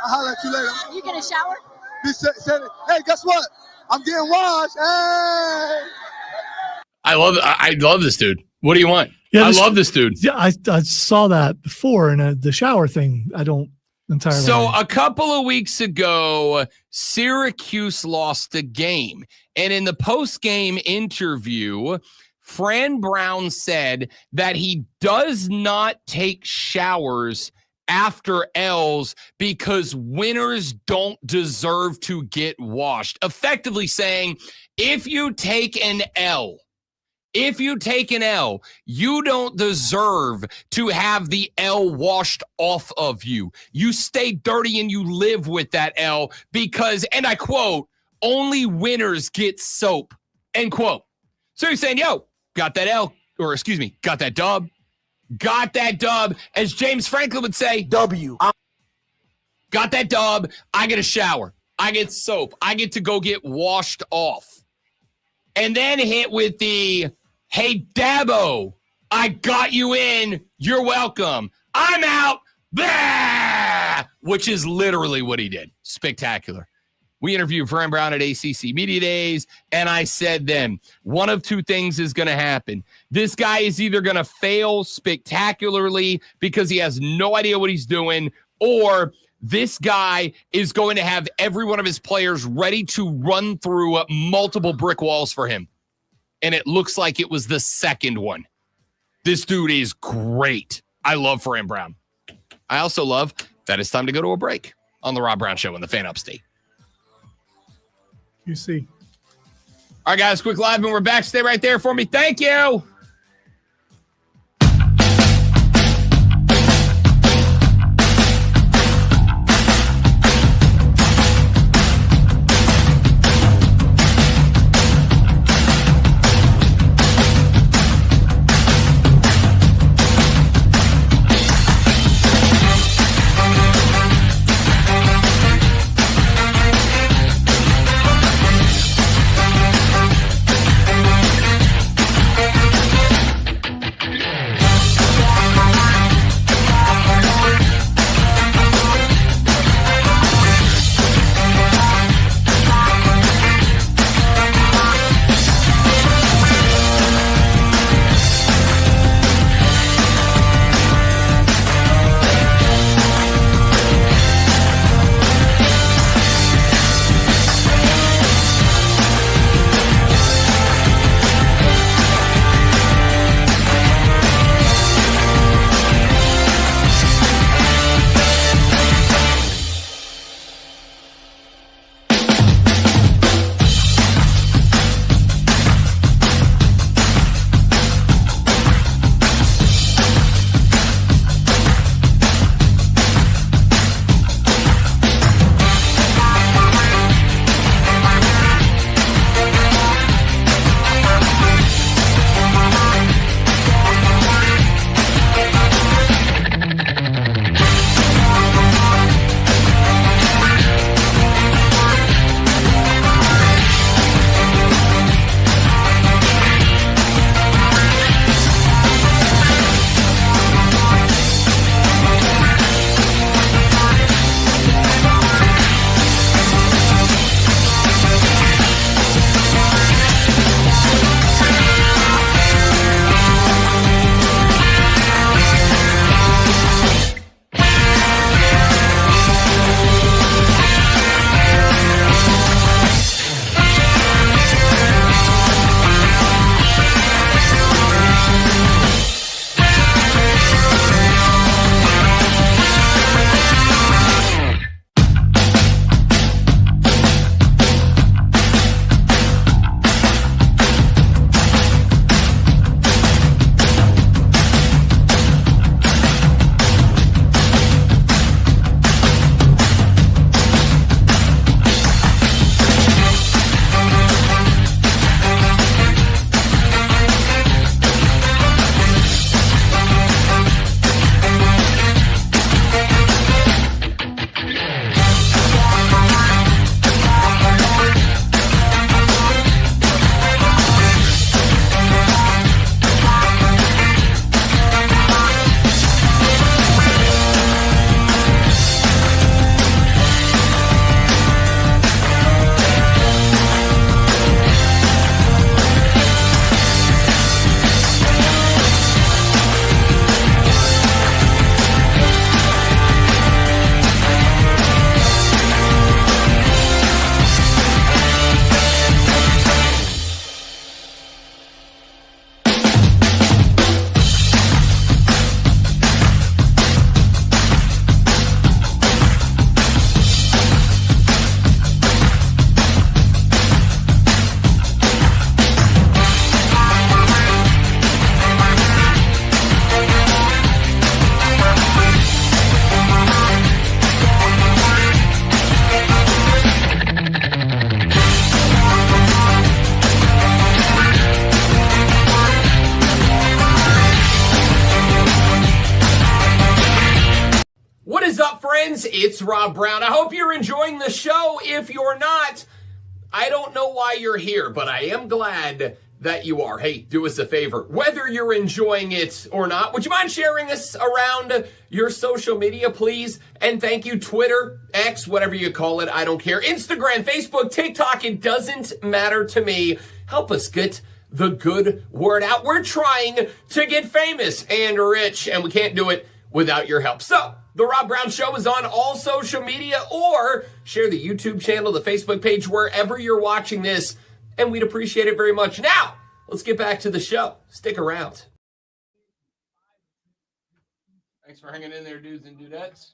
I'll holler at you later. You gonna shower? He said, hey, guess what? I'm getting washed. Hey. I love this dude. What do you want? Yeah, I love this dude. Yeah, I saw that before, and the shower thing, I don't entirely. So a couple of weeks ago, Syracuse lost a game, and in the post-game interview, Fran Brown said that he does not take showers after L's because winners don't deserve to get washed. Effectively saying, if you take an L, you don't deserve to have the L washed off of you. You stay dirty and you live with that L because, and I quote, only winners get soap, end quote. So you're saying, yo, got that L, or excuse me, got that dub. Got that dub. As James Franklin would say, W. Got that dub. I get a shower. I get soap. I get to go get washed off. And then hit with the, hey, Dabo, I got you in. You're welcome. I'm out. Blah! Which is literally what he did. Spectacular. We interviewed Fran Brown at ACC Media Days, and I said then, one of two things is going to happen. This guy is either going to fail spectacularly because he has no idea what he's doing, or this guy is going to have every one of his players ready to run through multiple brick walls for him. And it looks like it was the second one. This dude is great. I love Fran Brown. I also love that it's time to go to a break on the Rob Brown Show in the Fan Upstate. You see. All right, guys, quick live, and we're back. Stay right there for me. Thank you. It's Rob Brown. I hope you're enjoying the show. If you're not, I don't know why you're here, but I am glad that you are. Hey, do us a favor. Whether you're enjoying it or not, would you mind sharing us around your social media, please? And thank you, Twitter, X, whatever you call it. I don't care. Instagram, Facebook, TikTok, it doesn't matter to me. Help us get the good word out. We're trying to get famous and rich, and we can't do it without your help. So, The Rob Brown Show is on all social media, or share the YouTube channel, the Facebook page, wherever you're watching this, and we'd appreciate it very much. Now, let's get back to the show. Stick around. Thanks for hanging in there, dudes and dudettes.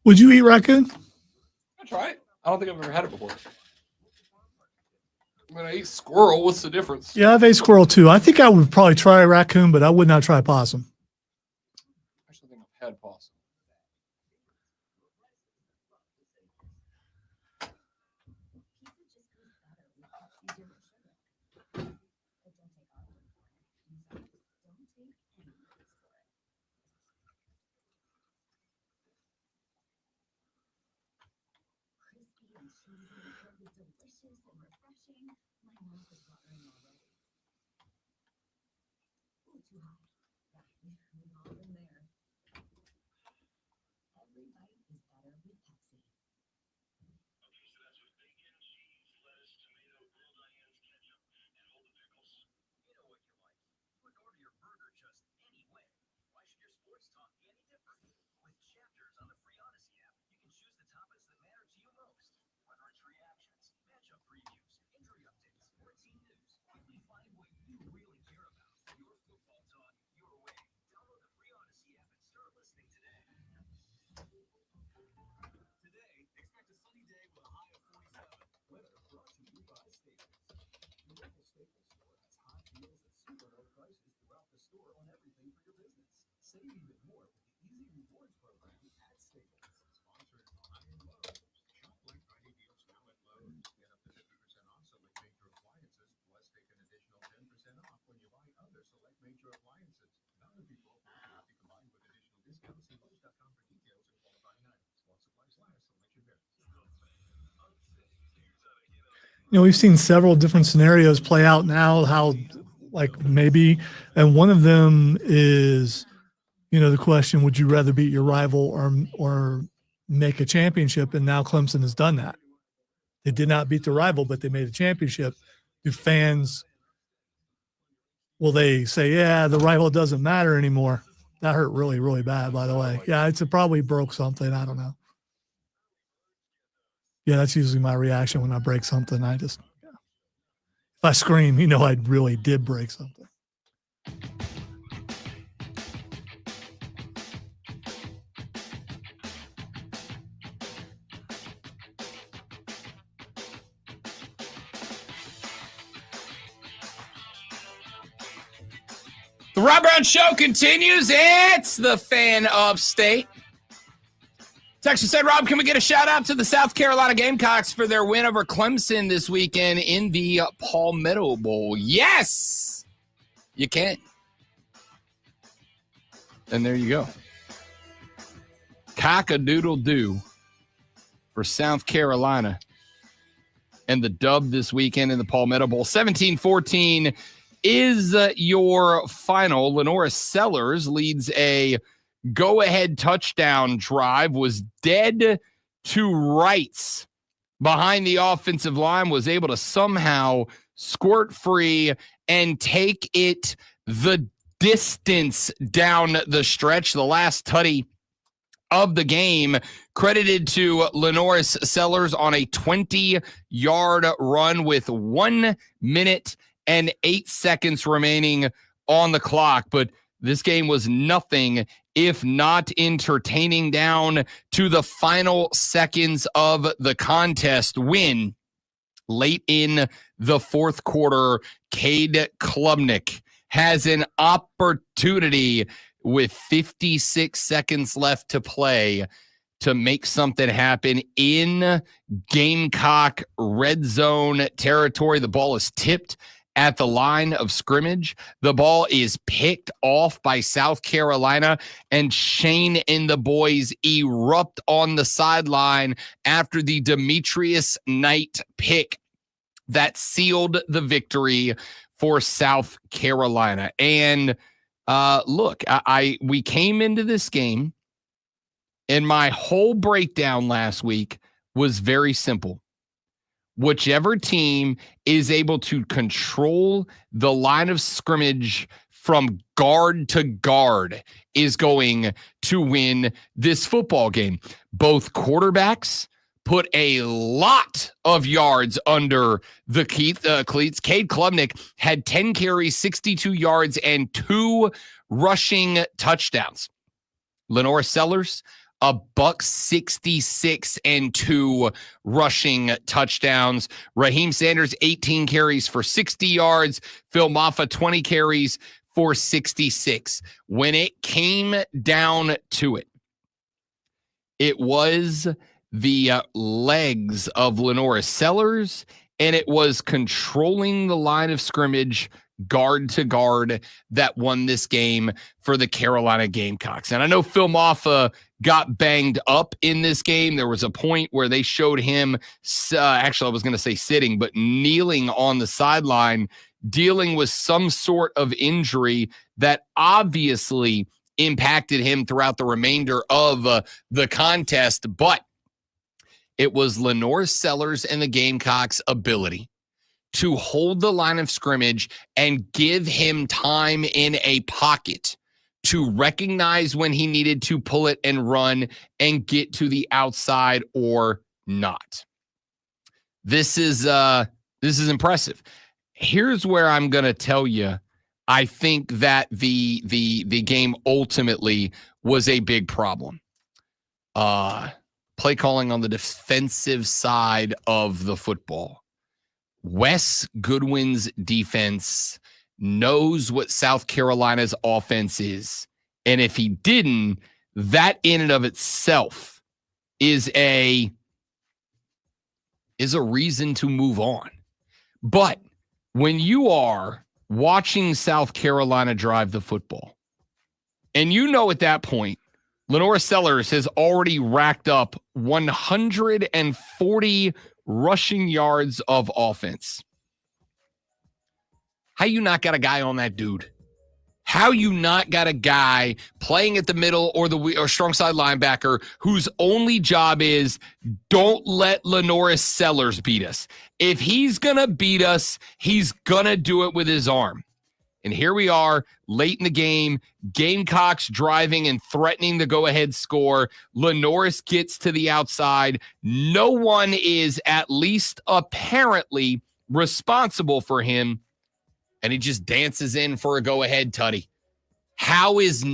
Would you eat raccoon? I'll try it. I don't think I've ever had it before. When I eat squirrel, what's the difference? Yeah, I've ate squirrel too. I think I would probably try raccoon, but I would not try possum. I actually think I've had possum. You know, we've seen several different scenarios play out now, how like maybe, and one of them is, you know, the question, would you rather beat your rival or make a championship? And now Clemson has done that. They did not beat the rival, but they made a championship. Do fans, will they say, yeah, the rival doesn't matter anymore? That hurt really, really bad, by the way. Yeah, it probably broke something. I don't know. Yeah, that's usually my reaction when I break something. If I scream, you know, I really did break something. The Rob Brown Show continues. It's the fan upstate. Texas said, Rob, can we get a shout out to the South Carolina Gamecocks for their win over Clemson this weekend in the Palmetto Bowl? Yes, you can. And there you go. Cock-a-doodle-doo for South Carolina. And the dub this weekend in the Palmetto Bowl. 17-14 is your final. Lenora Sellers leads a go-ahead touchdown drive was dead to rights behind the offensive line, was able to somehow squirt free and take it the distance down the stretch. The last tutty of the game credited to Lenoris Sellers on a 20-yard run with 1 minute and 8 seconds remaining on the clock. But this game was nothing if not entertaining down to the final seconds of the contest when late in the fourth quarter, Cade Klubnik has an opportunity with 56 seconds left to play to make something happen in Gamecock red zone territory. The ball is tipped at the line of scrimmage. The ball is picked off by South Carolina, and Shane and the boys erupt on the sideline after the Demetrius Knight pick that sealed the victory for South Carolina. And look, we came into this game, and my whole breakdown last week was very simple. Whichever team is able to control the line of scrimmage from guard to guard is going to win this football game. Both quarterbacks put a lot of yards under the cleats. Cade Klubnik had 10 carries, 62 yards, and 2 rushing touchdowns. Lenoris Sellers, $166 and 2 rushing touchdowns. Raheem Sanders, 18 carries for 60 yards. Phil Maffa, 20 carries for 66. When it came down to it, it was the legs of Lenoris Sellers, and it was controlling the line of scrimmage guard to guard that won this game for the Carolina Gamecocks. And I know Phil Maffa got banged up in this game. There was a point where they showed him, actually I was going to say sitting, but kneeling on the sideline, dealing with some sort of injury that obviously impacted him throughout the remainder of the contest. But it was Lenoris Sellers and the Gamecocks' ability to hold the line of scrimmage and give him time in a pocket to recognize when he needed to pull it and run and get to the outside or not. This is impressive. Here's where I'm going to tell you, I think that the game ultimately was a big problem. Play calling on the defensive side of the football. Wes Goodwin's defense knows what South Carolina's offense is. And if he didn't, that in and of itself is a reason to move on. But when you are watching South Carolina drive the football, and you know at that point, Lenoris Sellers has already racked up 140 rushing yards of offense. How you not got a guy on that dude? How you not got a guy playing at the middle or strong side linebacker whose only job is don't let Lenoris Sellers beat us. If he's going to beat us, he's going to do it with his arm. And here we are late in the game, Gamecocks driving and threatening the go-ahead score. Lenoris gets to the outside. No one is at least apparently responsible for him. And he just dances in for a go-ahead tutty. How is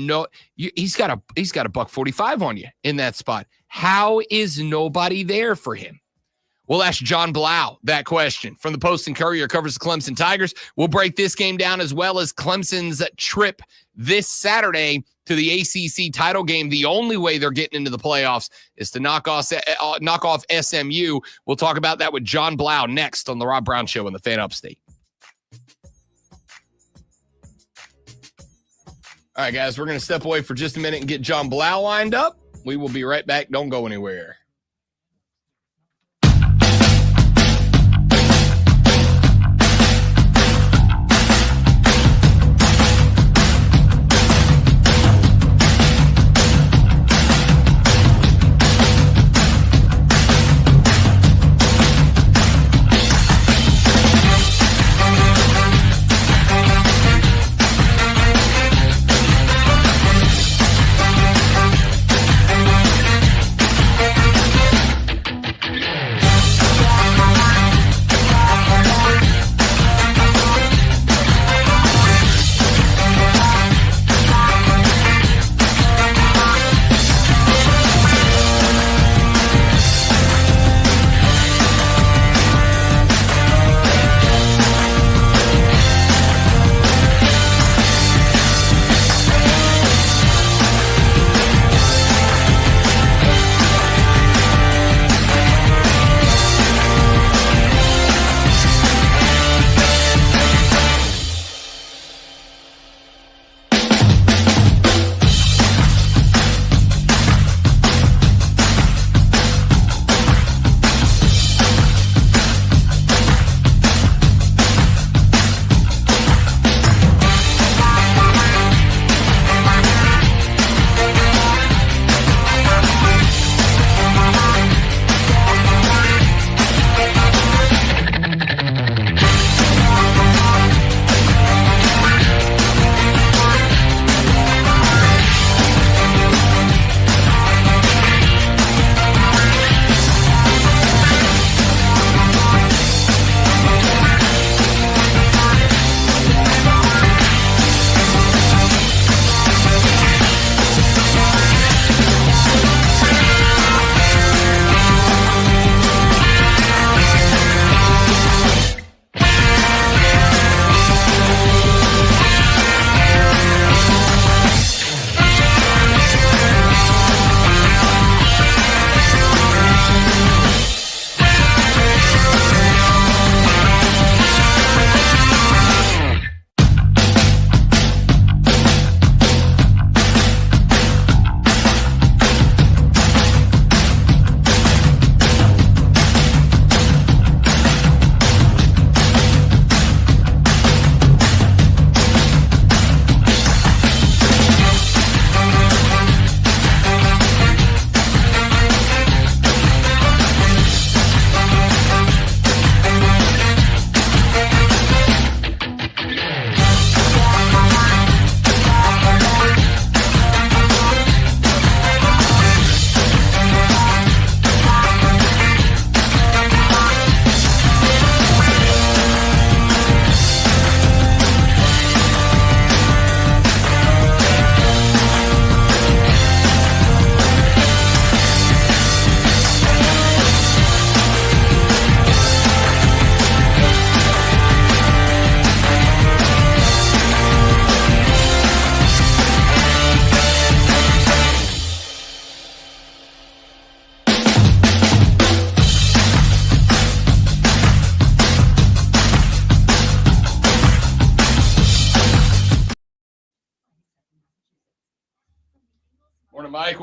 he's got a $145 on you in that spot. How is nobody there for him? We'll ask John Blau that question from the Post and Courier, covers the Clemson Tigers. We'll break this game down as well as Clemson's trip this Saturday to the ACC title game. The only way they're getting into the playoffs is to knock off SMU. We'll talk about that with John Blau next on the Rob Brown Show on the Fan Upstate. All right, guys, we're going to step away for just a minute and get John Blau lined up. We will be right back. Don't go anywhere.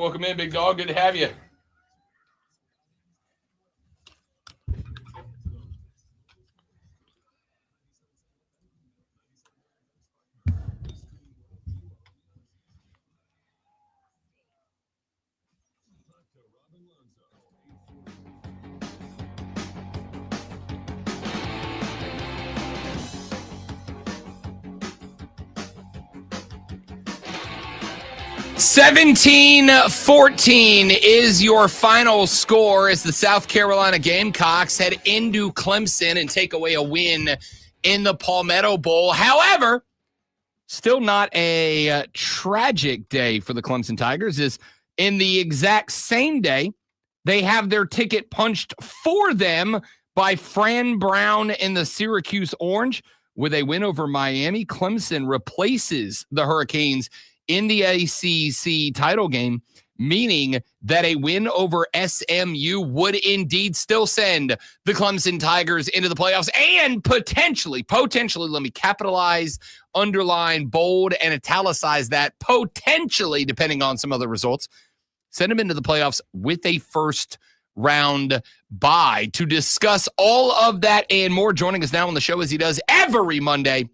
Welcome in, big dog. Good to have you. (17-14) is your final score as the South Carolina Gamecocks head into Clemson and take away a win in the Palmetto Bowl. However, still not a tragic day for the Clemson Tigers, as in the exact same day, they have their ticket punched for them by Fran Brown in the Syracuse Orange. With a win over Miami, Clemson replaces the Hurricanes in the ACC title game, meaning that a win over SMU would indeed still send the Clemson Tigers into the playoffs and potentially, let me capitalize, underline, bold, and italicize that, potentially, depending on some other results, send them into the playoffs with a first round bye. To discuss all of that and more, joining us now on the show as he does every Monday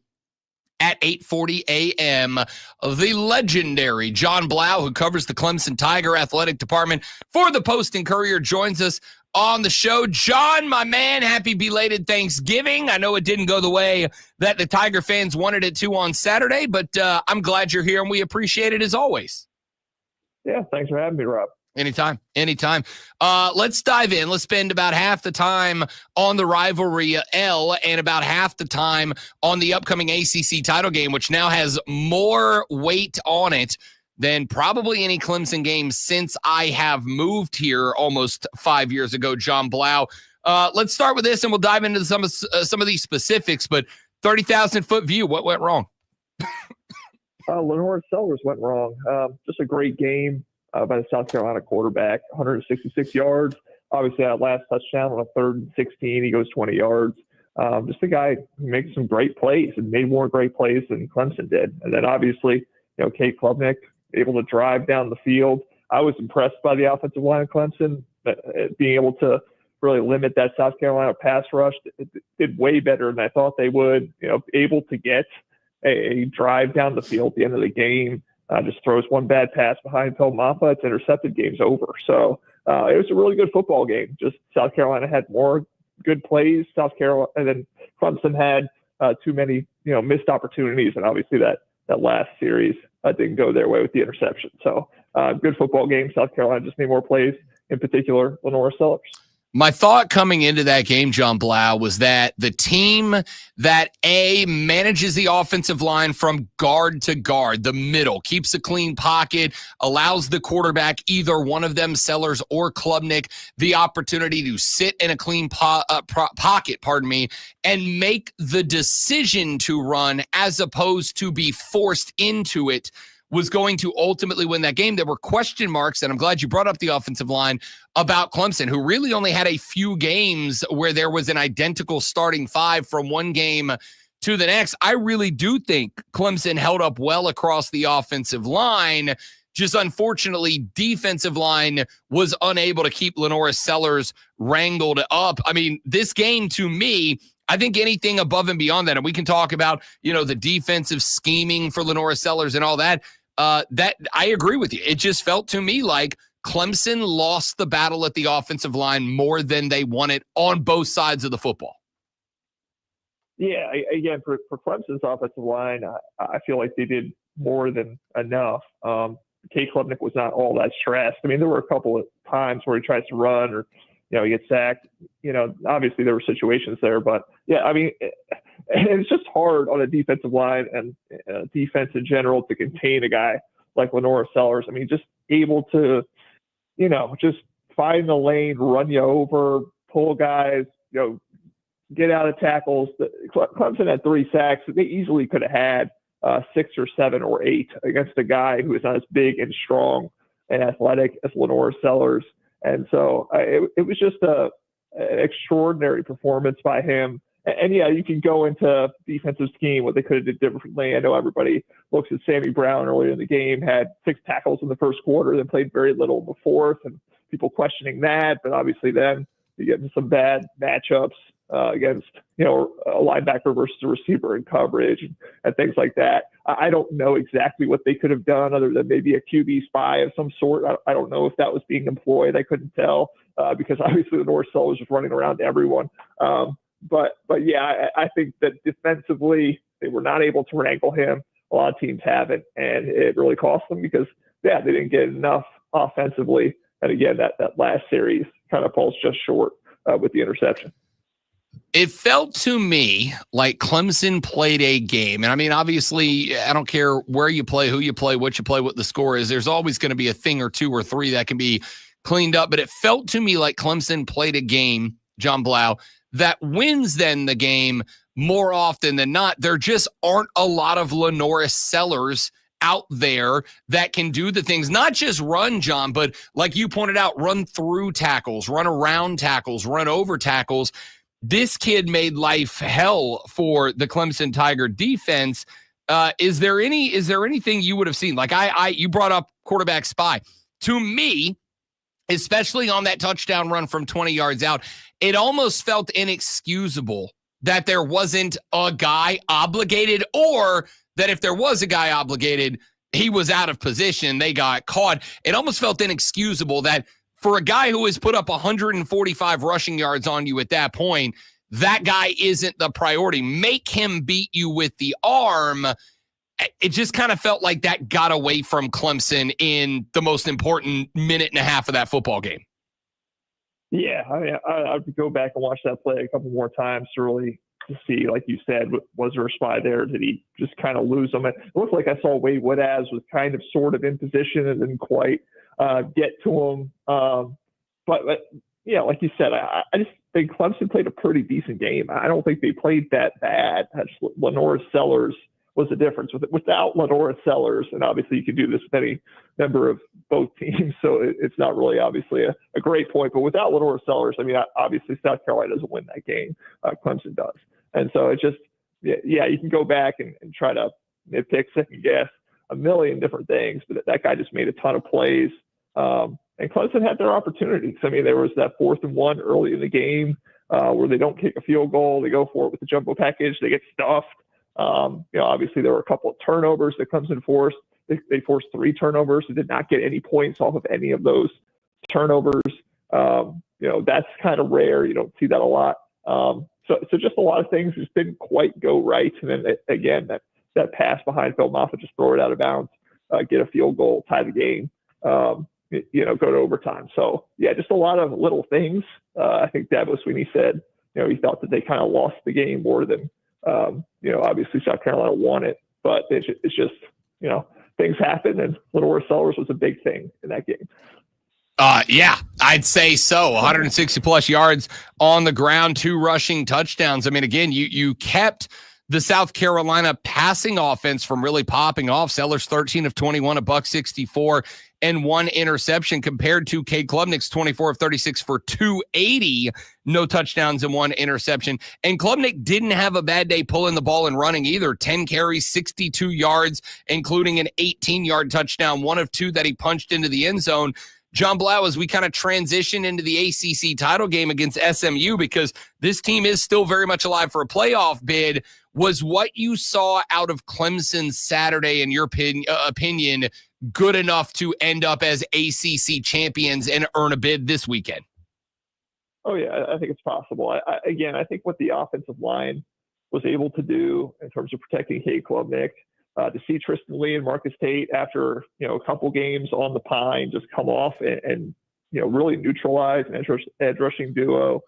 at 8:40 a.m., the legendary John Blau, who covers the Clemson Tiger Athletic Department for the Post and Courier, joins us on the show. John, my man, happy belated Thanksgiving. I know it didn't go the way that the Tiger fans wanted it to on Saturday, but I'm glad you're here, and we appreciate it as always. Yeah, thanks for having me, Rob. Anytime. Let's dive in. Let's spend about half the time on the rivalry L and about half the time on the upcoming ACC title game, which now has more weight on it than probably any Clemson game since I have moved here almost 5 years ago, John Blau. Let's start with this, and we'll dive into some of these specifics, but 30,000-foot view, what went wrong? Lenore Sellers went wrong. Just a great game by the South Carolina quarterback, 166 yards. Obviously, that last touchdown on a 3rd and 16, he goes 20 yards. Just a guy who makes some great plays and made more great plays than Clemson did. And then obviously, Kate Klubnik able to drive down the field. I was impressed by the offensive line of Clemson, being able to really limit that South Carolina pass rush. It did way better than I thought they would. Able to get a drive down the field at the end of the game. Just throws one bad pass behind Pelmapa. It's intercepted, game's over. So it was a really good football game. Just South Carolina had more good plays. And then Clemson had too many, missed opportunities. And obviously that last series didn't go their way with the interception. So good football game. South Carolina just made more plays, in particular, Lenore Sellers. My thought coming into that game, John Blau, was that the team that manages the offensive line from guard to guard, the middle, keeps a clean pocket, allows the quarterback, either one of them, Sellers or Klubnik, the opportunity to sit in a clean pocket, and make the decision to run as opposed to be forced into it, was going to ultimately win that game. There were question marks, and I'm glad you brought up the offensive line, about Clemson, who really only had a few games where there was an identical starting five from one game to the next. I really do think Clemson held up well across the offensive line. Just unfortunately, defensive line was unable to keep Lenore Sellers wrangled up. I mean, this game, to me, I think anything above and beyond that, and we can talk about, the defensive scheming for Lenore Sellers and all that, that I agree with you. It just felt to me like Clemson lost the battle at the offensive line more than they won it on both sides of the football. Yeah, again, for Clemson's offensive line, I feel like they did more than enough. Kate Klubnik was not all that stressed. I mean, there were a couple of times where he tries to run or, he gets sacked. Obviously there were situations there, but yeah, I mean, it's just hard on a defensive line and defense in general to contain a guy like Lenore Sellers. I mean, just able to, just find the lane, run you over, pull guys, get out of tackles. Clemson had 3 sacks. They easily could have had 6 or 7 or 8 against a guy who is not as big and strong and athletic as Lenore Sellers. And so it was just an extraordinary performance by him. And yeah, you can go into defensive scheme, what they could have did differently. I know everybody looks at Sammy Brown earlier in the game, had 6 tackles in the first quarter, then played very little in the fourth, and people questioning that. But obviously then you get into some bad matchups against, a linebacker versus a receiver in coverage and things like that. I don't know exactly what they could have done other than maybe a QB spy of some sort. I don't know if that was being employed. I couldn't tell because obviously Lenore Sellers was running around everyone. But yeah, I think that defensively they were not able to wrangle him. A lot of teams haven't, and it really cost them because, they didn't get enough offensively. And again, that last series kind of falls just short with the interception. It felt to me like Clemson played a game. And I mean, obviously, I don't care where you play, who you play, what the score is. There's always going to be a thing or two or three that can be cleaned up. But it felt to me like Clemson played a game, John Blau, that wins then the game more often than not. There just aren't a lot of Lenore Sellers out there that can do the things, not just run, John, but like you pointed out, run through tackles, run around tackles, run over tackles. This kid made life hell for the Clemson Tiger defense. Is there anything you would have seen? Like you brought up quarterback spy. To me, especially on that touchdown run from 20 yards out, it almost felt inexcusable that there wasn't a guy obligated, or that if there was a guy obligated, he was out of position, they got caught. It almost felt inexcusable that for a guy who has put up 145 rushing yards on you at that point, that guy isn't the priority. Make him beat you with the arm. It just kind of felt like that got away from Clemson in the most important minute and a half of that football game. Yeah, I mean, I have to go back and watch that play a couple more times to really see, like you said, was there a spy there? Did he just kind of lose them? It looked like I saw Wade Woodaz was kind of sort of in position and didn't quite get to him. But yeah, like you said, I just think Clemson played a pretty decent game. I don't think they played that bad. Lenore Sellers was the difference. Without Lenore Sellers, and obviously you can do this with any member of both teams, so it's not really obviously a great point. But without Lenore Sellers, I mean, obviously South Carolina doesn't win that game. Clemson does. And so it just, yeah, you can go back and try to nitpick, second guess a million different things, but that guy just made a ton of plays. And Clemson had their opportunities. I mean, there was that 4th and 1 early in the game where they don't kick a field goal. They go for it with the jumbo package. They get stuffed. Obviously there were a couple of turnovers that Clemson forced. They forced 3 turnovers. They did not get any points off of any of those turnovers. That's kind of rare. You don't see that a lot. So just a lot of things just didn't quite go right. And then again, that pass behind Phil Moffitt, just throw it out of bounds, get a field goal, tie the game, go to overtime. So yeah, just a lot of little things. I think Dabo Sweeney said, he thought that they kind of lost the game more than, obviously South Carolina won it, but it's just, things happen, and Lenore Sellers was a big thing in that game. Yeah, I'd say so. 160 plus yards on the ground, 2 rushing touchdowns. I mean, again, you kept the South Carolina passing offense from really popping off. Sellers 13 of 21, $164, and 1 interception, compared to Cade Klubnik's 24 of 36 for 280, no touchdowns and 1 interception. And Klubnik didn't have a bad day pulling the ball and running either. 10 carries, 62 yards, including an 18-yard touchdown, 1 of 2 that he punched into the end zone. John Blau, as we kind of transition into the ACC title game against SMU, because this team is still very much alive for a playoff bid, was what you saw out of Clemson Saturday, in your opinion, good enough to end up as ACC champions and earn a bid this weekend? Oh, yeah, I think it's possible. I think what the offensive line was able to do in terms of protecting Cade Klubnik, to see Tristan Lee and Marcus Tate after, a couple games on the Pine just come off and really neutralize an edge rushing duo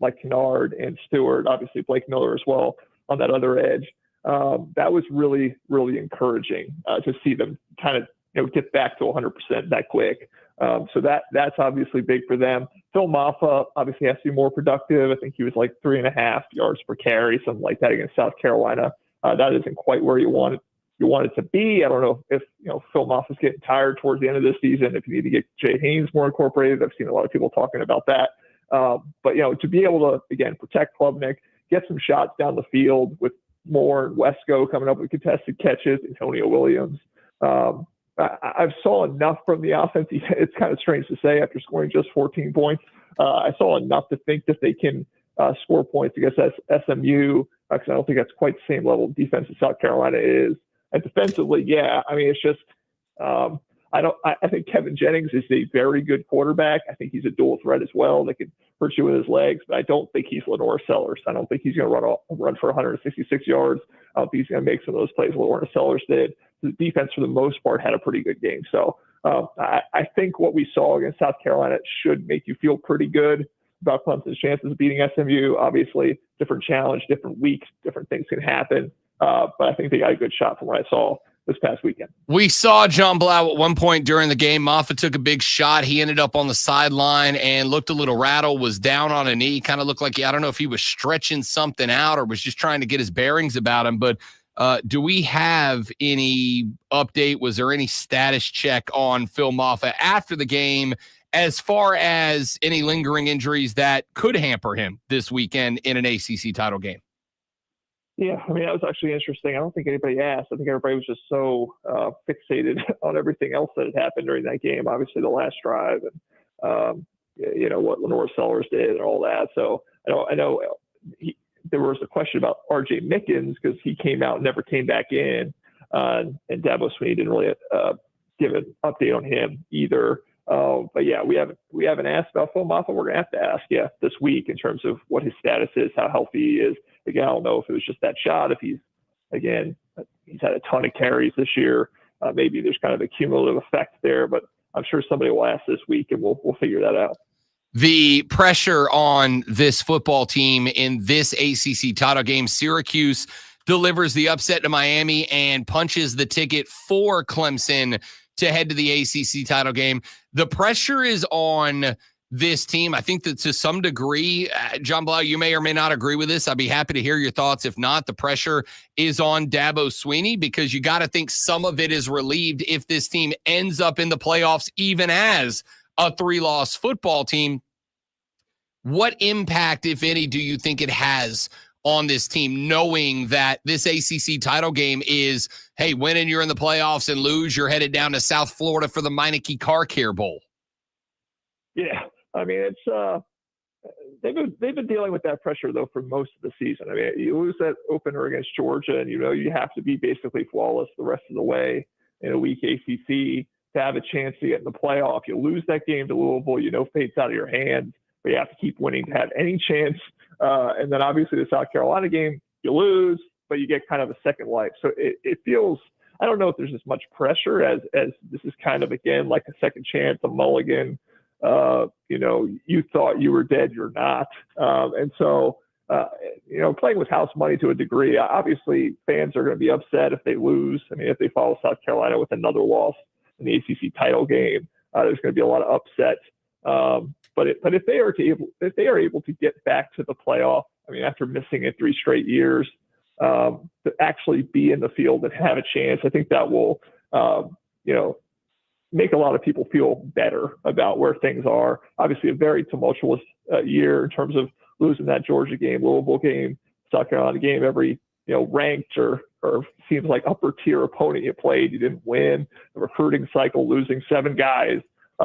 like Kennard and Stewart, obviously Blake Miller as well on that other edge. That was really, really encouraging to see them kind of, get back to 100% that quick. So that's obviously big for them. Phil Moffitt obviously has to be more productive. I think he was like 3.5 yards per carry, something like that against South Carolina. That isn't quite where you want it to be. I don't know if Phil Moffitt's getting tired towards the end of this season, if you need to get Jay Haynes more incorporated. I've seen a lot of people talking about that. But to be able to, again, protect Klubnik, get some shots down the field with Moore and Wesco coming up with contested catches, Antonio Williams. I've saw enough from the offense. It's kind of strange to say after scoring just 14 points. I saw enough to think that they can score points against SMU, because I don't think that's quite the same level of defense as South Carolina is. And defensively, yeah, I mean, it's just I think Kevin Jennings is a very good quarterback. I think he's a dual threat as well that can hurt you with his legs, but I don't think he's Lenore Sellers. I don't think he's going to run for 166 yards. I don't think he's going to make some of those plays Lenore Sellers did. The defense, for the most part, had a pretty good game. So I think what we saw against South Carolina should make you feel pretty good about Clemson's chances of beating SMU. Obviously, different challenge, different weeks, different things can happen. But I think they got a good shot from what I saw this past weekend. We saw John Blau at one point during the game. Moffitt took a big shot. He ended up on the sideline and looked a little rattled, was down on a knee, kind of looked like, I don't know if he was stretching something out or was just trying to get his bearings about him. But do we have any update? Was there any status check on Phil Moffitt after the game as far as any lingering injuries that could hamper him this weekend in an ACC title game? Yeah, I mean, that was actually interesting. I don't think anybody asked. I think everybody was just so fixated on everything else that had happened during that game. Obviously, the last drive and, what Lenore Sellers did and all that. So I know there was a question about R.J. Mickens because he came out and never came back in. And Dabo Swinney didn't really give an update on him either. But yeah, we haven't asked about Phil Moffitt. We're going to have to ask this week in terms of what his status is, how healthy he is. Again, I don't know if it was just that shot, if he's had a ton of carries this year. Maybe there's kind of a cumulative effect there, but I'm sure somebody will ask this week and we'll figure that out. The pressure on this football team in this ACC title game, Syracuse delivers the upset to Miami and punches the ticket for Clemson to head to the ACC title game. The pressure is on this team. I think that to some degree, John Blau, you may or may not agree with this. I'd be happy to hear your thoughts. If not, the pressure is on Dabo Swinney because you got to think some of it is relieved if this team ends up in the playoffs, even as a 3-loss football team. What impact, if any, do you think it has on this team, knowing that this ACC title game is, hey, win and you're in the playoffs and lose, you're headed down to South Florida for the Meineke Car Care Bowl? Yeah. I mean, it's they've been dealing with that pressure though for most of the season. I mean, you lose that opener against Georgia, and you have to be basically flawless the rest of the way in a weak ACC to have a chance to get in the playoff. You lose that game to Louisville, fate's out of your hands, but you have to keep winning to have any chance. And then obviously the South Carolina game, you lose, but you get kind of a second life. So it feels. I don't know if there's as much pressure as this is kind of again like a second chance, a mulligan. You thought you were dead, you're not. And so, playing with house money to a degree, obviously fans are going to be upset if they lose. I mean, if they follow South Carolina with another loss in the ACC title game, there's going to be a lot of upset. But if they are able to get back to the playoff, I mean, after missing it 3 straight years, to actually be in the field and have a chance, I think that will, make a lot of people feel better about where things are. Obviously a very tumultuous year in terms of losing that Georgia game, Louisville game, South Carolina game, every, ranked or seems like upper tier opponent you played, you didn't win. The recruiting cycle, losing 7 guys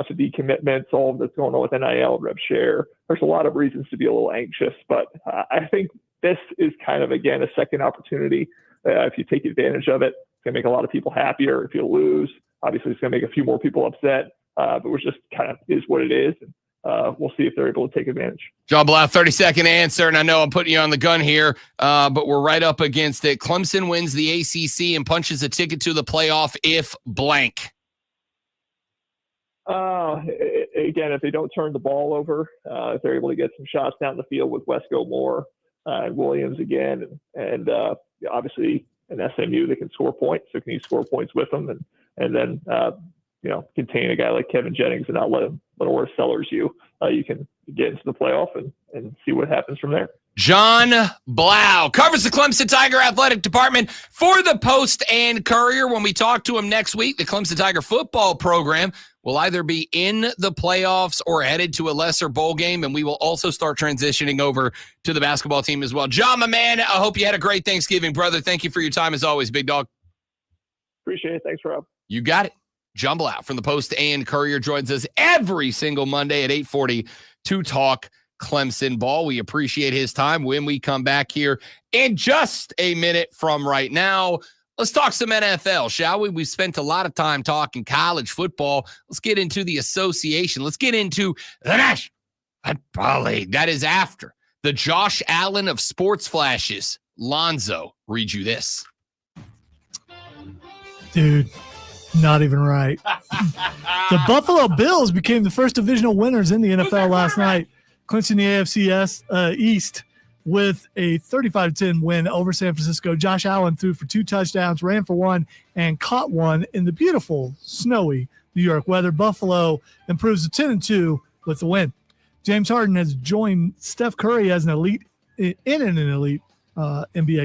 to decommitments, all of that's going on with NIL, rev share. There's a lot of reasons to be a little anxious, but I think this is kind of, again, a second opportunity. If you take advantage of it, it's going to make a lot of people happier. If you lose, obviously, it's going to make a few more people upset, but we're just kind of is what it is. And we'll see if they're able to take advantage. John Blau, 30-second answer, and I know I'm putting you on the gun here, but we're right up against it. Clemson wins the ACC and punches a ticket to the playoff if blank. Again, if they don't turn the ball over, if they're able to get some shots down the field with Wesco Moore and Williams again, and obviously an SMU that can score points, so can you score points with them and then contain a guy like Kevin Jennings and not let Lenore Sellers you can get into the playoff and see what happens from there. John Blau covers the Clemson Tiger Athletic Department for the Post and Courier. When we talk to him next week, the Clemson Tiger football program will will either be in the playoffs or headed to a lesser bowl game, and we will also start transitioning over to the basketball team as well. John, my man, I hope you had a great Thanksgiving, brother. Thank you for your time as always, big dog. Appreciate it. Thanks, Rob. You got it. Jumble out from the Post and Courier joins us every single Monday at 8:40 to talk Clemson ball. We appreciate his time. When we come back here in just a minute from right now, let's talk some NFL, shall we? We've spent a lot of time talking college football. Let's get into the association. Let's get into the National Football League. That is after the Josh Allen of sports flashes. Lonzo, read you this. Dude, not even right. The Buffalo Bills became the first divisional winners in the NFL last night, clinching the AFC East with a 35-10 win over San Francisco. Josh Allen threw for 2 touchdowns, ran for 1, and caught 1 in the beautiful, snowy New York weather. Buffalo improves to 10-2 with the win. James Harden has joined Steph Curry as an elite NBA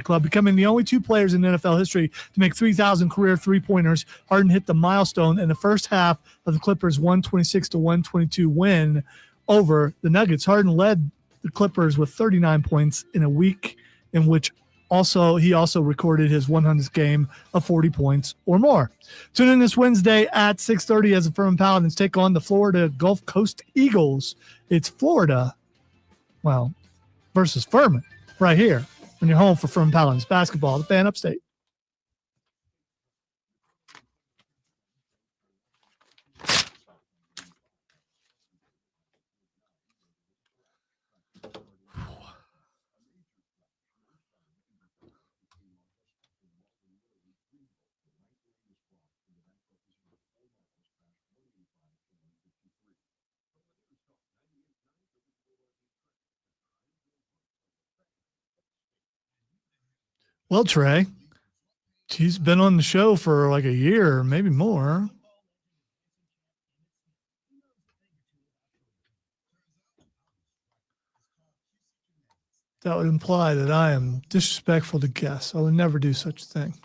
club, becoming the only 2 players in NFL history to make 3,000 career three-pointers. Harden hit the milestone in the first half of the Clippers' 126-122 win over the Nuggets. Harden led the Clippers with 39 points in a week in which he also recorded his 100th game of 40 points or more. Tune in this Wednesday at 6:30 as the Furman Paladins take on the Florida Gulf Coast Eagles. It's Florida, versus Furman right here when you're home for Furman Paladins basketball, the Fan Upstate. Well, Trey, he's been on the show for like a year, maybe more. That would imply that I am disrespectful to guests. I would never do such a thing.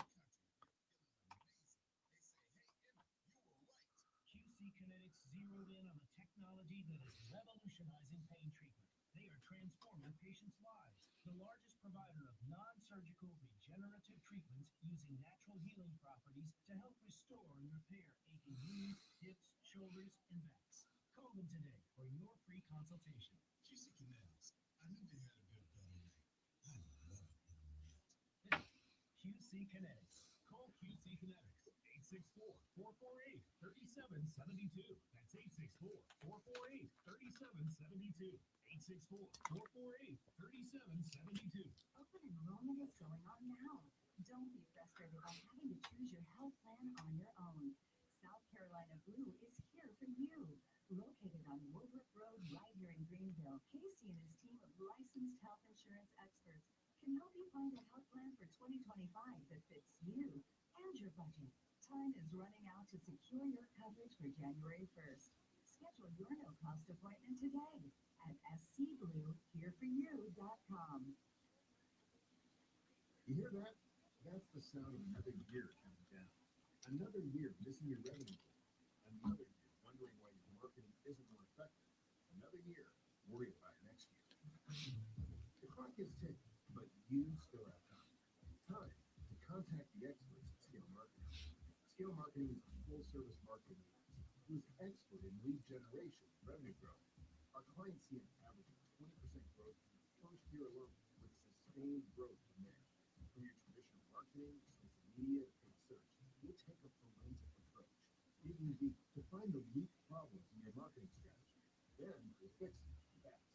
Open enrollment is going on now. Don't be frustrated by having to choose your health plan on your own. South Carolina Blue is here for you. Located on Woodruff Road right here in Greenville, Casey and his team of licensed health insurance experts can help you find a health plan for 2025 that fits you and your budget. Time is running out to secure your coverage for January 1st. Schedule your no-cost appointment today at scbluehereforyou.com. You hear that? That's the sound of another year coming down. Another year missing your revenue. Another year wondering why your marketing isn't more effective. Another year worried about next year. The clock is ticking, but you still have time. Time to contact the experts at Scale Marketing. Scale Marketing is a full-service marketing agency who is expert in lead generation and revenue growth. Our clients see an average of 20% growth in the first year alone, with sustained growth from there. From your traditional marketing, social media, paid search, we take a forensic approach, digging deep to find the root problems in your marketing strategy. Then we fix them fast.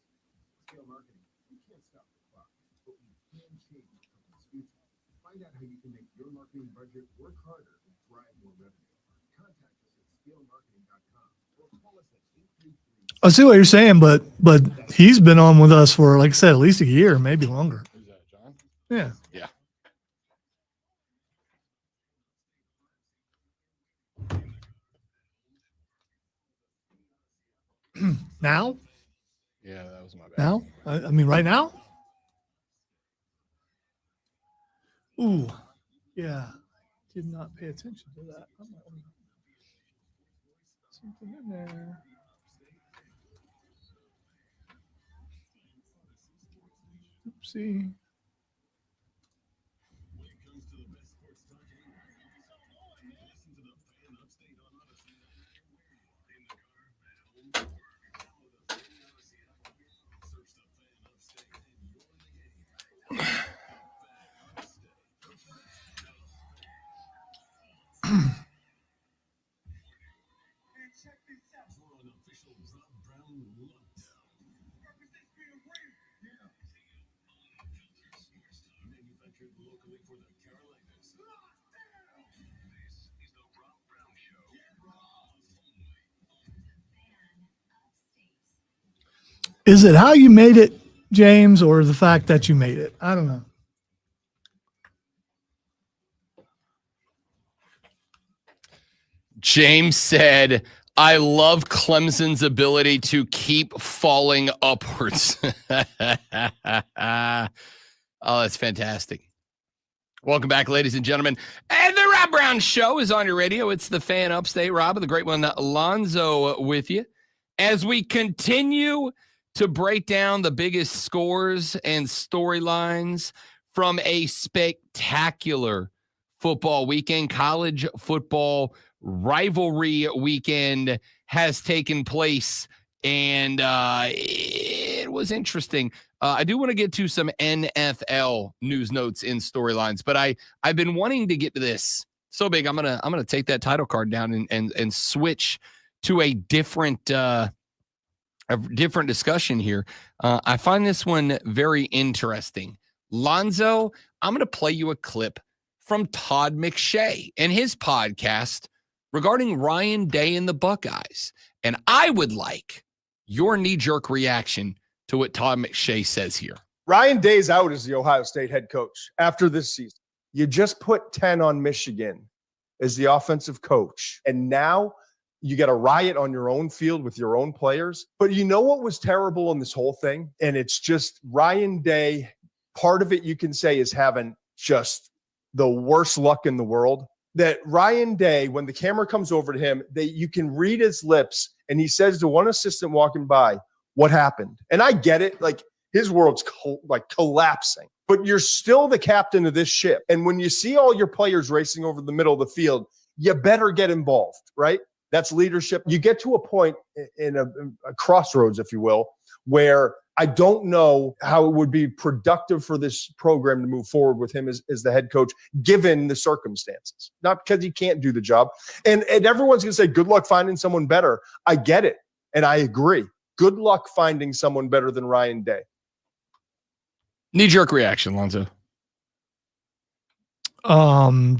Scale Marketing, we can't stop the clock, but we can change the company's future. Find out how you can make your marketing budget work harder and drive more revenue. Contact us at scalemarketing.com or call us at 833. I see what you're saying, but he's been on with us for, like I said, at least a year, maybe longer. Who's that, John? Yeah. Yeah. Now? Yeah, that was my bad. Now? I mean, right now? Ooh. Yeah. Did not pay attention to that. something in there. Oopsie. Is it how you made it, James, or the fact that you made it? I don't know. James said, I love Clemson's ability to keep falling upwards. Oh, that's fantastic. Welcome back, ladies and gentlemen. And the Rob Brown Show is on your radio. It's the Fan Upstate. Rob, the great one, Alonzo, with you. As we continue to break down the biggest scores and storylines from a spectacular football weekend, college football rivalry weekend has taken place, and it was interesting. I do want to get to some NFL news notes in storylines, but I've been wanting to get to this so big. I'm gonna take that title card down and switch to a different discussion here. I find this one very interesting. Lonzo, I'm gonna play you a clip from Todd McShay and his podcast regarding Ryan Day and the Buckeyes. And I would like your knee-jerk reaction to what Todd McShay says here. Ryan Day's out as the Ohio State head coach after this season. You just put 10 on Michigan as the offensive coach. And now you got a riot on your own field with your own players. But you know what was terrible in this whole thing? And it's just Ryan Day, part of it you can say is having just the worst luck in the world. That Ryan Day, when the camera comes over to him, you can read his lips, and he says to one assistant walking by, what happened? And I get it. Like, his world's collapsing. But you're still the captain of this ship. And when you see all your players racing over the middle of the field, you better get involved, right? That's leadership. You get to a point in a crossroads, if you will, where I don't know how it would be productive for this program to move forward with him as the head coach, given the circumstances. Not because he can't do the job. And everyone's going to say, good luck finding someone better. I get it. And I agree. Good luck finding someone better than Ryan Day. Knee-jerk reaction, Lonzo.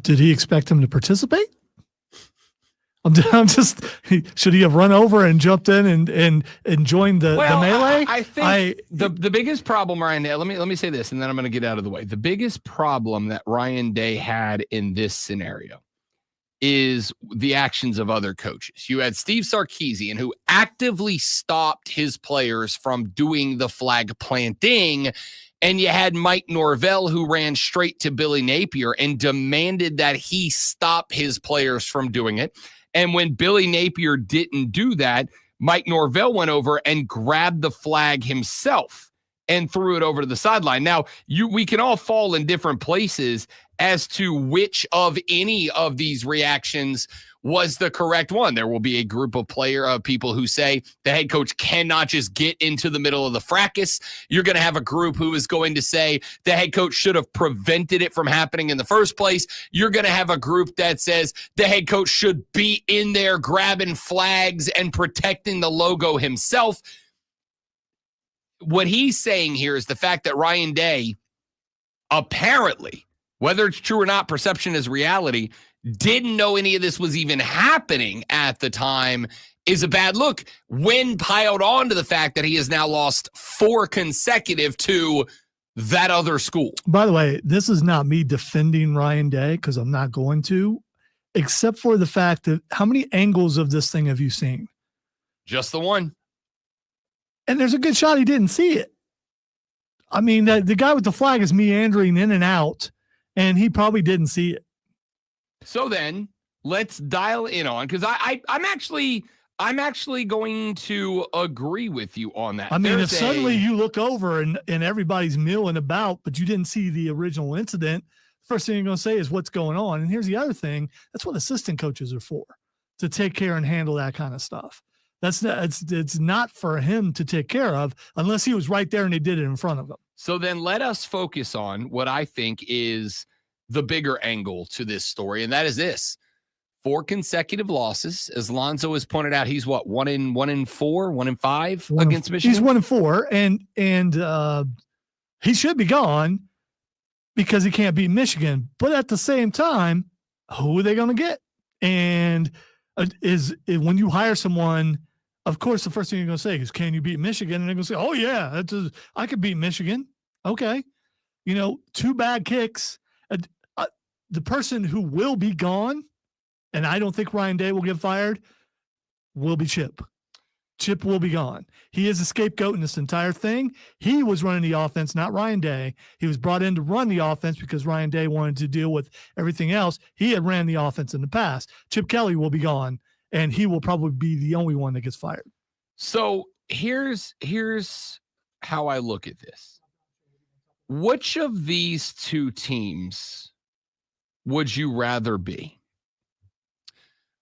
Did he expect him to participate? I'm just, should he have run over and jumped in and joined the melee? I think the biggest problem, Ryan Day, let me say this, and then I'm going to get out of the way. The biggest problem that Ryan Day had in this scenario is the actions of other coaches. You had Steve Sarkisian, who actively stopped his players from doing the flag planting, and you had Mike Norvell, who ran straight to Billy Napier and demanded that he stop his players from doing it. And when Billy Napier didn't do that, Mike Norvell went over and grabbed the flag himself and threw it over to the sideline. Now, we can all fall in different places as to which of any of these reactions was the correct one. There will be a group of people who say the head coach cannot just get into the middle of the fracas. You're going to have a group who is going to say the head coach should have prevented it from happening in the first place. You're going to have a group that says the head coach should be in there grabbing flags and protecting the logo himself. What he's saying here is the fact that Ryan Day, apparently, whether it's true or not, perception is reality, didn't know any of this was even happening at the time is a bad look when piled on to the fact that he has now lost 4 consecutive to that other school. By the way, this is not me defending Ryan Day, because I'm not going to, except for the fact that how many angles of this thing have you seen? Just the one. And there's a good shot he didn't see it. I mean, the guy with the flag is meandering in and out, and he probably didn't see it. So then let's dial in on, because I'm I'm actually going to agree with you on that. I mean, if suddenly you look over and everybody's milling about, but you didn't see the original incident, first thing you're going to say is what's going on. And here's the other thing. That's what assistant coaches are for, to take care and handle that kind of stuff. It's not for him to take care of unless he was right there and they did it in front of him. So then let us focus on what I think is the bigger angle to this story, and that is this. 4 consecutive losses. As Lonzo has pointed out, he's what, 1-4, 1-5 against Michigan? He's 1-4, and he should be gone because he can't beat Michigan. But at the same time, who are they going to get? And when you hire someone, of course, the first thing you're going to say is, can you beat Michigan? And they're going to say, oh, yeah, I could beat Michigan. Okay. 2 bad kicks. The person who will be gone, and I don't think Ryan Day will get fired, will be Chip. Chip will be gone. He is a scapegoat in this entire thing. He was running the offense, not Ryan Day. He was brought in to run the offense because Ryan Day wanted to deal with everything else. He had ran the offense in the past. Chip Kelly will be gone, and he will probably be the only one that gets fired. So here's how I look at this. Which of these 2 teams would you rather be?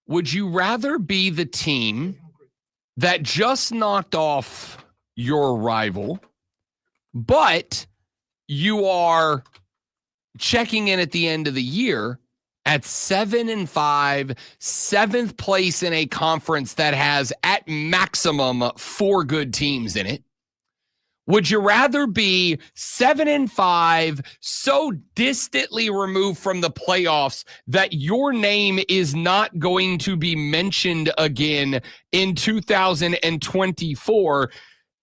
Would you rather be the team that just knocked off your rival, but you are checking in at the end of the year at 7-5, 7th place in a conference that has at maximum 4 good teams in it? Would you rather be 7-5, so distantly removed from the playoffs that your name is not going to be mentioned again in 2024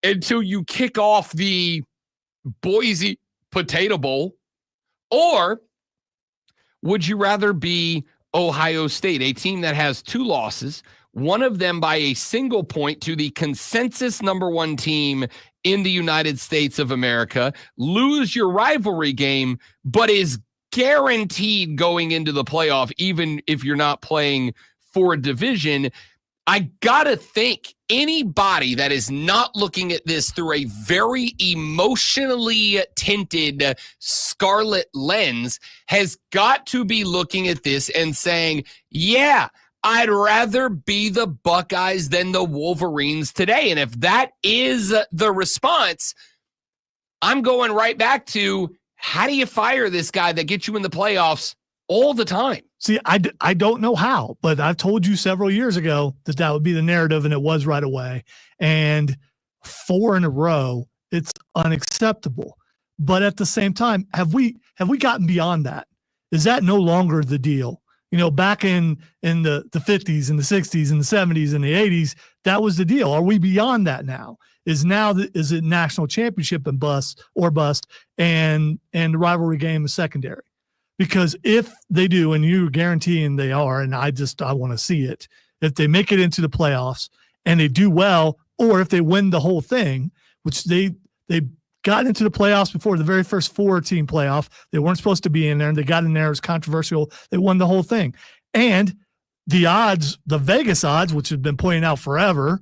until you kick off the Boise Potato Bowl? Or would you rather be Ohio State, a team that has 2 losses, one of them by a single point to the consensus number 1 team in the United States of America, lose your rivalry game, but is guaranteed going into the playoff, even if you're not playing for a division? I gotta think anybody that is not looking at this through a very emotionally tinted scarlet lens has got to be looking at this and saying, yeah, I'd rather be the Buckeyes than the Wolverines today. And if that is the response, I'm going right back to, how do you fire this guy that gets you in the playoffs all the time? See, I don't know how, but I've told you several years ago that would be the narrative, and it was right away. And 4 in a row, it's unacceptable. But at the same time, have we gotten beyond that? Is that no longer the deal? Back in the 50s and the 60s and the 70s and the 80s, that was the deal. Are we beyond that now? Is it national championship and bust, and the rivalry game is secondary? Because if they do, and you're guaranteeing they are, and I want to see it, if they make it into the playoffs and they do well, or if they win the whole thing, which they got into the playoffs before the very first 4-team playoff. They weren't supposed to be in there, and they got in there. It was controversial. They won the whole thing. And the odds, the Vegas odds, which have been pointed out forever,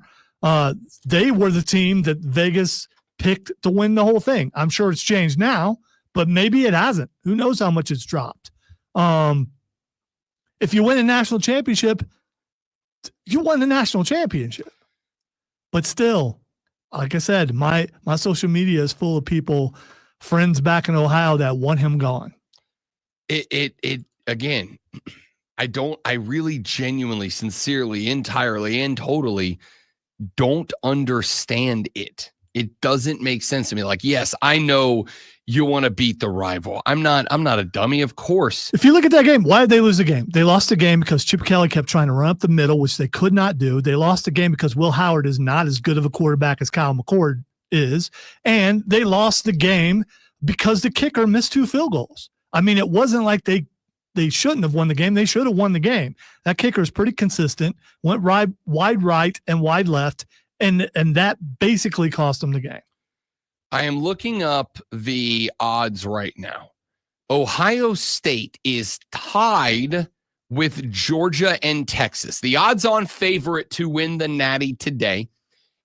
they were the team that Vegas picked to win the whole thing. I'm sure it's changed now, but maybe it hasn't. Who knows how much it's dropped? If you win a national championship, you won the national championship. But still, like I said, my social media is full of people, friends back in Ohio, that want him gone. It again, I really genuinely, sincerely, entirely, and totally don't understand it. It doesn't make sense to me. Like, yes, I know you want to beat the rival. I'm not a dummy, of course. If you look at that game, why did they lose the game? They lost the game because Chip Kelly kept trying to run up the middle, which they could not do. They lost the game because Will Howard is not as good of a quarterback as Kyle McCord is. And they lost the game because the kicker missed 2 field goals. I mean, it wasn't like they shouldn't have won the game. They should have won the game. That kicker is pretty consistent, went wide right and wide left, and that basically cost them the game. I am looking up the odds right now. Ohio State is tied with Georgia and Texas. The odds-on favorite to win the Natty today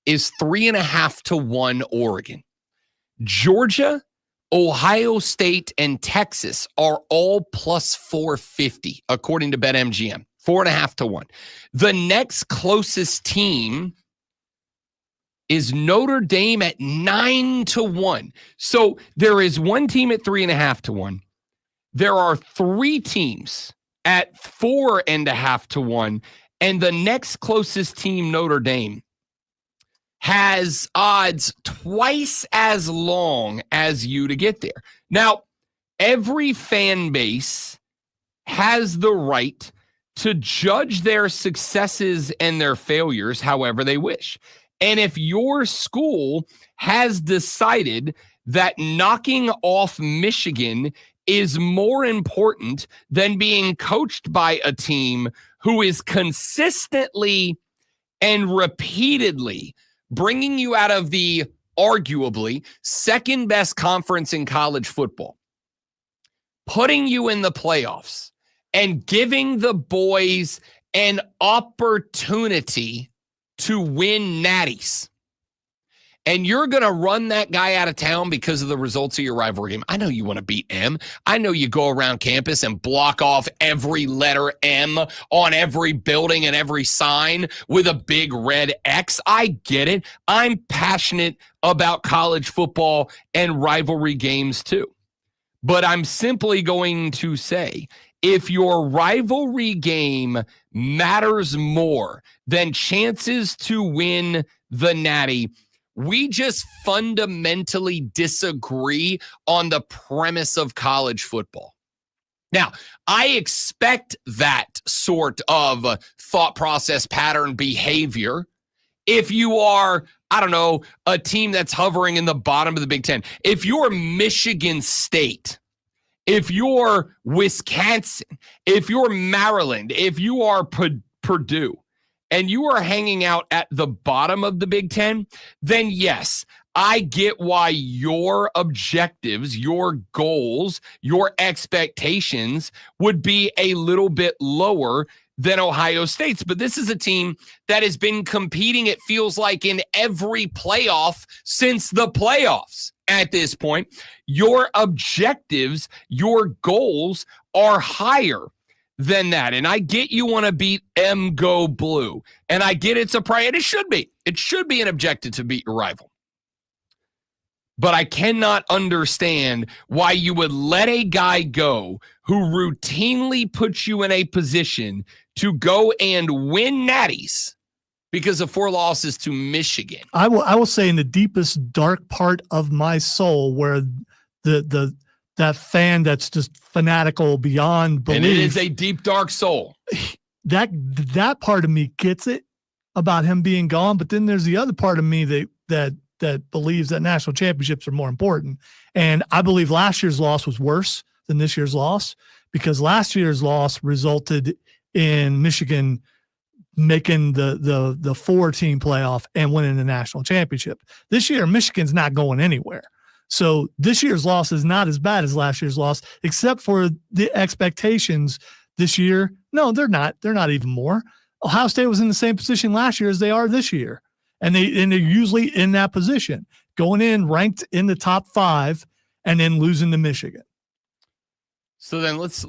is 3.5 to 1 Oregon. Georgia, Ohio State, and Texas are all plus 450, according to BetMGM. 4.5 to 1. The next closest team is Notre Dame at 9 to 1. So there is one team at 3.5 to 1. There are 3 teams at 4.5 to 1. And the next closest team, Notre Dame, has odds twice as long as you to get there. Now, every fan base has the right to judge their successes and their failures however they wish. And if your school has decided that knocking off Michigan is more important than being coached by a team who is consistently and repeatedly bringing you out of the arguably second best conference in college football, putting you in the playoffs, and giving the boys an opportunity to win natties, and you're going to run that guy out of town because of the results of your rivalry game. I know you want to beat M. I know you go around campus and block off every letter M on every building and every sign with a big red X. I get it. I'm passionate about college football and rivalry games too. But I'm simply going to say, if your rivalry game matters more than chances to win the Natty, we just fundamentally disagree on the premise of college football. Now, I expect that sort of thought process, pattern, behavior if you are, I don't know, a team that's hovering in the bottom of the Big Ten. If you're Michigan State, if you're Wisconsin, if you're Maryland, if you are Purdue, and you are hanging out at the bottom of the Big Ten, then yes, I get why your objectives, your goals, your expectations would be a little bit lower than Ohio State's. But this is a team that has been competing, it feels like, in every playoff since the playoffs at this point. Your objectives, your goals are higher than that. And I get you want to beat M Go Blue. And I get it's a priority. It should be. It should be an objective to beat your rival. But I cannot understand why you would let a guy go who routinely puts you in a position to go and win natties because of 4 losses to Michigan. I will say, in the deepest dark part of my soul, where that fan that's just fanatical beyond belief. And it is a deep, dark soul. That part of me gets it about him being gone, but then there's the other part of me that believes that national championships are more important. And I believe last year's loss was worse than this year's loss, because last year's loss resulted in Michigan making the 4-team playoff and winning the national championship. This year, Michigan's not going anywhere. So this year's loss is not as bad as last year's loss, except for the expectations this year. No, they're not. They're not even more. Ohio State was in the same position last year as they are this year. And they're usually in that position, going in ranked in the top 5 and then losing to Michigan. So then let's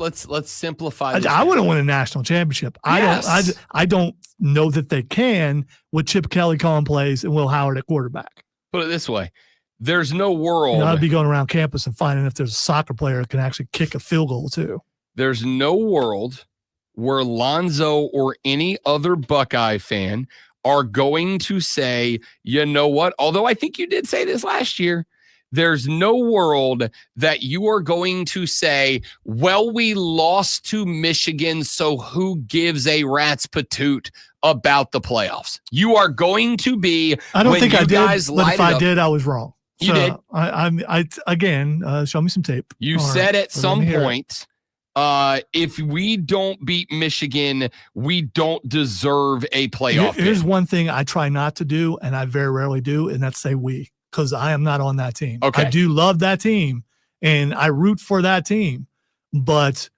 simplify this. I wouldn't win a national championship. Yes. I don't know that they can with Chip Kelly calling plays and Will Howard at quarterback. Put it this way. There's no world. I'd be going around campus and finding if there's a soccer player that can actually kick a field goal too. There's no world where Lonzo or any other Buckeye fan are going to say, you know what? Although I think you did say this last year, there's no world that you are going to say, well, we lost to Michigan, so who gives a rat's patoot about the playoffs? You are going to be. I don't think I did, but if I up, did, I was wrong. You did. I again, show me some tape. You said at some point, if we don't beat Michigan, we don't deserve a playoff. Here's one thing I try not to do, and I very rarely do, and that's say we, because I am not on that team. Okay. I do love that team, and I root for that team. But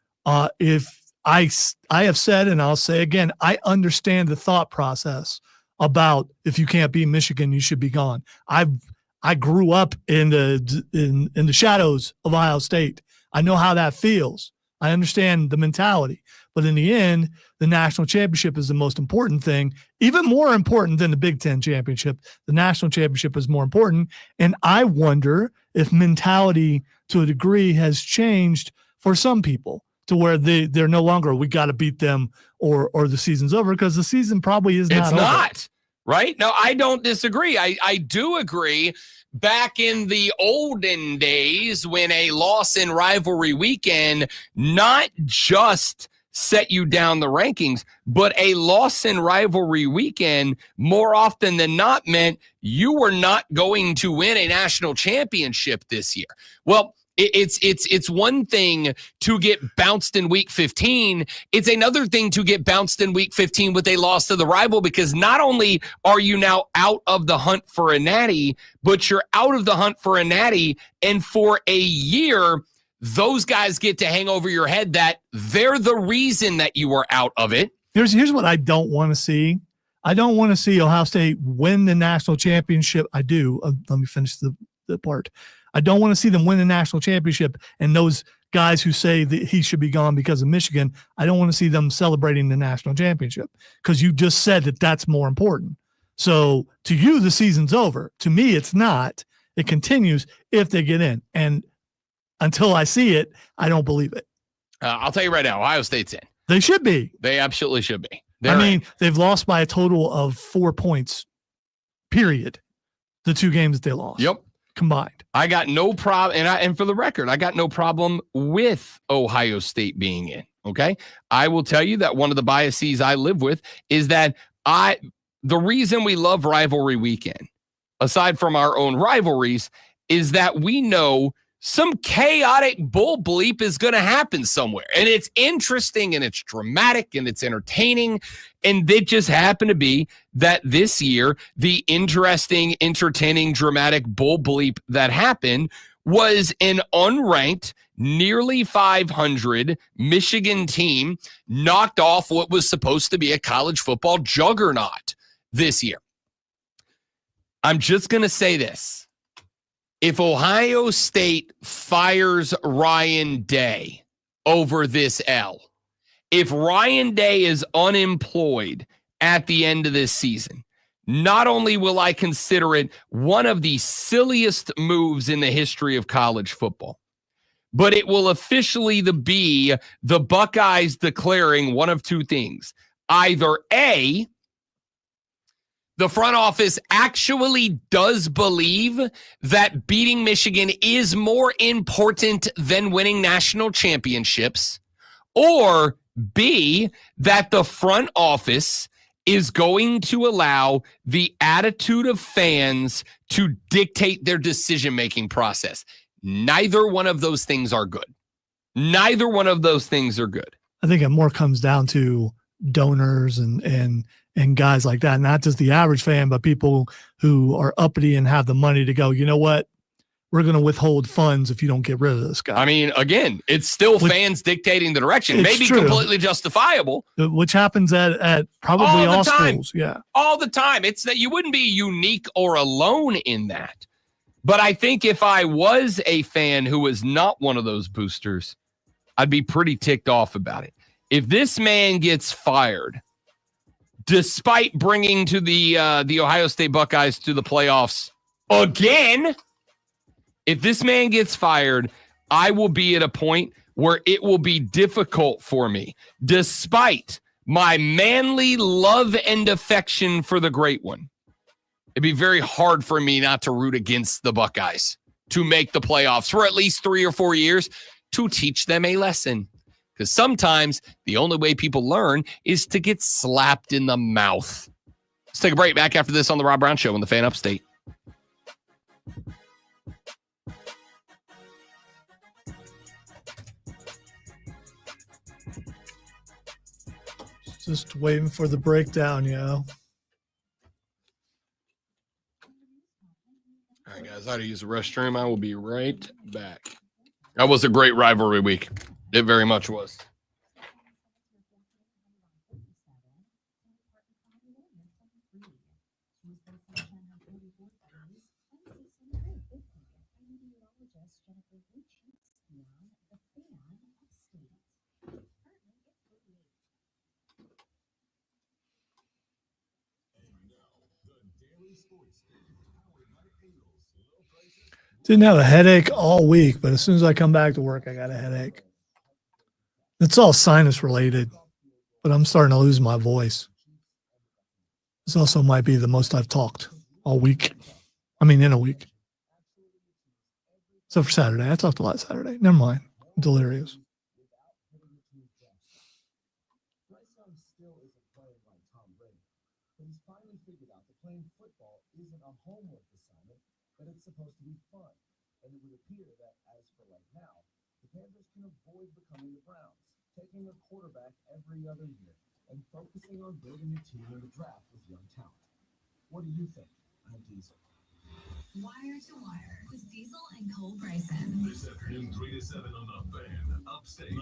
if I have said, and I'll say again, I understand the thought process about if you can't beat Michigan, you should be gone. I grew up in the shadows of Ohio State. I know how that feels. I understand the mentality. But in the end, the national championship is the most important thing, even more important than the Big Ten championship. The national championship is more important. And I wonder if mentality to a degree has changed for some people to where they're no longer, we got to beat them or the season's over, because the season probably is not over. It's not, right? No, I don't disagree. I do agree. Back in the olden days when a loss in rivalry weekend not just set you down the rankings, but a loss in rivalry weekend more often than not meant you were not going to win a national championship this year. Well, it's one thing to get bounced in week 15. It's another thing to get bounced in week 15 with a loss to the rival, because not only are you now out of the hunt for a natty, but you're out of the hunt for a natty. And for a year, those guys get to hang over your head that they're the reason that you are out of it. Here's what I don't want to see. I don't want to see Ohio State win the national championship. I do. Let me finish the part. I don't want to see them win the national championship, and those guys who say that he should be gone because of Michigan, I don't want to see them celebrating the national championship, because you just said that that's more important. So to you, the season's over. To me, it's not. It continues if they get in. And until I see it, I don't believe it. I'll tell you right now, Ohio State's in. They should be. They absolutely should be. They've lost by a total of 4 points, period. The 2 games that they lost. Yep. Combined. I got no problem, and for the record, I got no problem with Ohio State being in, okay? I will tell you that one of the biases I live with is that the reason we love rivalry weekend, aside from our own rivalries, is that we know some chaotic bull bleep is going to happen somewhere. And it's interesting, and it's dramatic, and it's entertaining. And it just happened to be that this year, the interesting, entertaining, dramatic bull bleep that happened was an unranked, nearly 500 Michigan team knocked off what was supposed to be a college football juggernaut this year. I'm just going to say this. If Ohio State fires Ryan Day over this L, if Ryan Day is unemployed at the end of this season, not only will I consider it one of the silliest moves in the history of college football, but it will officially be the Buckeyes declaring one of two things. Either A, the front office actually does believe that beating Michigan is more important than winning national championships, or B, that the front office is going to allow the attitude of fans to dictate their decision-making process. Neither one of those things are good. Neither one of those things are good. I think it more comes down to donors and guys like that, not just the average fan, but people who are uppity and have the money to go, you know what, we're going to withhold funds if you don't get rid of this guy. I mean, again, it's still fans dictating the direction, maybe completely justifiable. Which happens at probably all schools. Yeah. All the time. It's that you wouldn't be unique or alone in that. But I think if I was a fan who was not one of those boosters, I'd be pretty ticked off about it. If this man gets fired, despite bringing to the Ohio State Buckeyes to the playoffs again, if this man gets fired, I will be at a point where it will be difficult for me, despite my manly love and affection for the great one. It'd be very hard for me not to root against the Buckeyes to make the playoffs for at least 3 or 4 years to teach them a lesson. Because sometimes the only way people learn is to get slapped in the mouth. Let's take a break. Back after this on the Rob Brown Show on the Fan Upstate. Just waiting for the breakdown, you know. All right, guys, I had to use the restroom. I will be right back. That was a great rivalry week. It very much was. Didn't have a headache all week, but as soon as I come back to work, I got a headache. It's all sinus related, but I'm starting to lose my voice. This also might be the most I've talked all week. I mean, in a week. Except for Saturday. I talked a lot Saturday. Never mind. I'm delirious. But it's supposed to be fun. And it would appear that, as for right now, the Panthers can avoid becoming the Browns, taking a quarterback every other year and focusing on building a team in the draft with young talent. What do you think? I'm Diesel. Wire to Wire with Diesel and Cole Bryson. This afternoon, 3 to 7 on the Fan Upstate.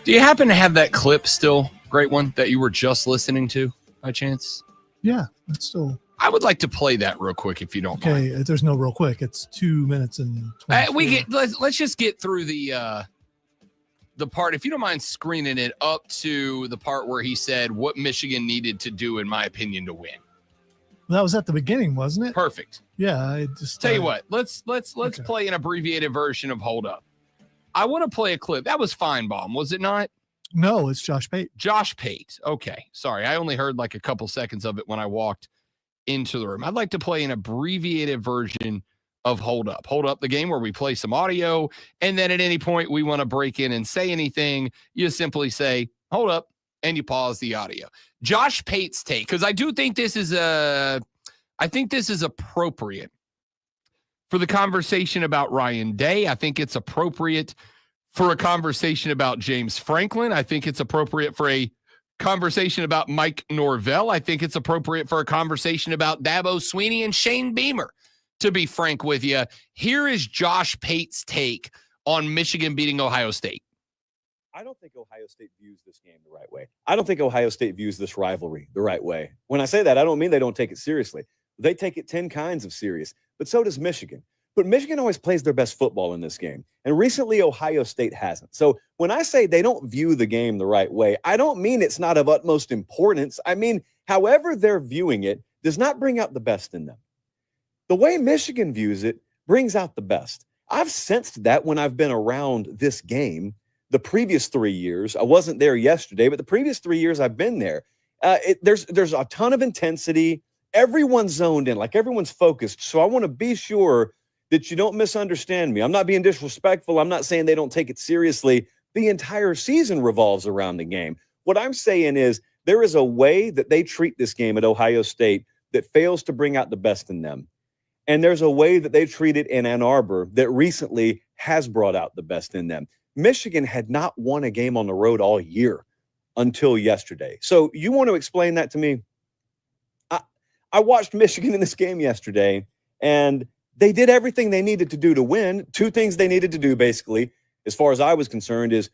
Do you happen to have that clip still, great one, that you were just listening to by chance? Yeah, it's still. I would like to play that real quick if you don't mind. Okay, there's no real quick. It's 2 minutes and 20. Let's just get through the part, if you don't mind screening it up to the part where he said what Michigan needed to do, in my opinion, to win. That was at the beginning, wasn't it? Perfect. Yeah, I just tell you what. Let's play an abbreviated version of Hold Up. I want to play a clip. That was Feinbaum, was it not? No, it's Josh Pate. Josh Pate. Okay. Sorry. I only heard like a couple seconds of it when I walked into the room. I'd like to play an abbreviated version of Hold Up. Hold Up, the game where we play some audio, and then at any point we want to break in and say anything, you simply say, hold up, and you pause the audio. Josh Pate's take, because I do think this is appropriate for the conversation about Ryan Day. I think it's appropriate for a conversation about James Franklin. I think it's appropriate for a conversation about Mike Norvell. I think it's appropriate for a conversation about Dabo Swinney and Shane Beamer, to be frank with you. Here is Josh Pate's take on Michigan beating Ohio State. I don't think Ohio State views this game the right way. I don't think Ohio State views this rivalry the right way. When I say that, I don't mean they don't take it seriously. They take it 10 kinds of serious, but so does Michigan. But Michigan always plays their best football in this game. And recently, Ohio State hasn't. So when I say they don't view the game the right way, I don't mean it's not of utmost importance. I mean, however they're viewing it does not bring out the best in them. The way Michigan views it brings out the best. I've sensed that when I've been around this game, the previous 3 years, I wasn't there yesterday, but the previous 3 years I've been there, there's a ton of intensity. Everyone's zoned in, like everyone's focused. So I want to be sure that you don't misunderstand me. I'm not being disrespectful. I'm not saying they don't take it seriously. The entire season revolves around the game. What I'm saying is there is a way that they treat this game at Ohio State that fails to bring out the best in them. And there's a way that they treat it in Ann Arbor that recently has brought out the best in them. Michigan had not won a game on the road all year until yesterday. So you want to explain that to me? I watched Michigan in this game yesterday, and they did everything they needed to do to win. Two things they needed to do, basically, as far as I was concerned, is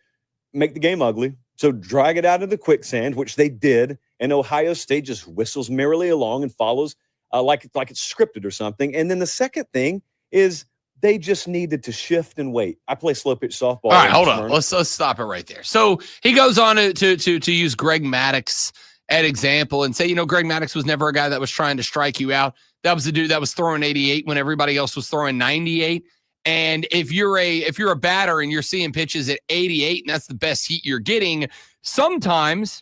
make the game ugly. So drag it out of the quicksand, which they did, and Ohio State just whistles merrily along and follows like it's scripted or something. And then the second thing is they just needed to shift and wait. I play slow pitch softball. All right, hold on. Let's stop it right there. So he goes on to use Greg Maddux at example and say, Greg Maddux was never a guy that was trying to strike you out. That was the dude that was throwing 88 when everybody else was throwing 98. And if you're a batter and you're seeing pitches at 88 and that's the best heat you're getting, sometimes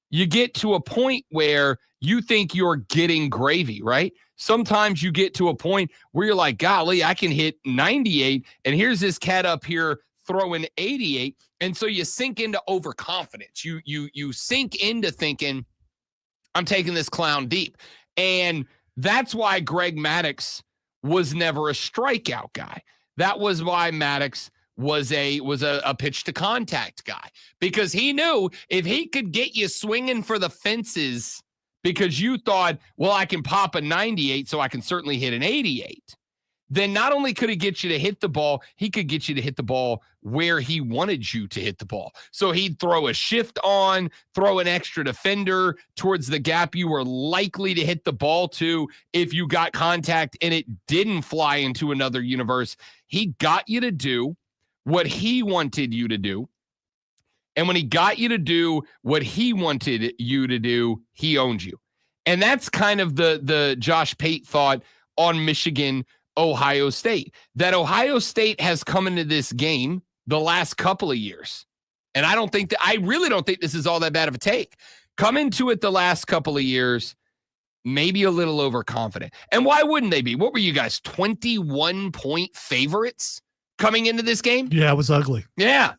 you get to a point where you think you're getting gravy, right? Sometimes you get to a point where you're like, golly, I can hit 98 and here's this cat up here throwing 88. And so you sink into overconfidence. You sink into thinking, I'm taking this clown deep. And that's why Greg Maddux was never a strikeout guy. That was why Maddux was a pitch to contact guy, because he knew if he could get you swinging for the fences because you thought, well, I can pop a 98, so I can certainly hit an 88. Then not only could he get you to hit the ball, he could get you to hit the ball where he wanted you to hit the ball. So he'd throw a shift on, throw an extra defender towards the gap you were likely to hit the ball to if you got contact and it didn't fly into another universe. He got you to do what he wanted you to do. And when he got you to do what he wanted you to do, he owned you. And that's kind of the Josh Pate thought on Michigan, Ohio State, that Ohio State has come into this game the last couple of years. And I really don't think this is all that bad of a take. Come into it the last couple of years, maybe a little overconfident. And why wouldn't they be? What were you guys, 21-point favorites coming into this game? Yeah, it was ugly. Yeah,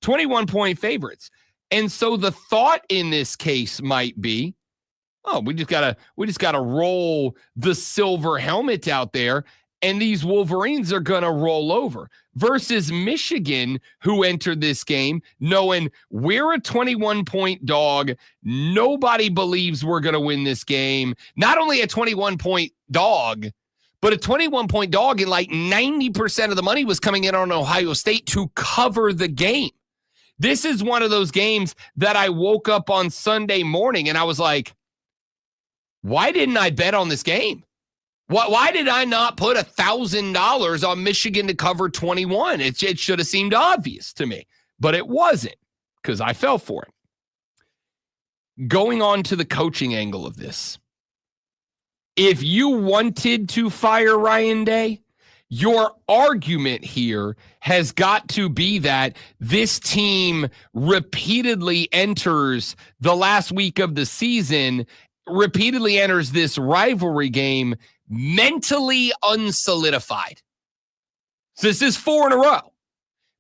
21-point favorites. And so the thought in this case might be, oh, we just gotta roll the silver helmet out there, and these Wolverines are gonna roll over. Versus Michigan, who entered this game knowing we're a 21-point dog. Nobody believes we're gonna win this game. Not only a 21-point dog, but a 21-point dog, and like 90% of the money was coming in on Ohio State to cover the game. This is one of those games that I woke up on Sunday morning and I was like, why didn't I bet on this game? Why did I not put $1,000 on Michigan to cover 21? It should have seemed obvious to me, but it wasn't because I fell for it. Going on to the coaching angle of this, if you wanted to fire Ryan Day, your argument here has got to be that this team repeatedly enters the last week of the season, repeatedly enters this rivalry game mentally unsolidified. So this is 4 in a row.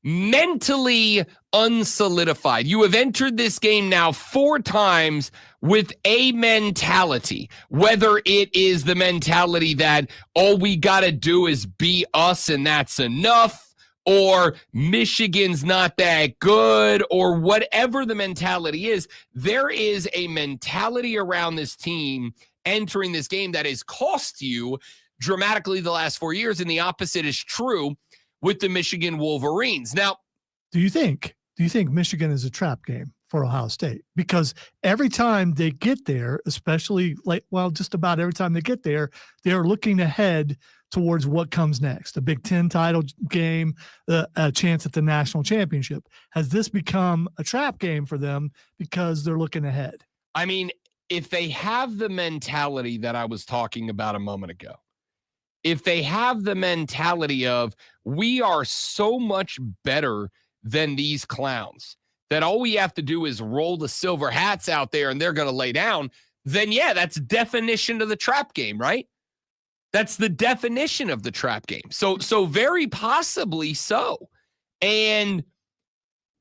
Mentally unsolidified. You have entered this game now 4 times with a mentality, whether it is the mentality that all we got to do is be us and that's enough, or Michigan's not that good, or whatever the mentality is. There is a mentality around this team entering this game that has cost you dramatically the last 4 years, and the opposite is true with the Michigan Wolverines. Now, do you think Michigan is a trap game for Ohio State? Because every time they get there, especially just about every time they get there, they're looking ahead towards what comes next, a Big Ten title game, a chance at the national championship. Has this become a trap game for them because they're looking ahead? I mean, if they have the mentality that I was talking about a moment ago, if they have the mentality of we are so much better than these clowns, that all we have to do is roll the silver hats out there and they're going to lay down, then yeah, that's definition of the trap game, right? That's the definition of the trap game. So very possibly so. And,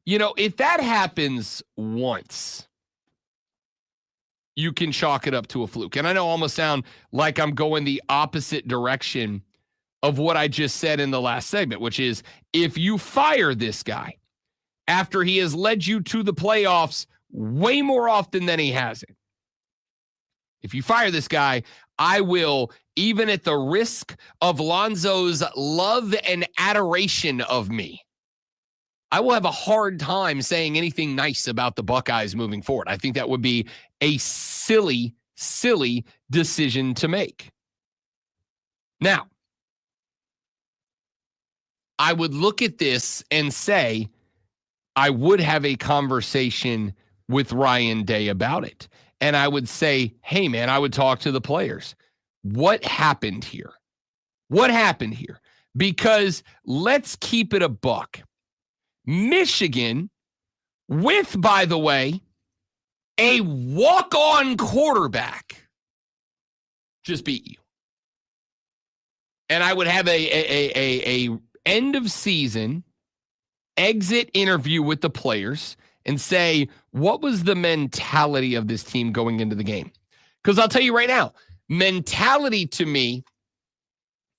you know, if that happens once, you can chalk it up to a fluke. And I know I almost sound like I'm going the opposite direction of what I just said in the last segment, which is if you fire this guy after he has led you to the playoffs way more often than he hasn't, if you fire this guy, I will, even at the risk of Lonzo's love and adoration of me, I will have a hard time saying anything nice about the Buckeyes moving forward. I think that would be a silly, silly decision to make. Now, I would look at this and say I would have a conversation with Ryan Day about it. And I would say, hey, man, I would talk to the players. What happened here? What happened here? Because let's keep it a buck. Michigan, with, by the way, a walk-on quarterback, just beat you. And I would have a end of season exit interview with the players and say, what was the mentality of this team going into the game? Because I'll tell you right now, mentality to me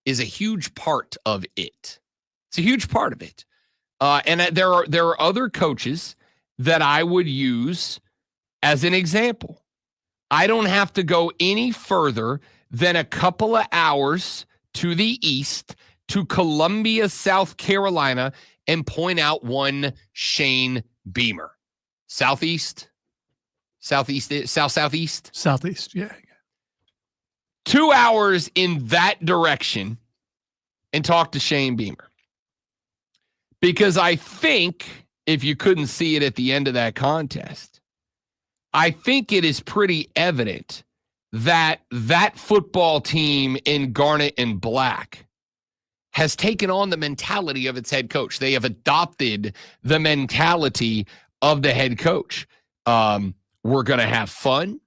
is a huge part of it. It's a huge part of it. And there are other coaches that I would use as an example. I don't have to go any further than a couple of hours to the east to Columbia, South Carolina, and point out one Shane Beamer. Southeast, yeah. 2 hours in that direction and talk to Shane Beamer. Because I think, if you couldn't see it at the end of that contest, I think it is pretty evident that that football team in garnet and black has taken on the mentality of its head coach. They have adopted the mentality of the head coach. We're going to have fun.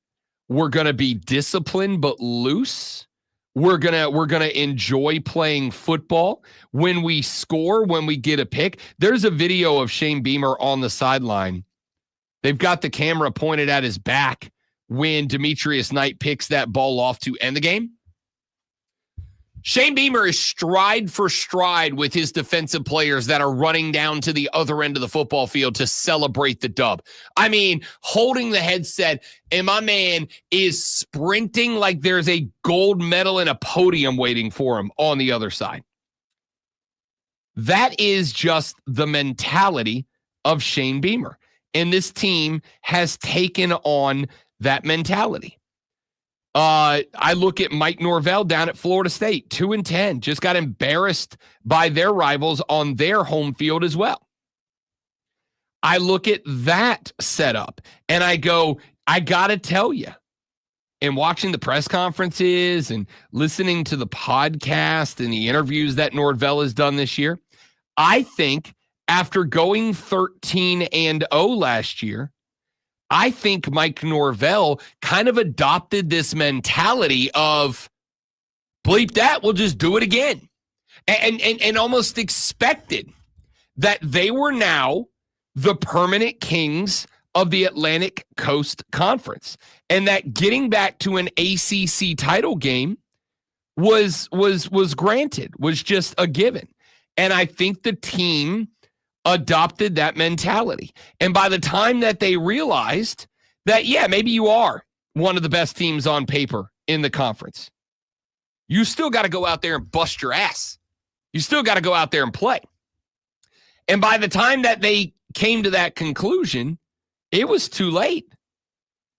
We're going to be disciplined but loose. We're gonna enjoy playing football. When we score, when we get a pick, there's a video of Shane Beamer on the sideline. They've got the camera pointed at his back when Demetrius Knight picks that ball off to end the game. Shane Beamer is stride for stride with his defensive players that are running down to the other end of the football field to celebrate the dub. I mean, holding the headset, and my man is sprinting like there's a gold medal and a podium waiting for him on the other side. That is just the mentality of Shane Beamer. And this team has taken on that mentality. I look at Mike Norvell down at Florida State, 2-10, just got embarrassed by their rivals on their home field as well. I look at that setup and I go, I got to tell you, and watching the press conferences and listening to the podcast and the interviews that Norvell has done this year, I think after going 13-0 last year, I think Mike Norvell kind of adopted this mentality of bleep that, we'll just do it again. And almost expected that they were now the permanent kings of the Atlantic Coast Conference. And that getting back to an ACC title game was granted, was just a given. And I think the team adopted that mentality. And by the time that they realized that, yeah, maybe you are one of the best teams on paper in the conference, you still got to go out there and bust your ass. You still got to go out there and play. And by the time that they came to that conclusion, it was too late.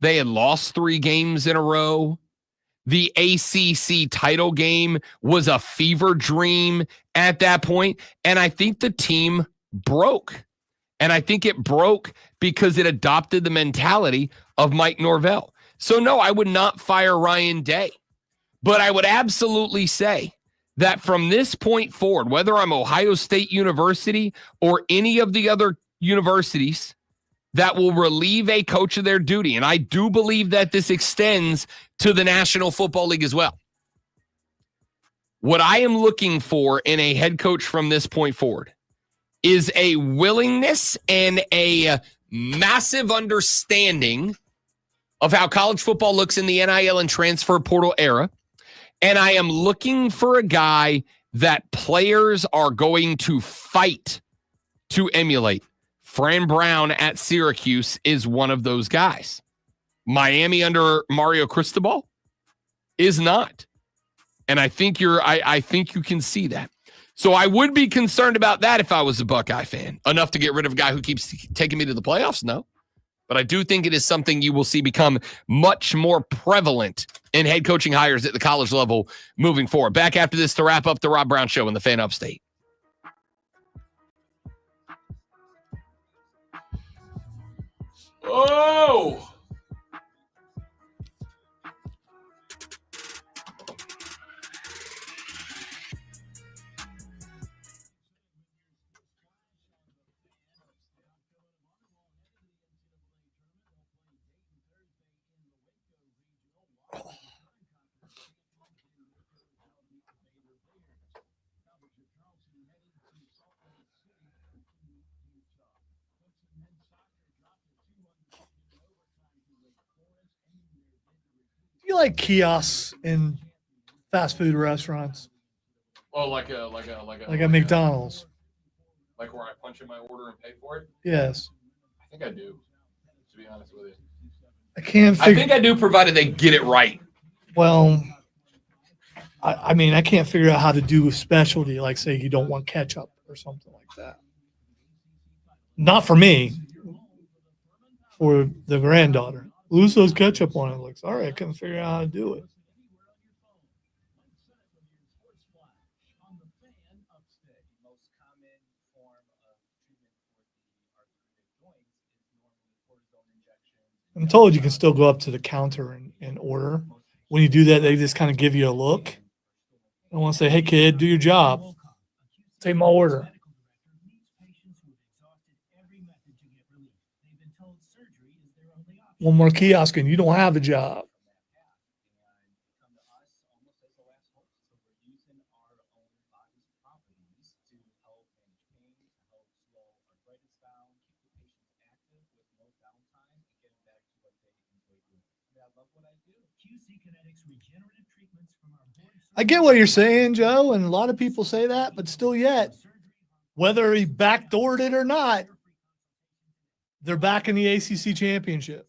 They had lost 3 games in a row. The ACC title game was a fever dream at that point. And I think the team broke. And I think it broke because it adopted the mentality of Mike Norvell. So no, I would not fire Ryan Day, but I would absolutely say that from this point forward, whether I'm Ohio State University or any of the other universities that will relieve a coach of their duty, and I do believe that this extends to the National Football League as well. What I am looking for in a head coach from this point forward is a willingness and a massive understanding of how college football looks in the NIL and transfer portal era. And I am looking for a guy that players are going to fight to emulate. Fran Brown at Syracuse is one of those guys. Miami under Mario Cristobal is not. And I think I think you can see that. So I would be concerned about that if I was a Buckeye fan. Enough to get rid of a guy who keeps taking me to the playoffs? No. But I do think it is something you will see become much more prevalent in head coaching hires at the college level moving forward. Back after this to wrap up the Rob Brown Show in the Fan Upstate. Oh! Do you like kiosks in fast food restaurants? Oh, like a McDonald's. Like where I punch in my order and pay for it? Yes. I think I do, to be honest with you. I think I do, provided they get it right. Well, I mean, I can't figure out how to do a specialty, like say you don't want ketchup or something like that. Not for me. For the granddaughter. Lose those ketchup on it. Looks all right. I couldn't figure out how to do it. I'm told you can still go up to the counter and order. When you do that, they just kind of give you a look. I want to say, hey, kid, do your job. Take my order. One more kiosk and you don't have a job. I get what you're saying, Joe, and a lot of people say that, but still yet, whether he backdoored it or not, they're back in the ACC championship.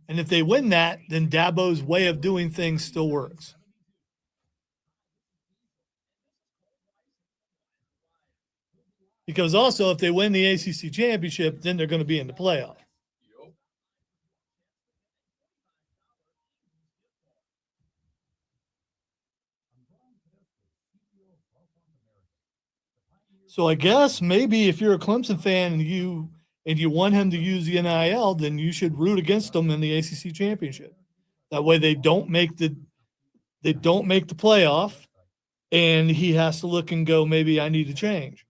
And if they win that, then Dabo's way of doing things still works. Because also, if they win the ACC championship, then they're going to be in the playoff. So I guess maybe if you're a Clemson fan and you want him to use the NIL, then you should root against them in the ACC championship. That way they don't make the playoff, and he has to look and go, maybe I need to change.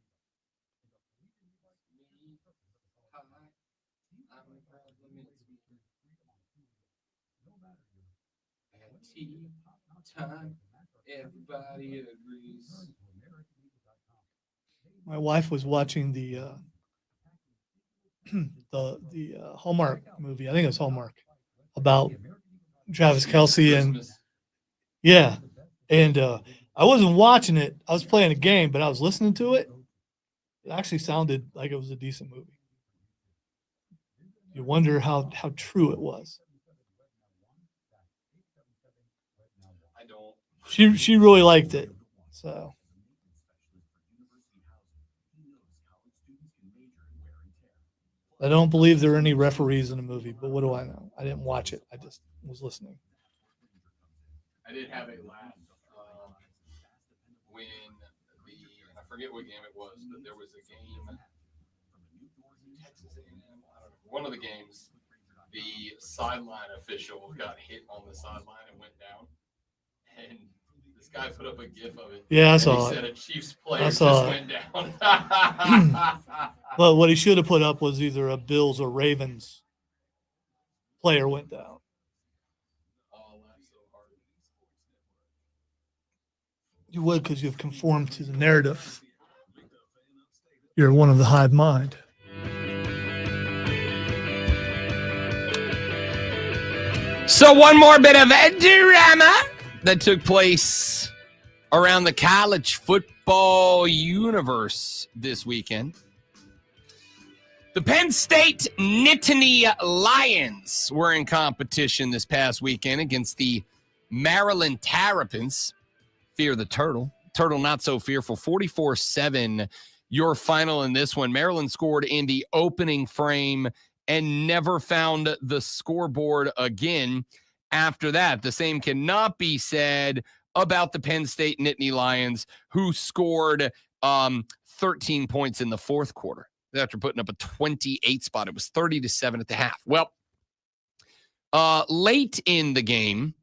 Everybody agrees. My wife was watching the Hallmark movie. I think it was Hallmark about Travis Kelce and yeah. And I wasn't watching it. I was playing a game, but I was listening to it. It actually sounded like it was a decent movie. You wonder how true it was. I don't. She really liked it. So I don't believe there are any referees in the movie, but what do I know? I didn't watch it. I just was listening. I did have a laugh when I forget what game it was, but there was a game, Texas A&M, I don't know, one of the games, the sideline official got hit on the sideline and went down. And this guy put up a GIF of it. Yeah, I and saw he it. said a Chiefs player I just saw it. went down. Well, what he should have put up was either a Bills or Ravens player went down. You would, because you've conformed to the narrative. You're one of the hive mind. So one more bit of drama that took place around the college football universe this weekend. The Penn State Nittany Lions were in competition this past weekend against the Maryland Terrapins. Fear the Turtle. Turtle not so fearful. 44-7 your final in this one. Maryland scored in the opening frame and never found the scoreboard again after that. The same cannot be said about the Penn State Nittany Lions, who scored 13 points in the fourth quarter. After putting up a 28 spot, it was 30-7 at the half. Well, late in the game,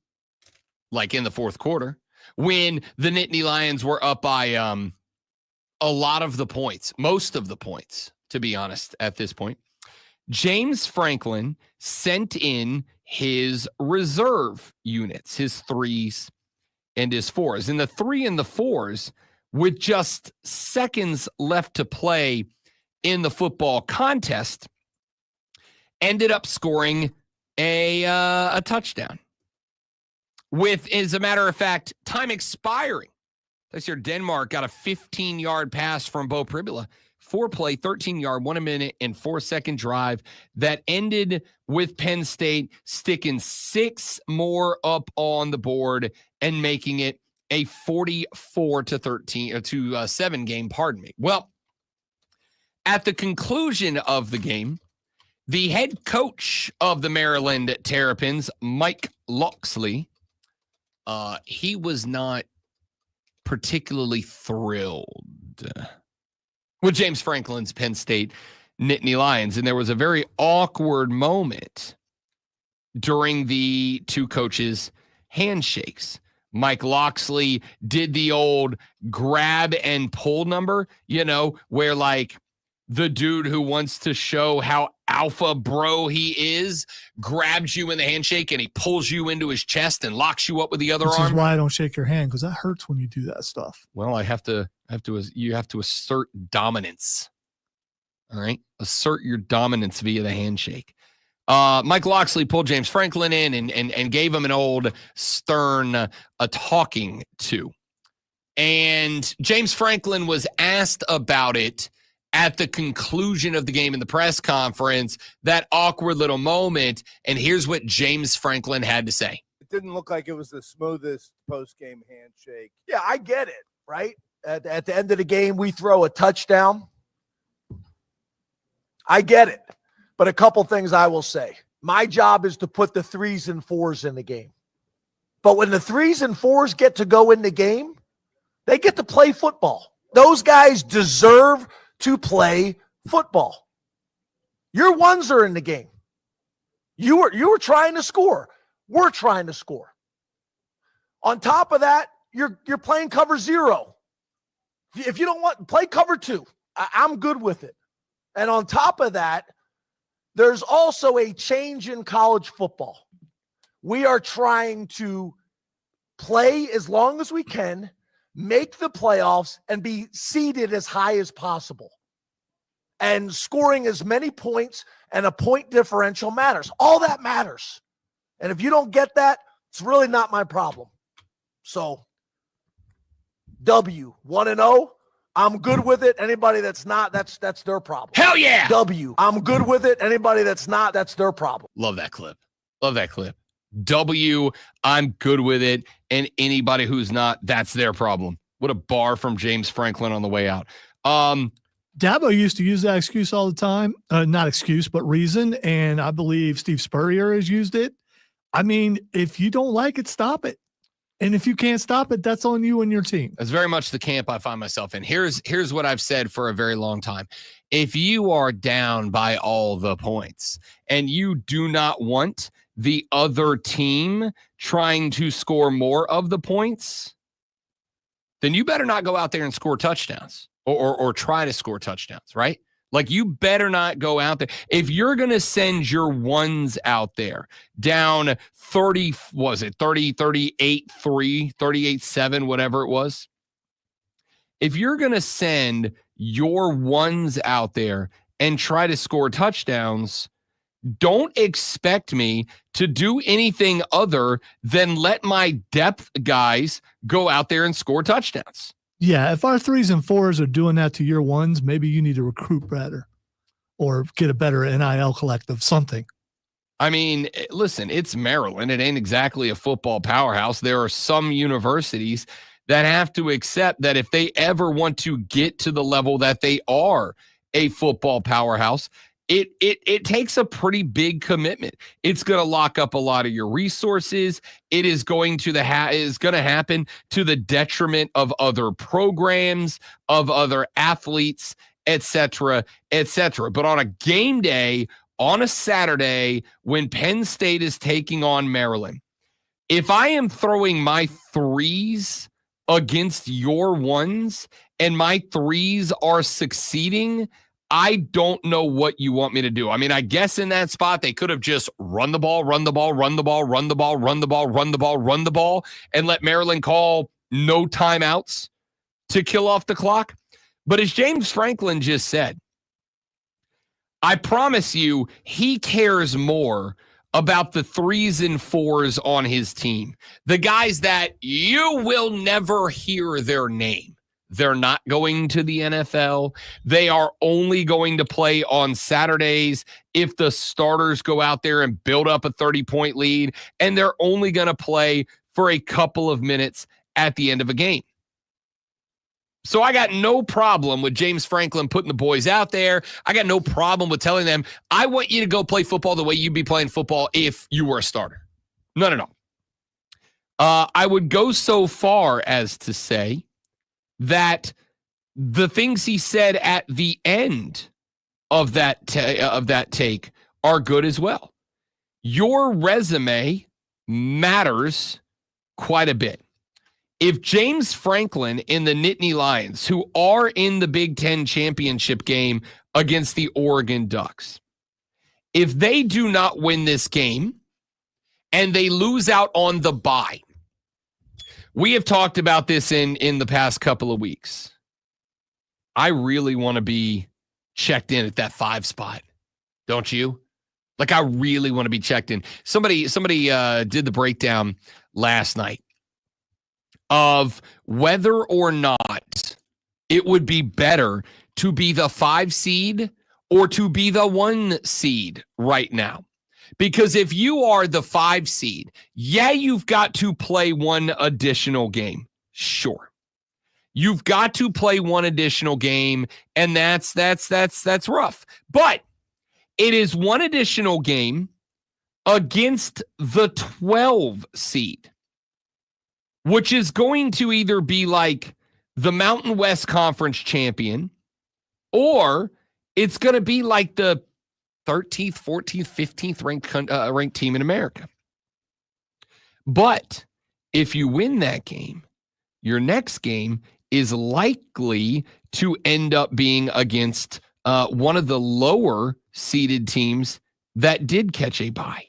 like in the fourth quarter, when the Nittany Lions were up by a lot of the points, most of the points, to be honest, at this point, James Franklin sent in his reserve units, his 3s and his 4s. And the 3 and the 4s, with just seconds left to play in the football contest, ended up scoring a touchdown. With, as a matter of fact, time expiring. This year, Denmark got a 15-yard pass from Bo Pribula. 4-play, 13-yard, 1 minute and 4-second drive that ended with Penn State sticking 6 more up on the board and making it a 44-7 game, pardon me. Well, at the conclusion of the game, the head coach of the Maryland Terrapins, Mike Locksley, he was not particularly thrilled with James Franklin's Penn State Nittany Lions. And there was a very awkward moment during the two coaches' handshakes. Mike Locksley did the old grab and pull number, where like the dude who wants to show how alpha bro he is grabs you in the handshake and he pulls you into his chest and locks you up with the other arm. This is why I don't shake your hand, because that hurts when you do that stuff. Well, you have to assert dominance. All right. Assert your dominance via the handshake. Mike Locksley pulled James Franklin in and gave him an old stern talking to. And James Franklin was asked about it at the conclusion of the game in the press conference, that awkward little moment. And here's what James Franklin had to say. It didn't look like it was the smoothest post-game handshake. Yeah, I get it, right? At the end of the game, we throw a touchdown. I get it. But a couple things I will say. My job is to put the 3s and 4s in the game. But when the 3s and 4s get to go in the game, they get to play football. Those guys deserve to play football. Your 1s are in the game. You were trying to score. We're trying to score. On top of that, you're playing cover 0. If you don't want, play cover 2. I'm good with it. And on top of that, there's also a change in college football. We are trying to play as long as we can, make the playoffs, and be seeded as high as possible. And scoring as many points and a point differential matters. All that matters. And if you don't get that, it's really not my problem. So, W, 1-0. I'm good with it. Anybody that's not, that's their problem. Hell yeah. W, I'm good with it. Anybody that's not, that's their problem. Love that clip. Love that clip. W, I'm good with it. And anybody who's not, that's their problem. What a bar from James Franklin on the way out. Dabo used to use that excuse all the time. Not excuse, but reason. And I believe Steve Spurrier has used it. I mean, if you don't like it, stop it. And if you can't stop it, that's on you and your team. That's very much the camp I find myself in. Here's what I've said for a very long time. If you are down by all the points and you do not want the other team trying to score more of the points, then you better not go out there and score touchdowns or try to score touchdowns, right? Like, you better not go out there. If you're going to send your ones out there down 30, was it 30, 38, 3, 38, 7, whatever it was. If you're going to send your ones out there and try to score touchdowns, don't expect me to do anything other than let my depth guys go out there and score touchdowns. Yeah, if our 3s and 4s are doing that to your 1s, maybe you need to recruit better or get a better NIL collective, something. I mean, listen, it's Maryland. It ain't exactly a football powerhouse. There are some universities that have to accept that if they ever want to get to the level that they are a football powerhouse, it takes a pretty big commitment. It's going to lock up a lot of your resources. It is going to happen to the detriment of other programs, of other athletes, et cetera, et cetera. But on a game day, on a Saturday, when Penn State is taking on Maryland, if I am throwing my 3s against your 1s and my 3s are succeeding, I don't know what you want me to do. I mean, I guess in that spot, they could have just run the ball, and let Maryland call no timeouts to kill off the clock. But as James Franklin just said, I promise you, he cares more about the 3s and 4s on his team. The guys that you will never hear their name. They're not going to the NFL. They are only going to play on Saturdays if the starters go out there and build up a 30-point lead, and they're only going to play for a couple of minutes at the end of a game. So I got no problem with James Franklin putting the boys out there. I got no problem with telling them, I want you to go play football the way you'd be playing football if you were a starter. No. I would go so far as to say that the things he said at the end of that take are good as well. Your resume matters quite a bit. If James Franklin and the Nittany Lions, who are in the Big Ten championship game against the Oregon Ducks, if they do not win this game and they lose out on the bye, we have talked about this in the past couple of weeks. I really want to be checked in at that 5 spot. Don't you? Like, I really want to be checked in. Somebody did the breakdown last night of whether or not it would be better to be the 5 seed or to be the 1 seed right now. Because if you are the 5 seed, yeah, you've got to play one additional game. Sure. You've got to play one additional game, and that's rough. But it is one additional game against the 12 seed, which is going to either be like the Mountain West Conference champion, or it's going to be like the 13th, 14th, 15th ranked team in America. But if you win that game, your next game is likely to end up being against one of the lower seeded teams that did catch a bye.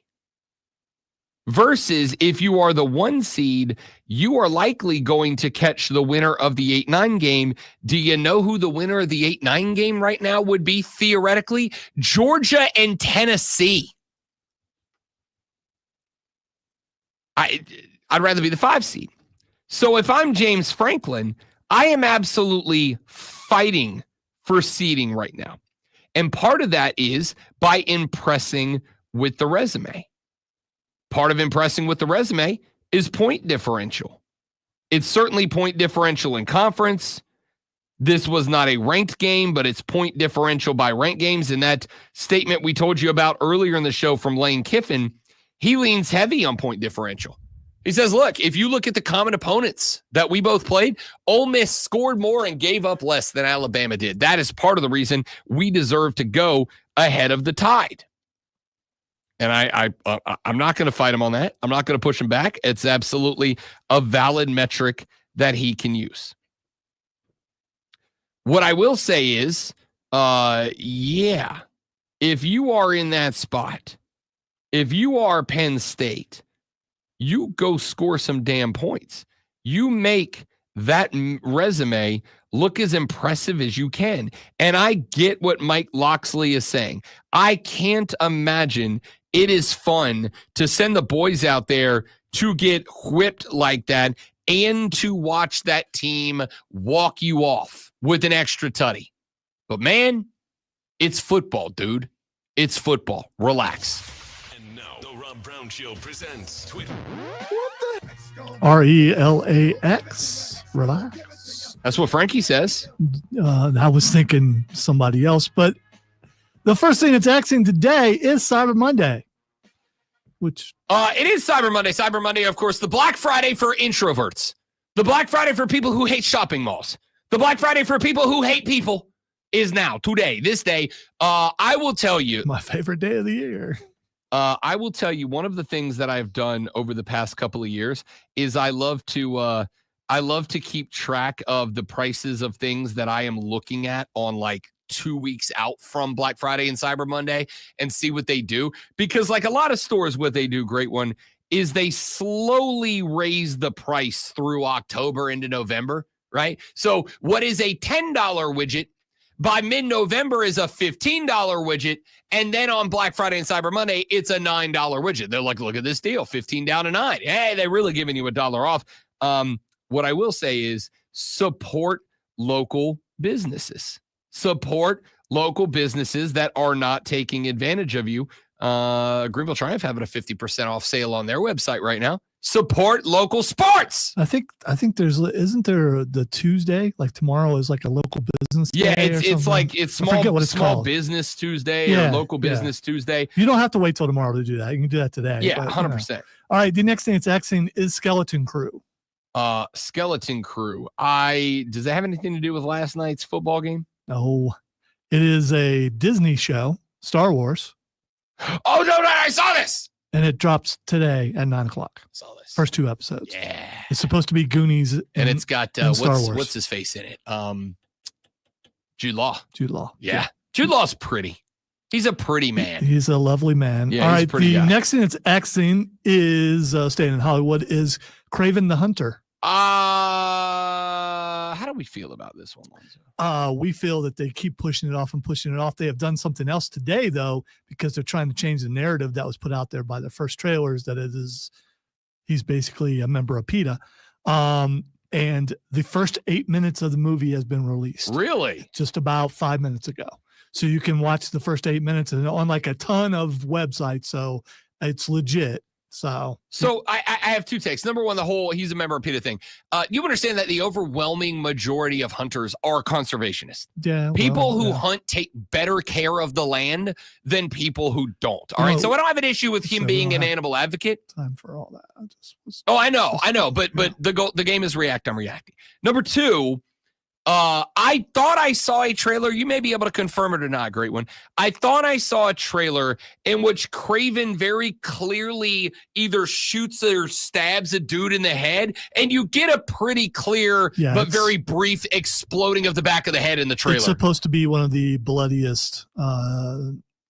Versus if you are the 1 seed, you are likely going to catch the winner of the 8-9 game. Do you know who the winner of the 8-9 game right now would be theoretically? Georgia and Tennessee. I'd rather be the 5 seed. So if I'm James Franklin, I am absolutely fighting for seeding right now. And part of that is by impressing with the resume. Part of impressing with the resume is point differential. It's certainly point differential in conference. This was not a ranked game, but it's point differential by ranked games. And that statement we told you about earlier in the show from Lane Kiffin, he leans heavy on point differential. He says, look, if you look at the common opponents that we both played, Ole Miss scored more and gave up less than Alabama did. That is part of the reason we deserve to go ahead of the Tide. And I'm not going to fight him on that. I'm not going to push him back. It's absolutely a valid metric that he can use. What I will say is, yeah, if you are in that spot, if you are Penn State, you go score some damn points. You make that resume look as impressive as you can. And I get what Mike Loxley is saying. I can't imagine it is fun to send the boys out there to get whipped like that and to watch that team walk you off with an extra tutty. But man, it's football, dude. It's football. Relax. Brown Show presents Twitter. RELAX. Relax. That's what Frankie says. I was thinking somebody else, but the first thing that's axing today is Cyber Monday, which it is Cyber Monday. Cyber Monday, of course, the Black Friday for introverts, the Black Friday for people who hate shopping malls, the Black Friday for people who hate people is now today. This day, I will tell you, my favorite day of the year. I will tell you one of the things that I've done over the past couple of years is I love to keep track of the prices of things that I am looking at on like 2 weeks out from Black Friday and Cyber Monday and see what they do. Because like a lot of stores, what they do, great one, is they slowly raise the price through October into November, right? So what is a $10 widget by mid-November is a $15 widget, and then on Black Friday and Cyber Monday, it's a $9 widget. They're like, look at this deal, 15 down to 9. Hey, they're really giving you $1 off. What I will say is support local businesses. Support local businesses that are not taking advantage of you. Greenville Triumph having a 50% off sale on their website right now. Support local sports. I think isn't there the Tuesday, like tomorrow is like a local business day? Yeah, it's like small business Tuesday or local business Tuesday. You don't have to wait till tomorrow to do that. You can do that today. Yeah, 100%. All right, the next thing it's Xing is Skeleton Crew. Skeleton Crew. Does that have anything to do with last night's football game? No. It is a Disney show, Star Wars. Oh, no, I saw this. And it drops today at 9:00. Saw this. First 2 episodes. Yeah. It's supposed to be Goonies. And it's got, Star Wars. what's his face in it? Jude Law. Jude Law. Yeah. Jude Law's pretty. He's a pretty man. He's a lovely man. Yeah, all right. The next thing that's Xing is staying in Hollywood is Craven the Hunter. How do we feel about this one, Lonzo? We feel that they keep pushing it off. They have done something else today, though, because they're trying to change the narrative that was put out there by the first trailers. That it is, he's basically a member of PETA. And the first 8 minutes of the movie has been released. Really? Just about 5 minutes ago. So you can watch the first 8 minutes and on like a ton of websites. So it's legit. So I have 2 takes. Number one, the whole he's a member of PETA thing. You understand that the overwhelming majority of hunters are conservationists. Yeah. People who hunt take better care of the land than people who don't. All right. So I don't have an issue with him being an animal advocate. Time for all that. I know. But the game is react. I'm reacting. Number 2, I thought I saw a trailer. You may be able to confirm it or not. Great one. I thought I saw a trailer in which Craven very clearly either shoots or stabs a dude in the head, and you get a pretty clear but very brief exploding of the back of the head in the trailer. It's supposed to be one of the bloodiest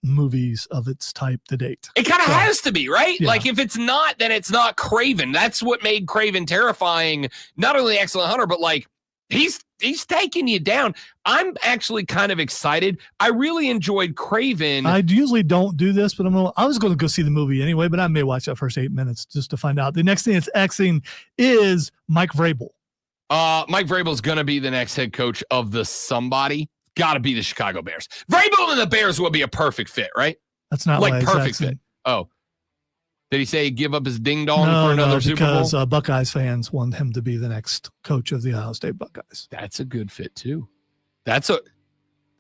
movies of its type to date. It kind of has to be, right? Yeah. Like if it's not, then it's not Craven. That's what made Craven terrifying. Not only Excellent Hunter, but like he's taking you down. I'm actually kind of excited. I really enjoyed Craven. I usually don't do this, but I was going to go see the movie anyway, but I may watch that first 8 minutes just to find out. The next thing it's Xing is Mike Vrabel. Mike Vrabel's going to be the next head coach of the somebody. Got to be the Chicago Bears. Vrabel and the Bears would be a perfect fit, right? That's not like why perfect fit. Oh. Did he say give up his ding dong for another Super Bowl? Because Buckeyes fans want him to be the next coach of the Ohio State Buckeyes. That's a good fit too. They would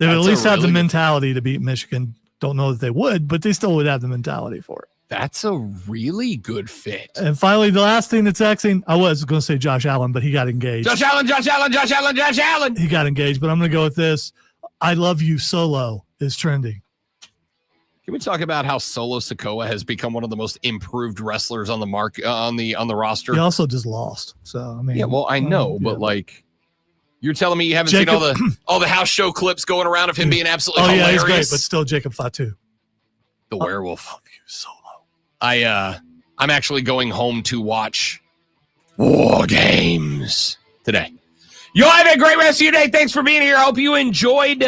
at least have the mentality to beat Michigan. Don't know that they would, but they still would have the mentality for it. That's a really good fit. And finally, the last thing that's Xing, I was going to say Josh Allen, but he got engaged. Josh Allen. He got engaged, but I'm going to go with this. I Love You Solo is trending. Can we talk about how Solo Sikoa has become one of the most improved wrestlers on the on the roster? He also just lost. So I mean, yeah, well, I know, but like, you're telling me you haven't seen all the house show clips going around of him being absolutely hilarious? Yeah, he's great, but still Jacob Fatu, the werewolf. I Love You Solo. I'm actually going home to watch War Games today. Y'all have a great rest of your day. Thanks for being here. I hope you enjoyed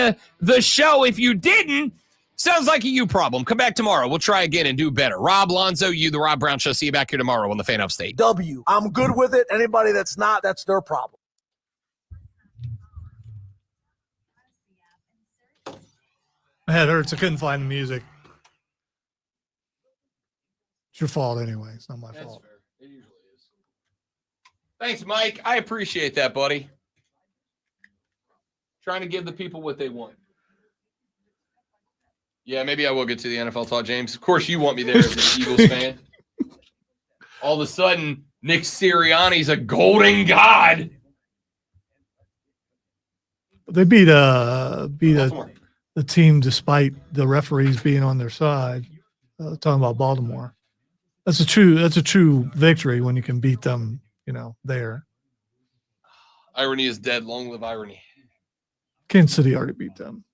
the show. If you didn't, sounds like a you problem. Come back tomorrow. We'll try again and do better. Rob Lonzo, the Rob Brown Show. See you back here tomorrow on the Fan Upstate. W. I'm good with it. Anybody that's not, that's their problem. My head hurts. I couldn't find the music. It's your fault anyway. It's not my fault. Fair. It usually is. Thanks, Mike. I appreciate that, buddy. Trying to give the people what they want. Yeah, maybe I will get to the NFL talk, James. Of course, you want me there as an Eagles fan. All of a sudden, Nick Sirianni's a golden god. They beat the team despite the referees being on their side. Talking about Baltimore. That's a true victory when you can beat them, there. Irony is dead. Long live irony. Kansas City already beat them.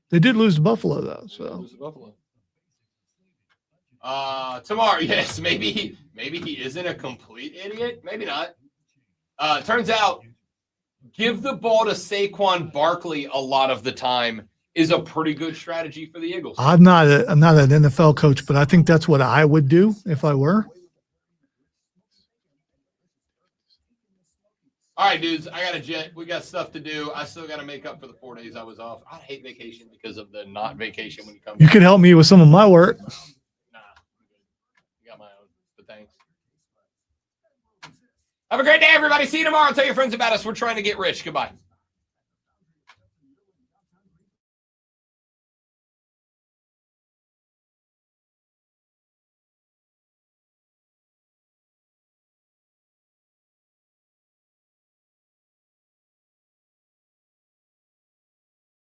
They did lose to Buffalo, though. So tomorrow, yes, maybe he isn't a complete idiot. Maybe not. Turns out, give the ball to Saquon Barkley a lot of the time is a pretty good strategy for the Eagles. I'm not an NFL coach, but I think that's what I would do if I were. All right, dudes, I got a jet. We got stuff to do. I still got to make up for the 4 days I was off. I hate vacation because of the not vacation when you come back. You could help me with some of my work. Nah, I got my own, but thanks. Have a great day, everybody. See you tomorrow. Tell your friends about us. We're trying to get rich. Goodbye.